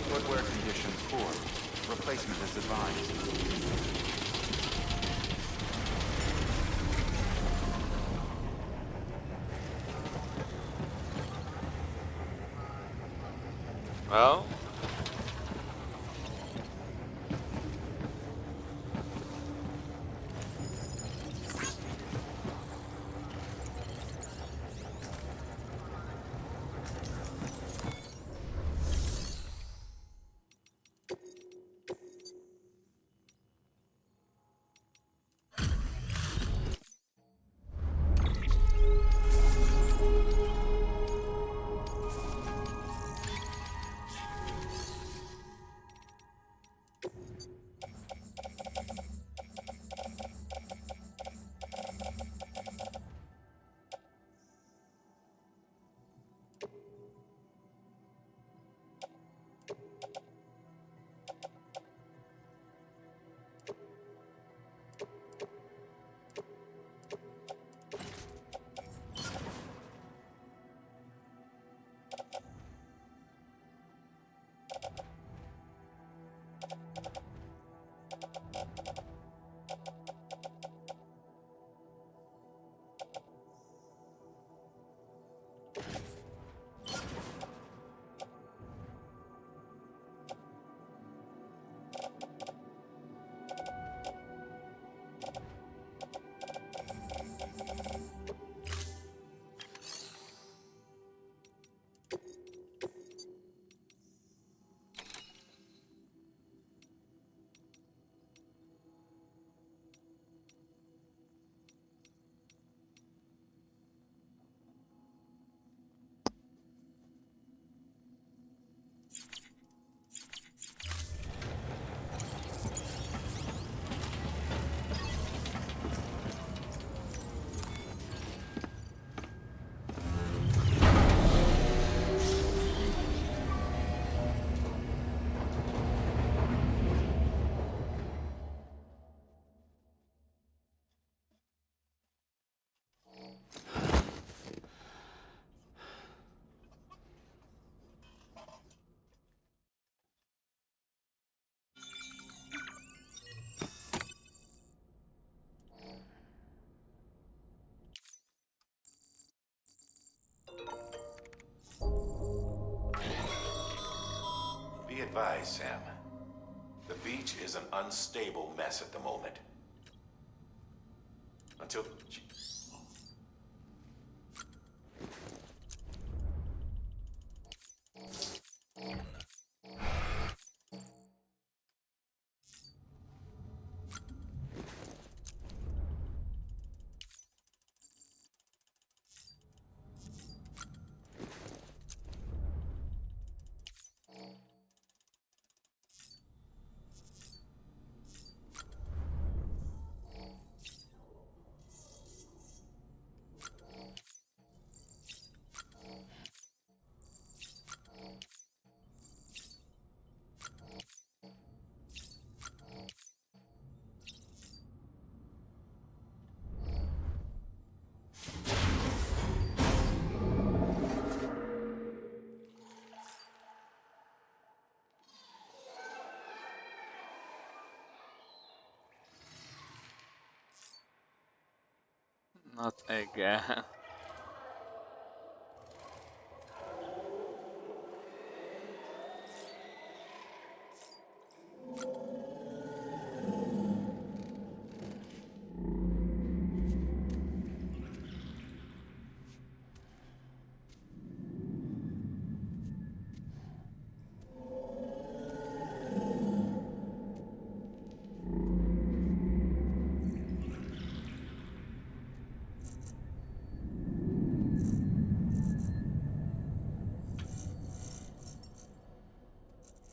Footwear condition poor. Replacement is advised. Well, Be advised, Sam. The beach is an unstable mess at the moment. Until... Not again.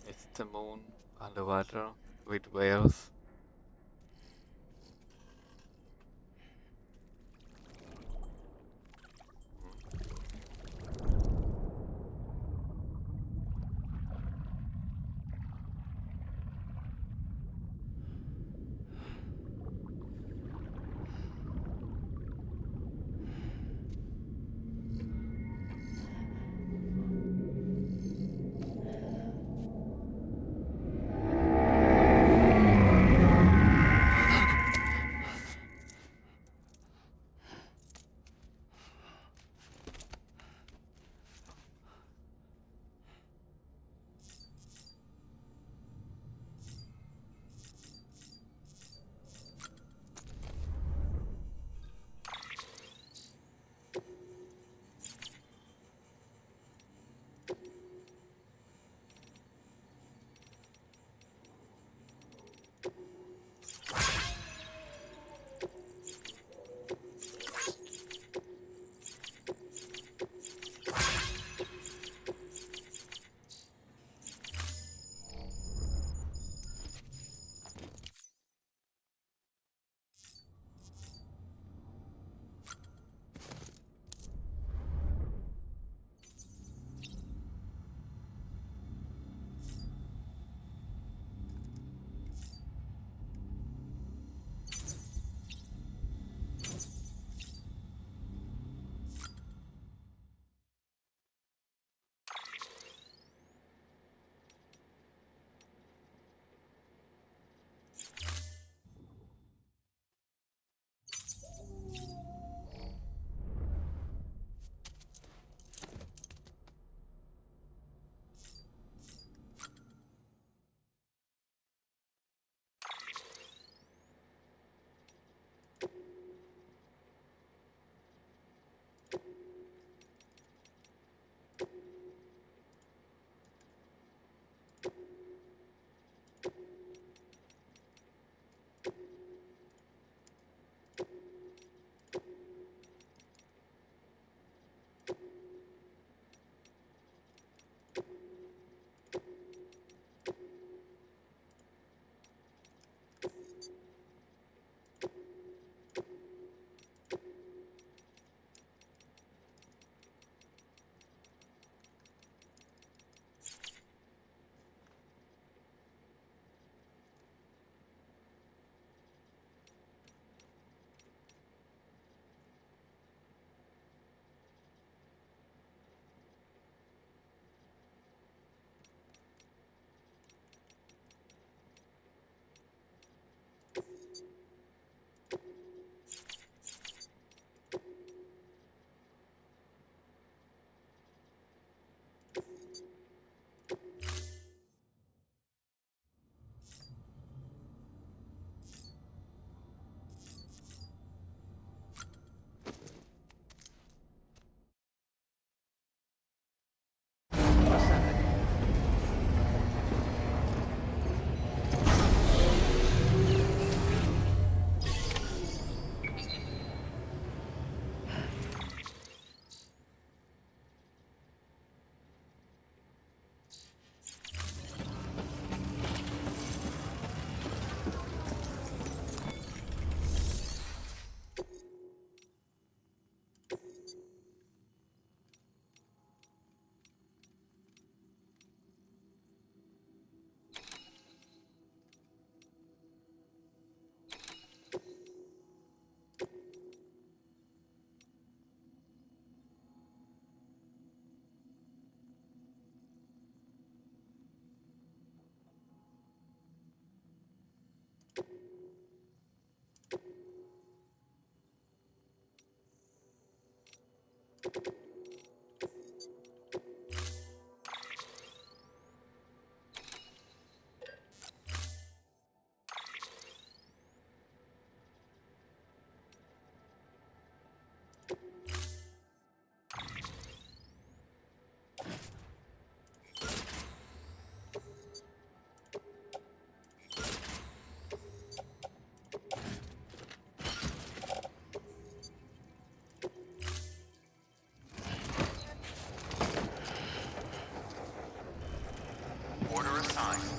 It's the moon underwater with whales. Order assigned.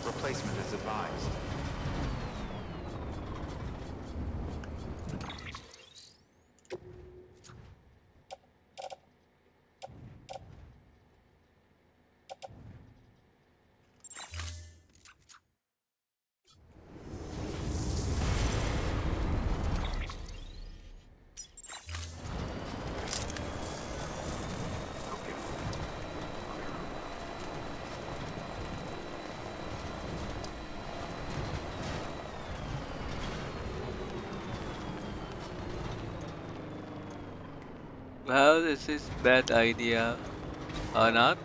Replacement is advised. Well, this is bad idea or not?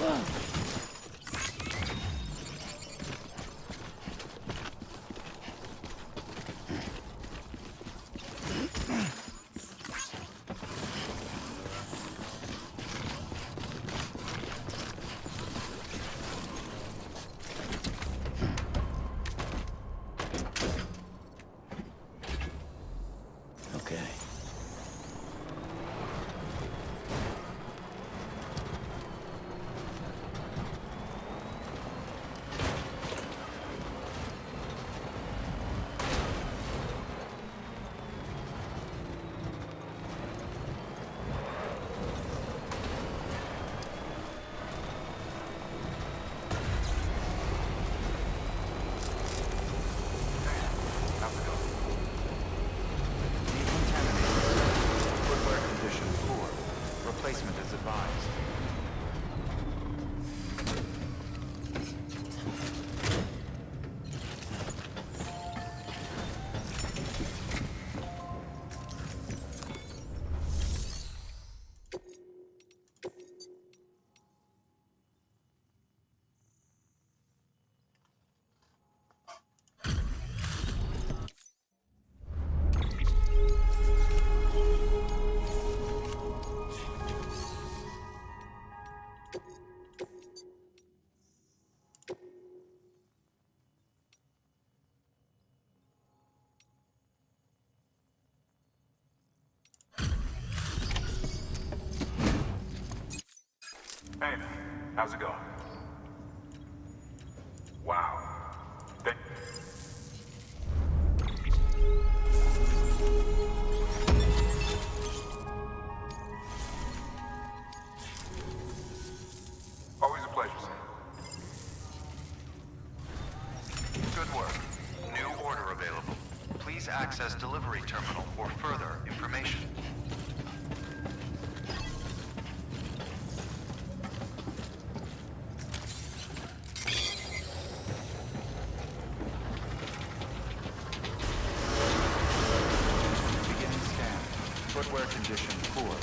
Okay. How's it going? Decontaminating. Footwear condition poor. Replacement is advised. Hey, how's it going? Wow. They... Always a pleasure, sir. Good work. New order available. Please access delivery terminal for further information. Beginning scan. Footwear condition poor.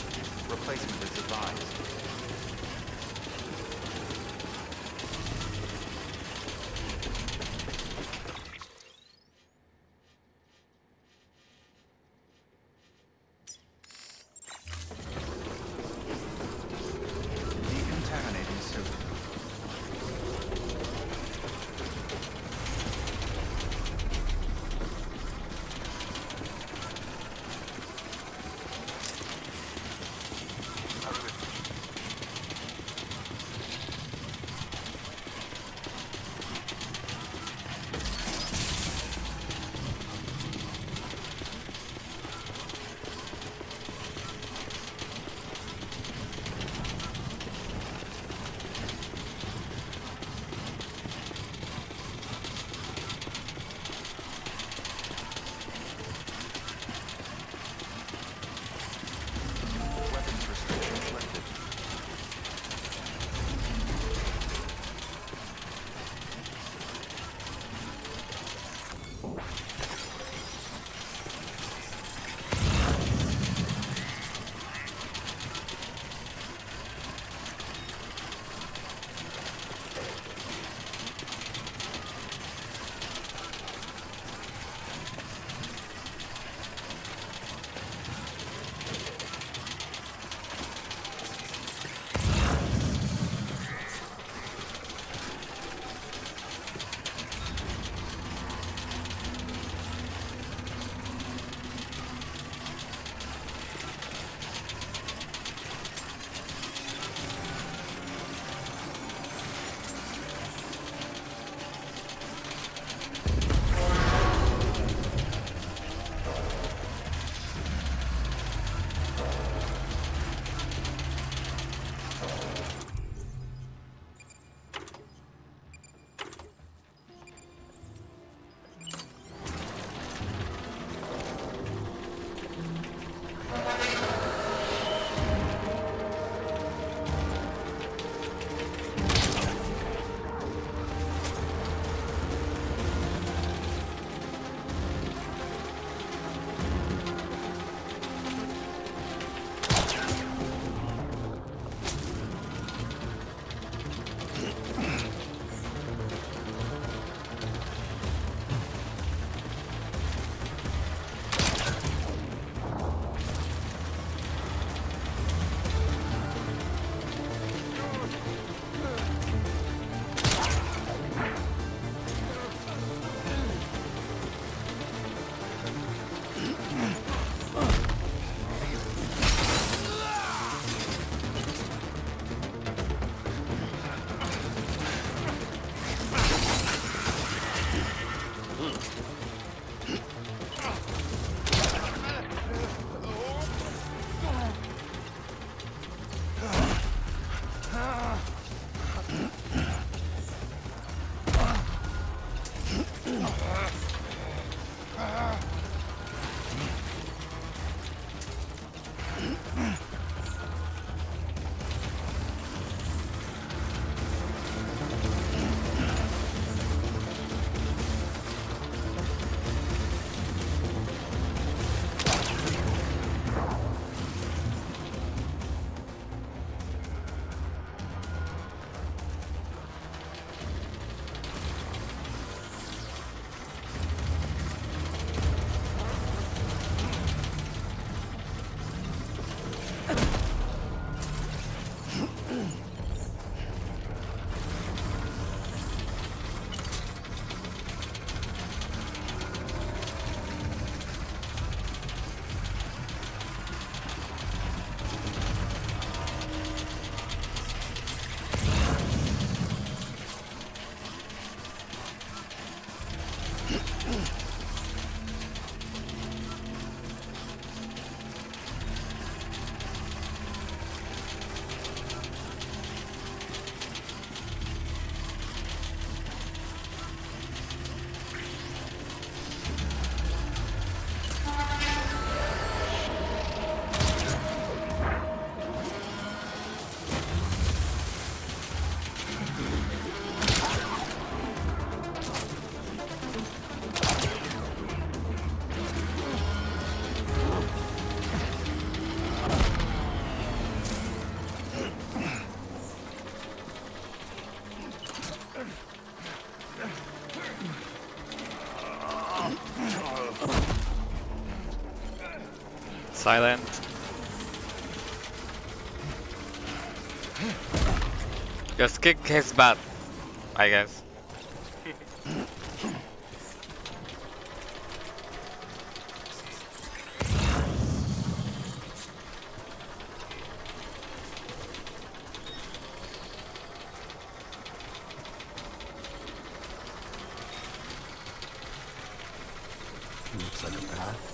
Replacement is advised. Decontaminating suit. Silent. Just kick his butt, I guess. Looks like a path.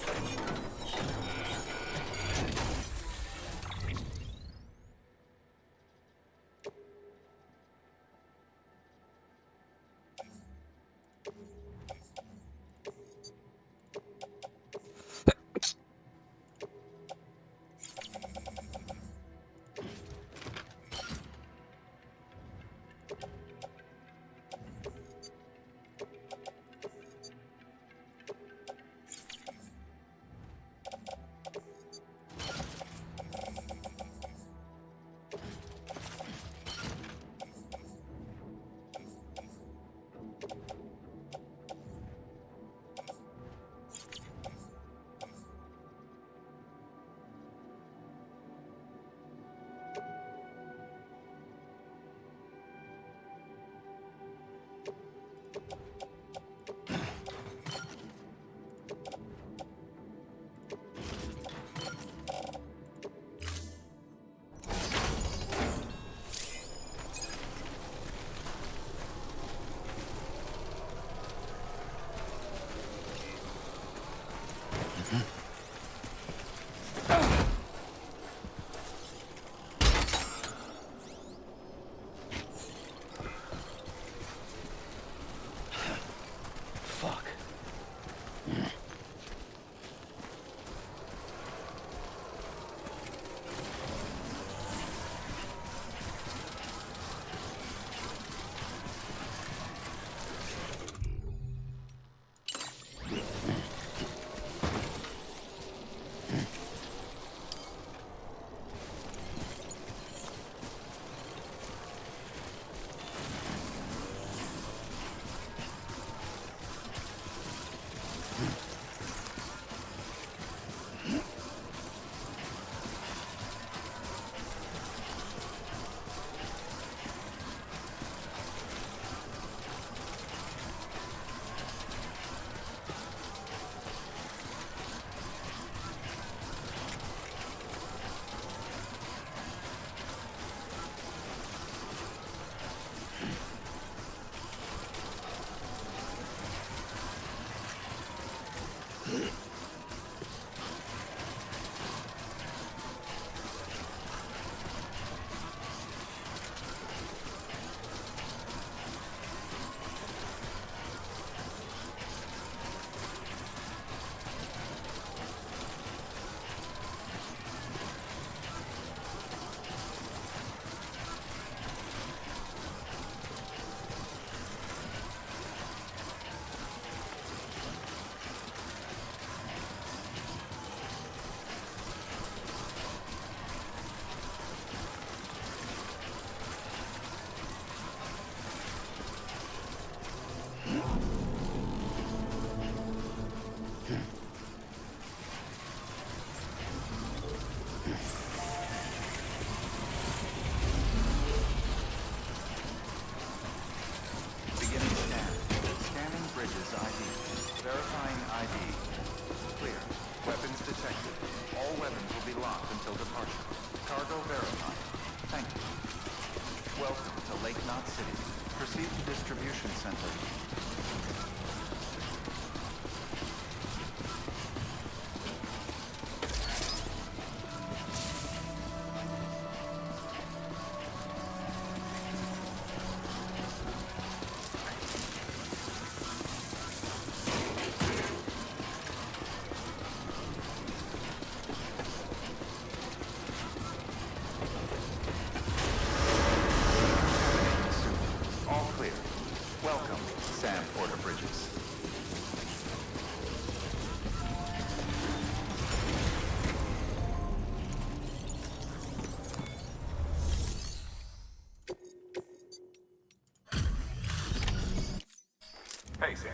Hey, Sam.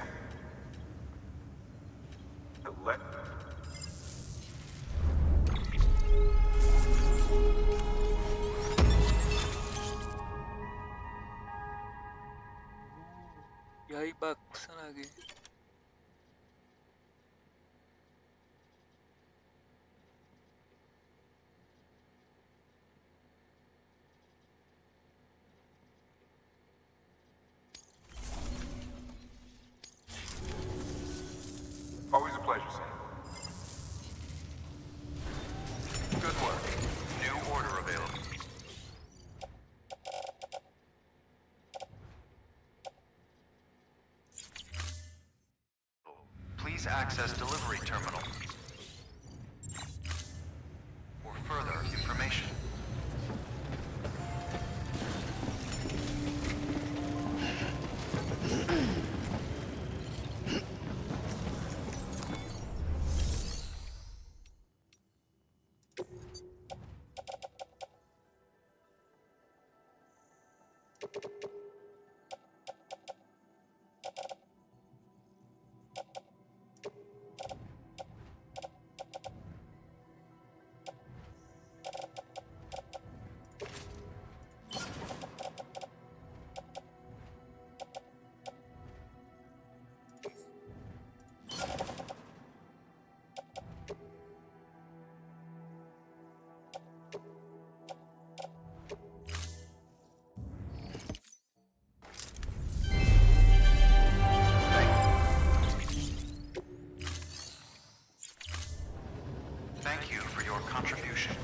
Yai bak sana lagi. Always a pleasure, Sam. Good work. New order available. Please access delivery terminal for further information. Thank you for your contribution.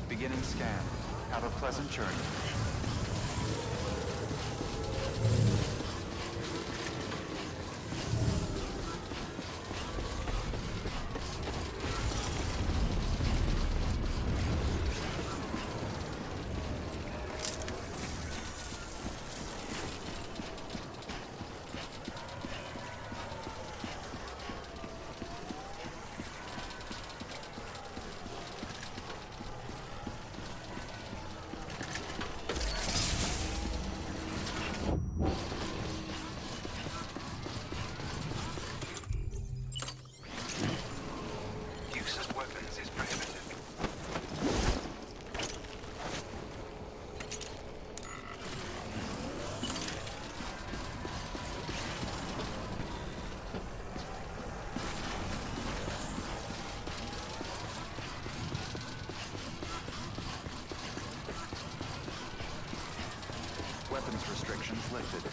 Beginning scan. Have a pleasant journey. Use of weapons is prohibited. Weapons restrictions lifted.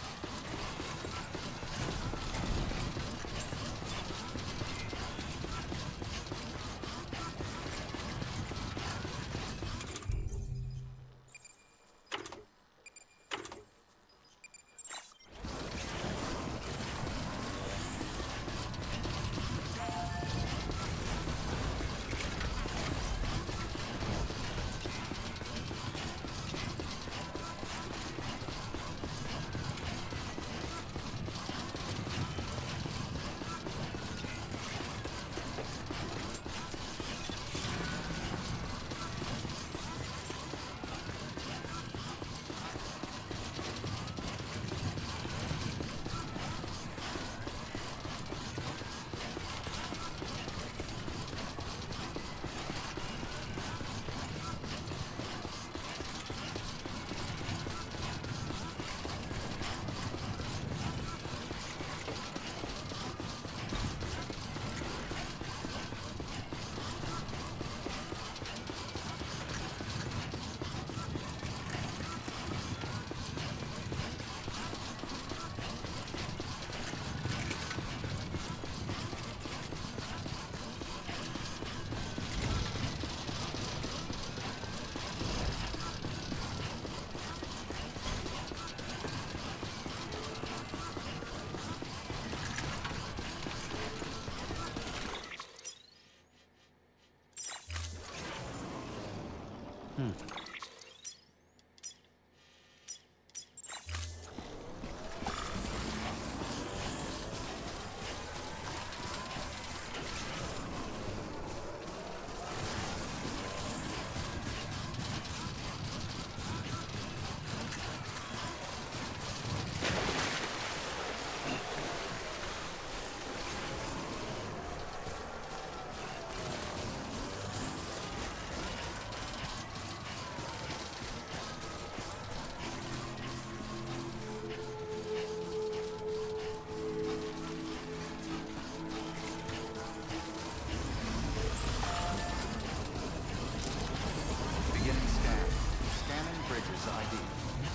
ID.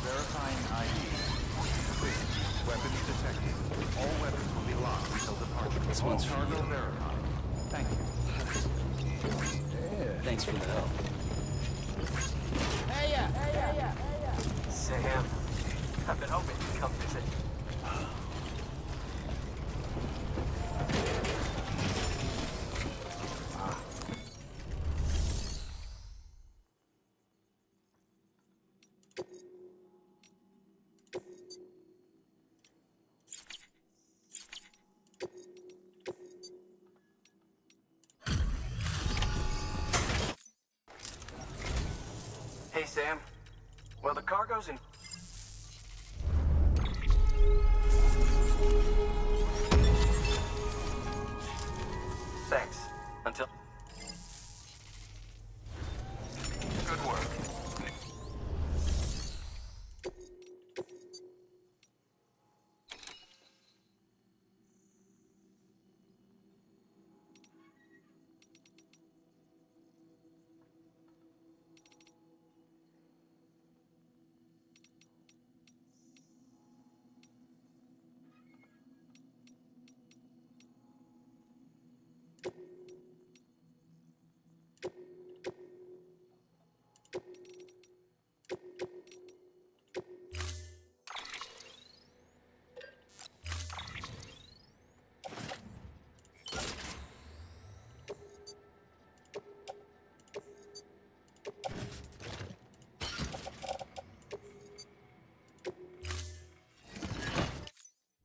Verifying ID. Clear. Weapons detected. All weapons will be locked until departure. This one's for cargo you. verified. Thank you. Thanks for the help. Sam, I've been hoping you'd come visit. Hey, Sam. Well, the cargo's in... Thanks. Until... Good work.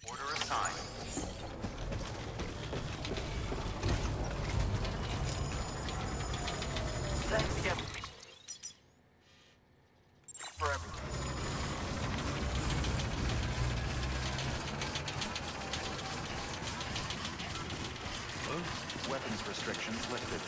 Order assigned. Thanks again for everything. Weapons restrictions lifted.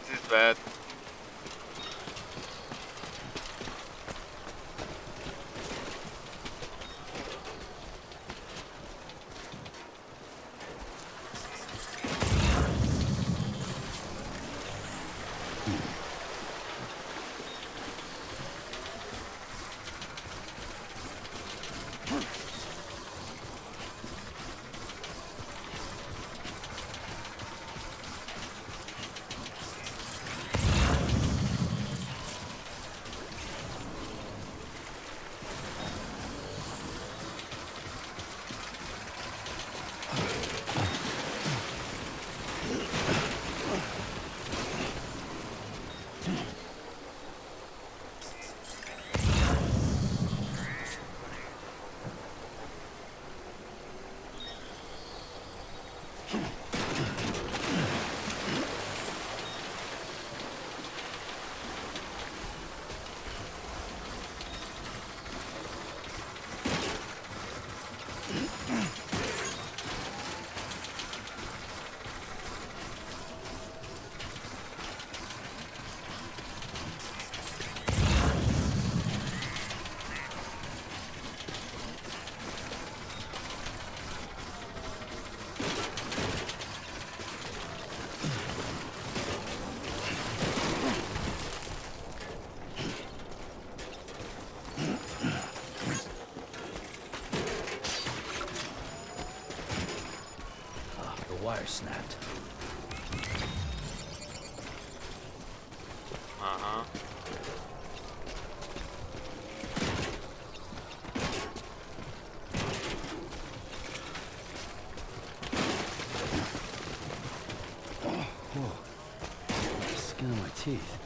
This is bad. Wire snapped. Uh-huh. teeth.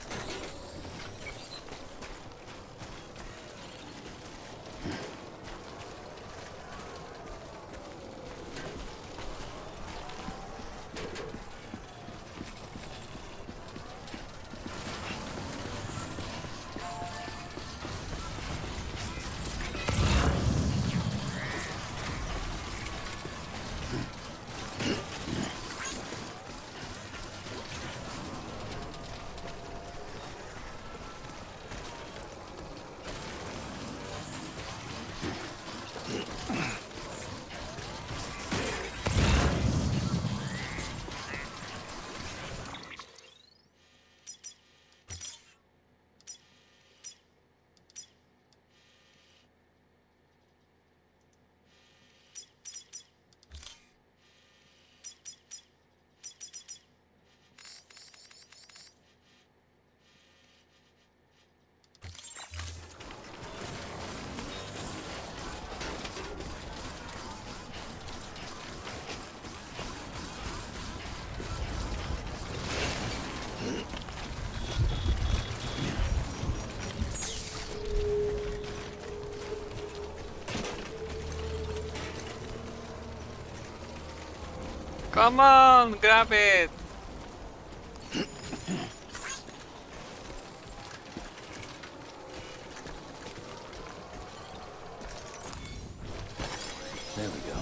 Come on, grab it! There we go.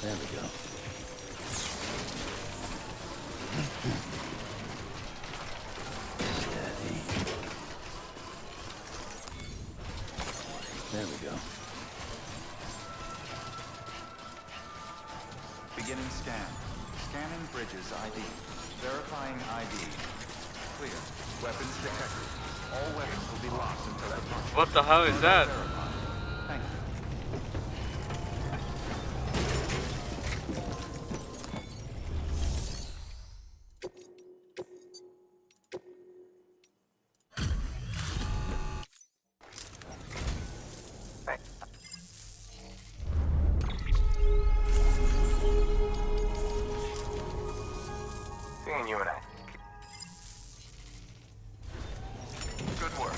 There we go. Steady. There we go. Beginning scan. Scanning bridges ID. Verifying ID. Clear. Weapons detected. All weapons will be locked until departure. What the hell is that? Thank you. Seeing you and I. Good work.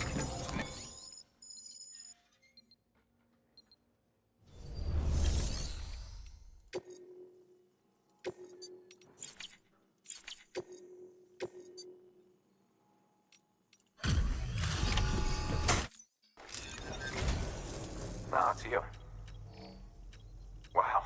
ACO. Wow.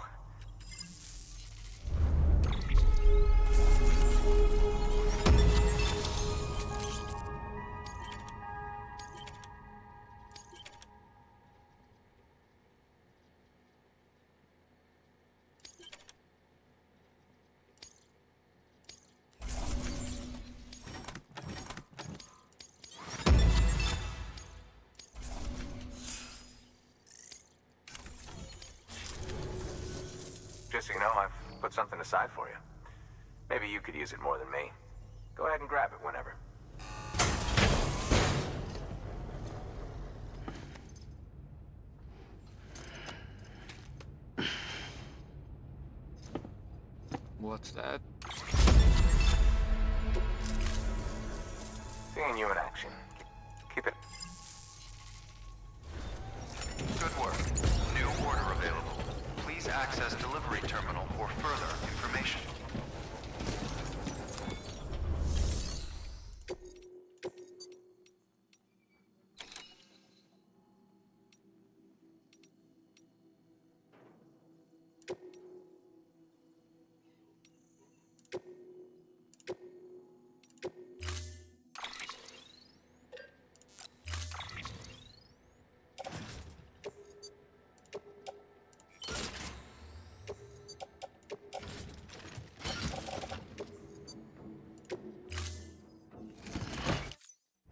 Just so you know, I've put something aside for you. Maybe you could use it more than me. Go ahead and grab it whenever. What's that? Seeing you in action. Keep it. Good work. New order available. Please access delivery terminal for further information.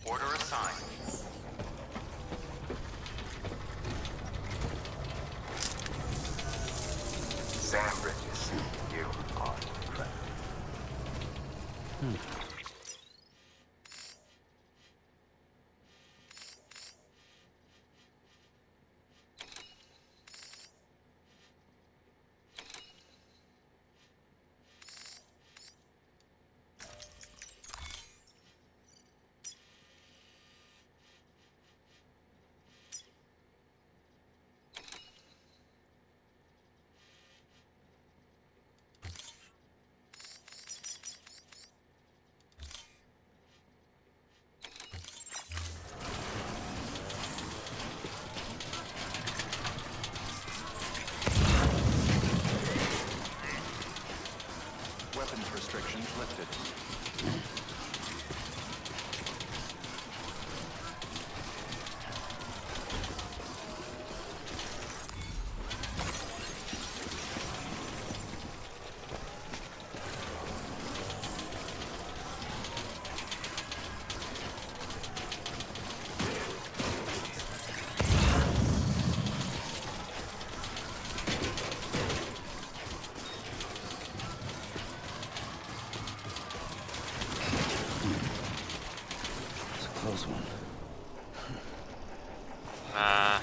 Order assigned. Sam Bridges, you are incredible. Weapons restrictions lifted. Close one. Nah.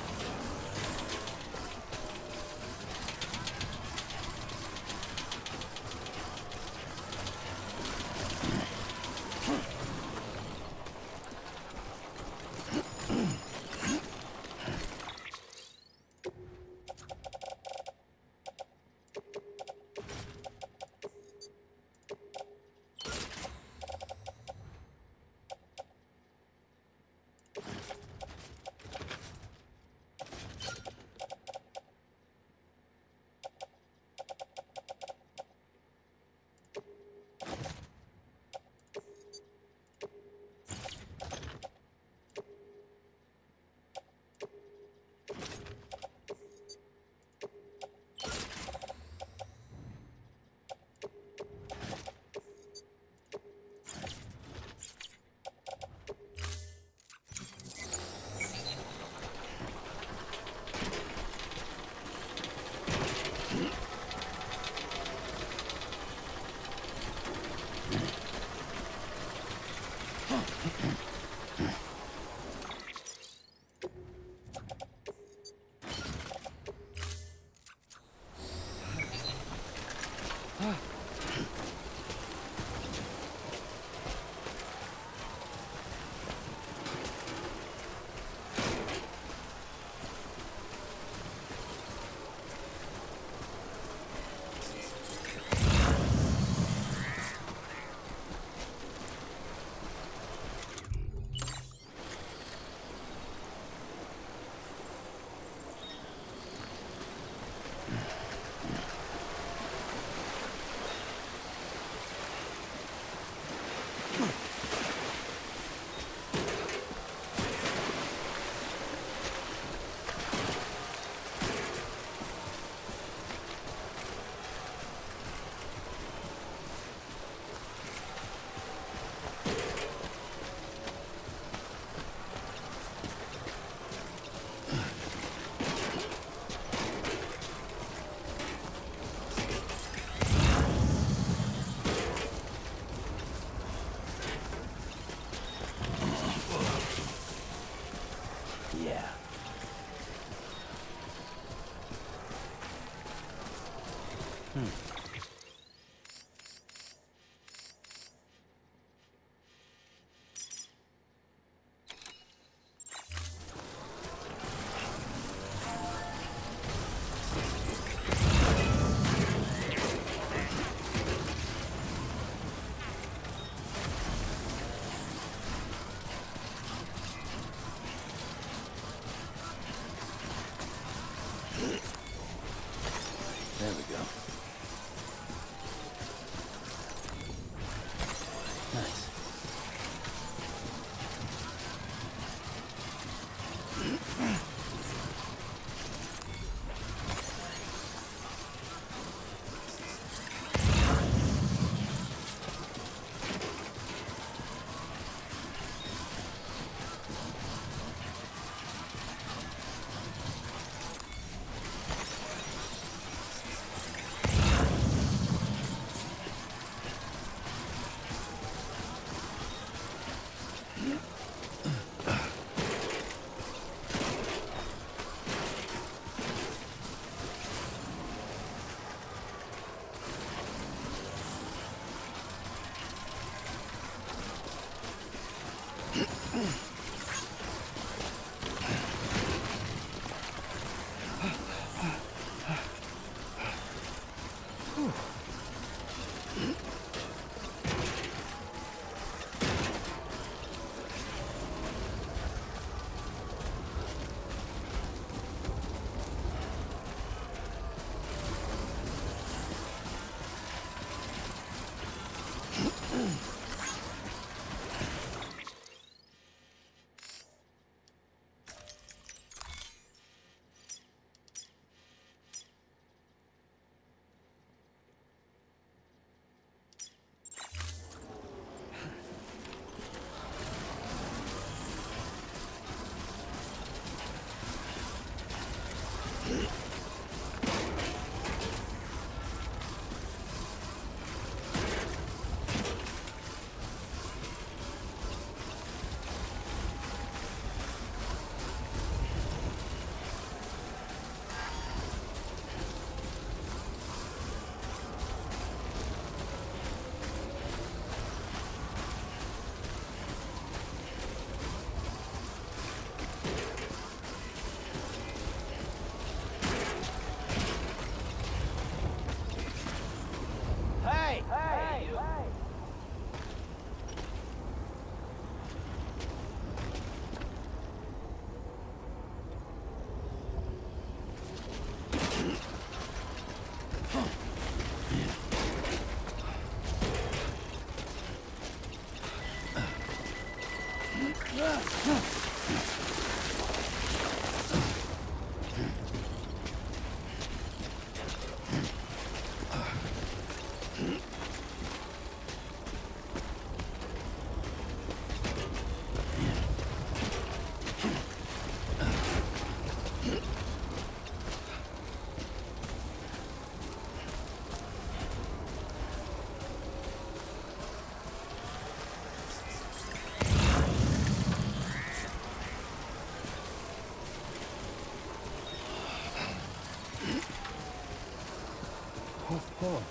Oh.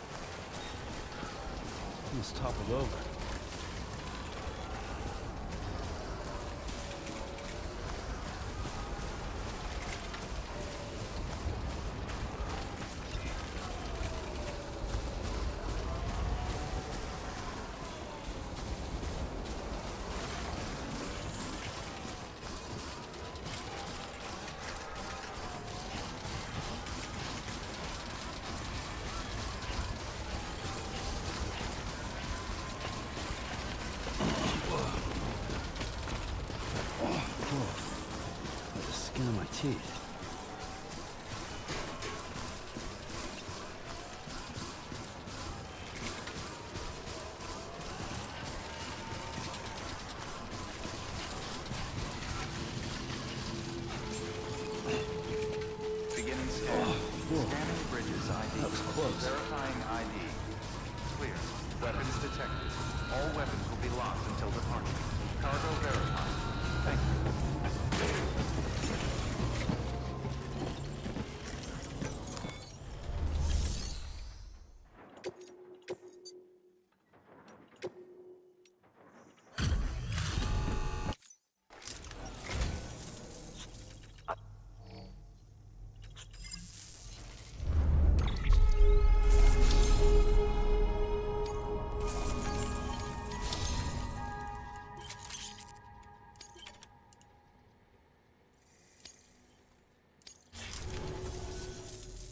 He's toppled over. Skin on my teeth. Beginning scan. Scanning bridges ID. That was close. Verifying ID. Clear. Weapons detected. All weapons will be locked until departure. Cargo verified. Thank you.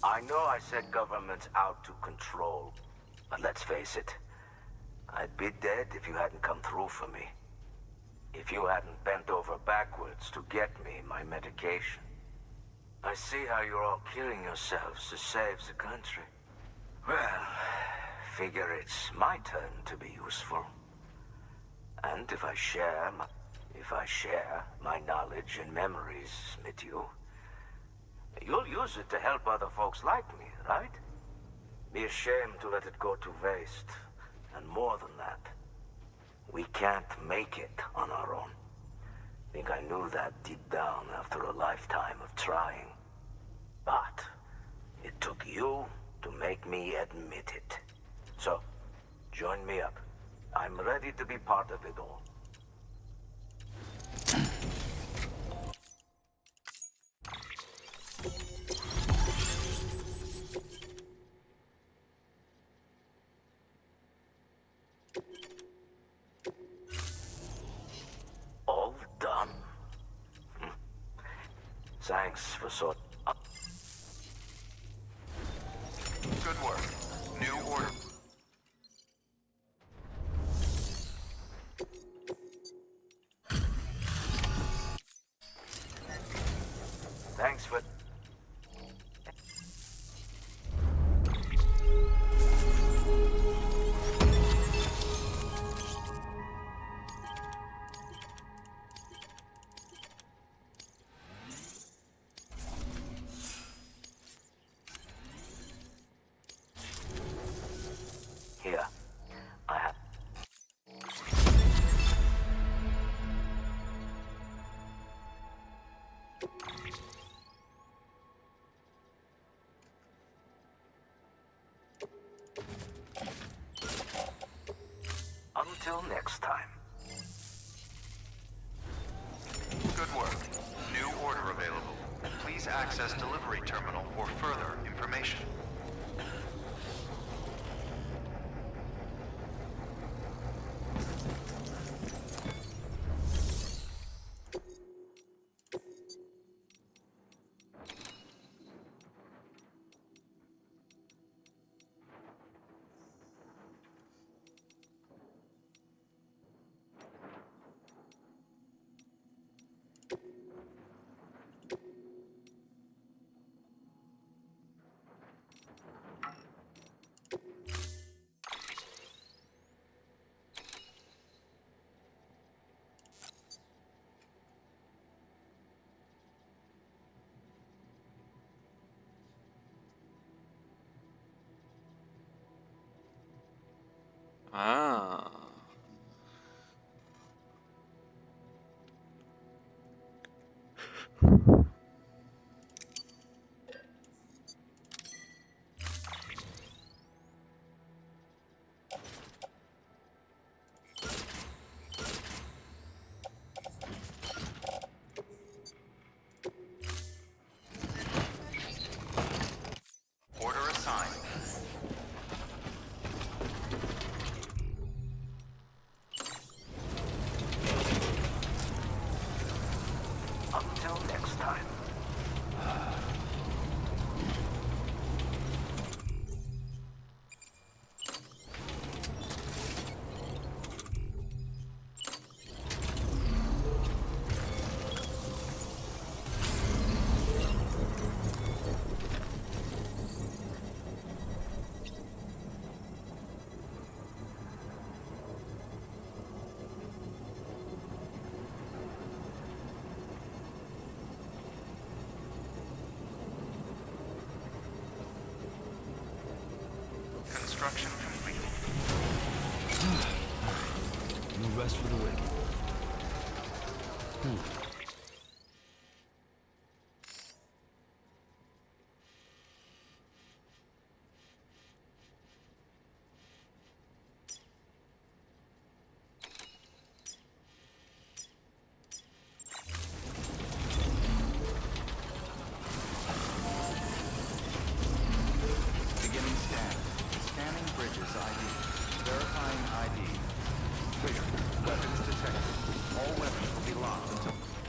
I know I said government's out to control, but let's face it. I'd be dead if you hadn't come through for me. If you hadn't bent over backwards to get me my medication. I see how you're all killing yourselves to save the country. Well, figure it's my turn to be useful. And if I share my knowledge and memories with you, you'll use it to help other folks like me, right? Be ashamed to let it go to waste. And more than that, we can't make it on our own. Think I knew that deep down after a lifetime of trying. But it took you to make me admit it. So, join me up. I'm ready to be part of it all. Thanks for sort. Good work. New order. Thanks for. Here, I have. Until next time. Good work. New order available. Please access delivery terminal for further information. Ah. Order assigned. Until next time. Construction complete. No rest for the wicked. Beginning scan. Scanning bridges ID. Verifying ID. Clear. Weapons detected. All weapons will be locked until...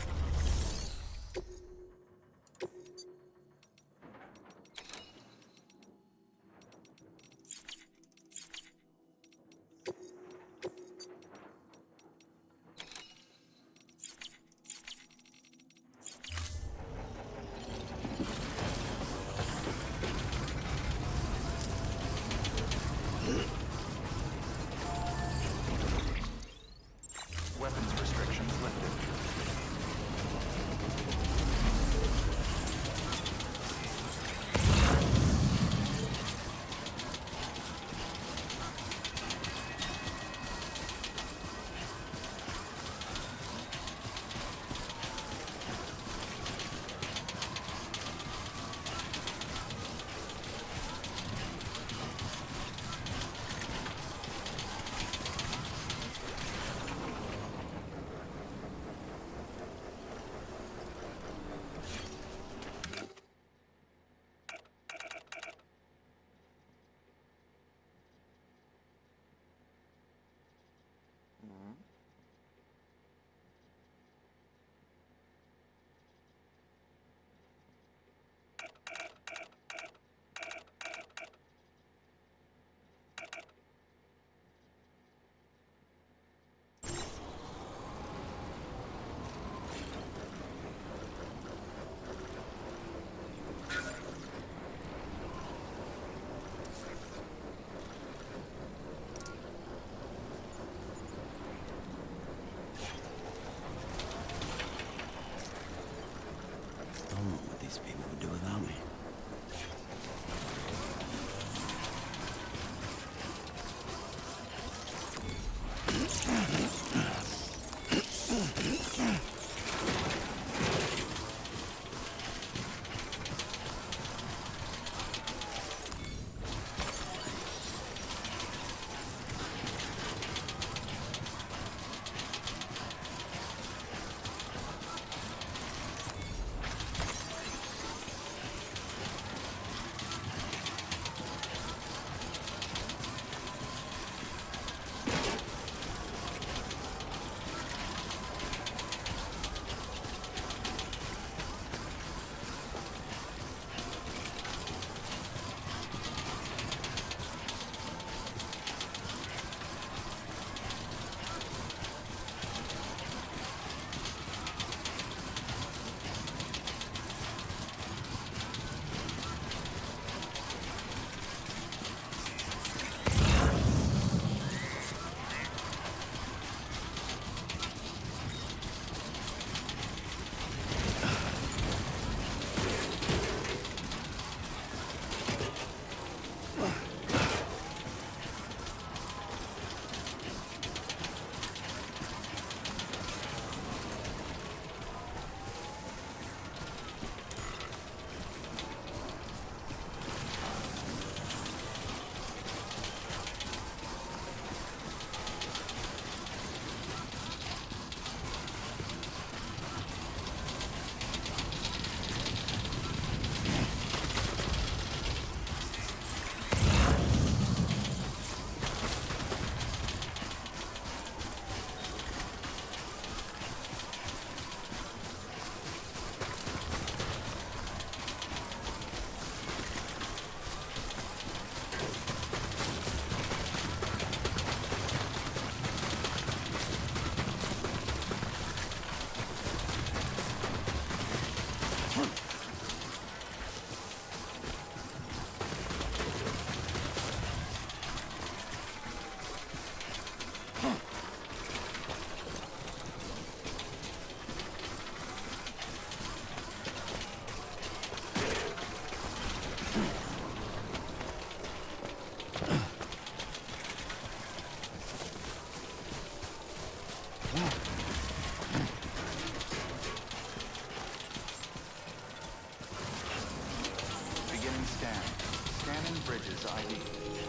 weapons ID.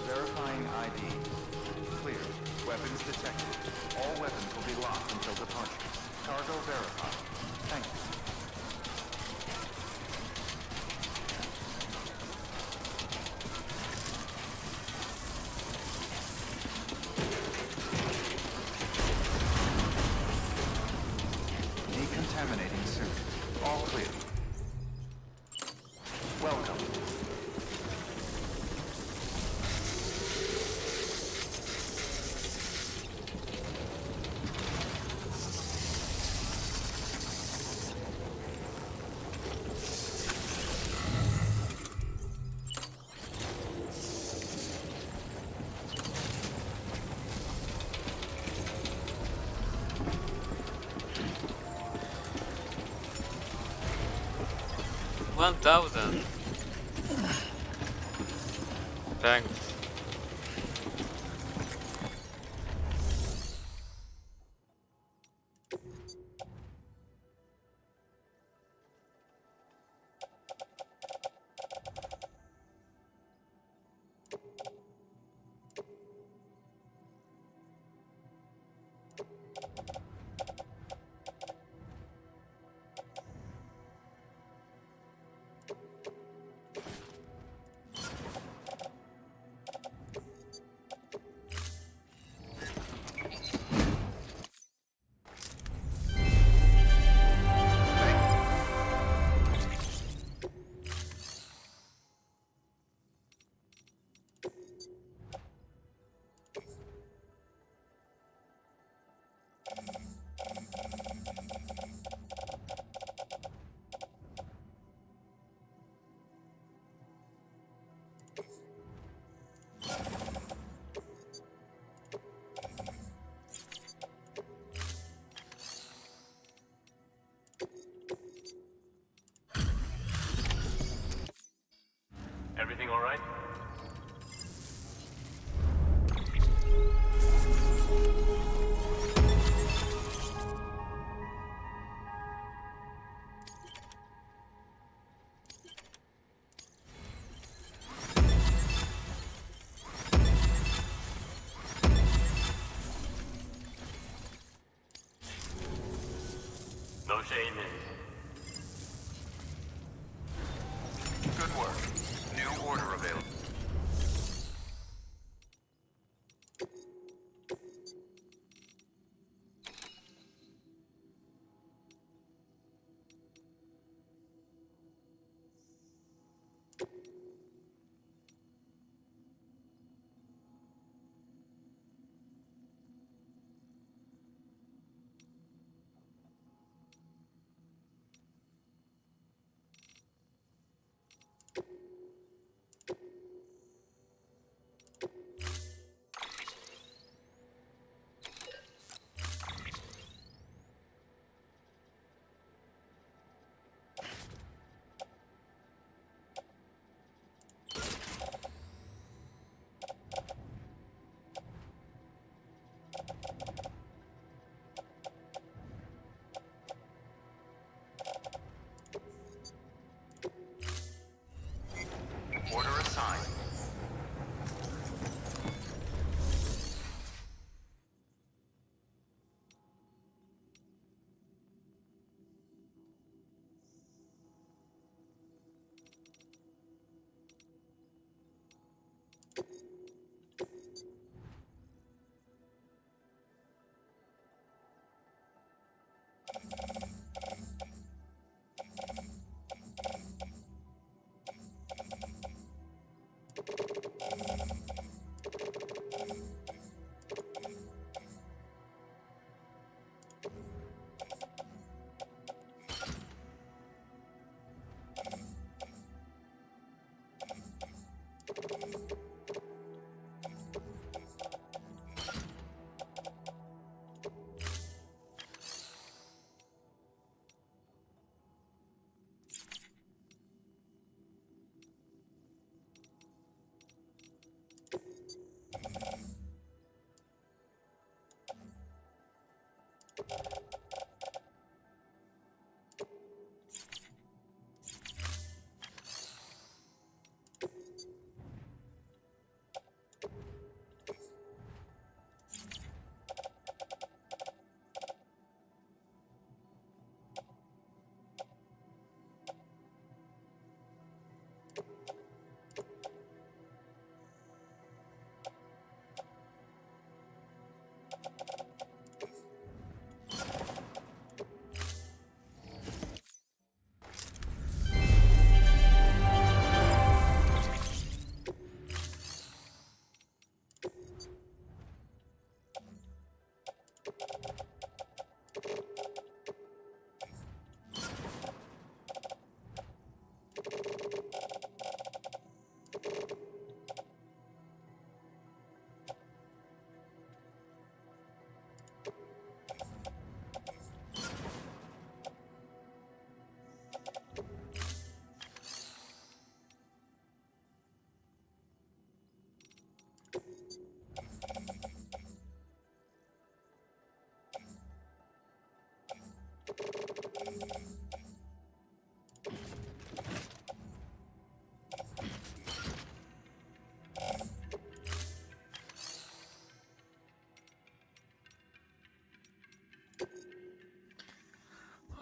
Verifying ID. Clear. Weapons detected. All weapons will be locked until departure. Cargo verified. Thank you. Decontaminating suit. All clear. Welcome. $1,000. Thanks. Everything all right? No shame in it. Good work. New order available.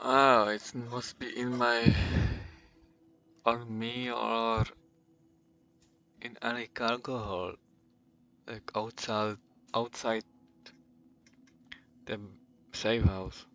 Oh, it must be in my on me or in any cargo hold, like outside the safe house.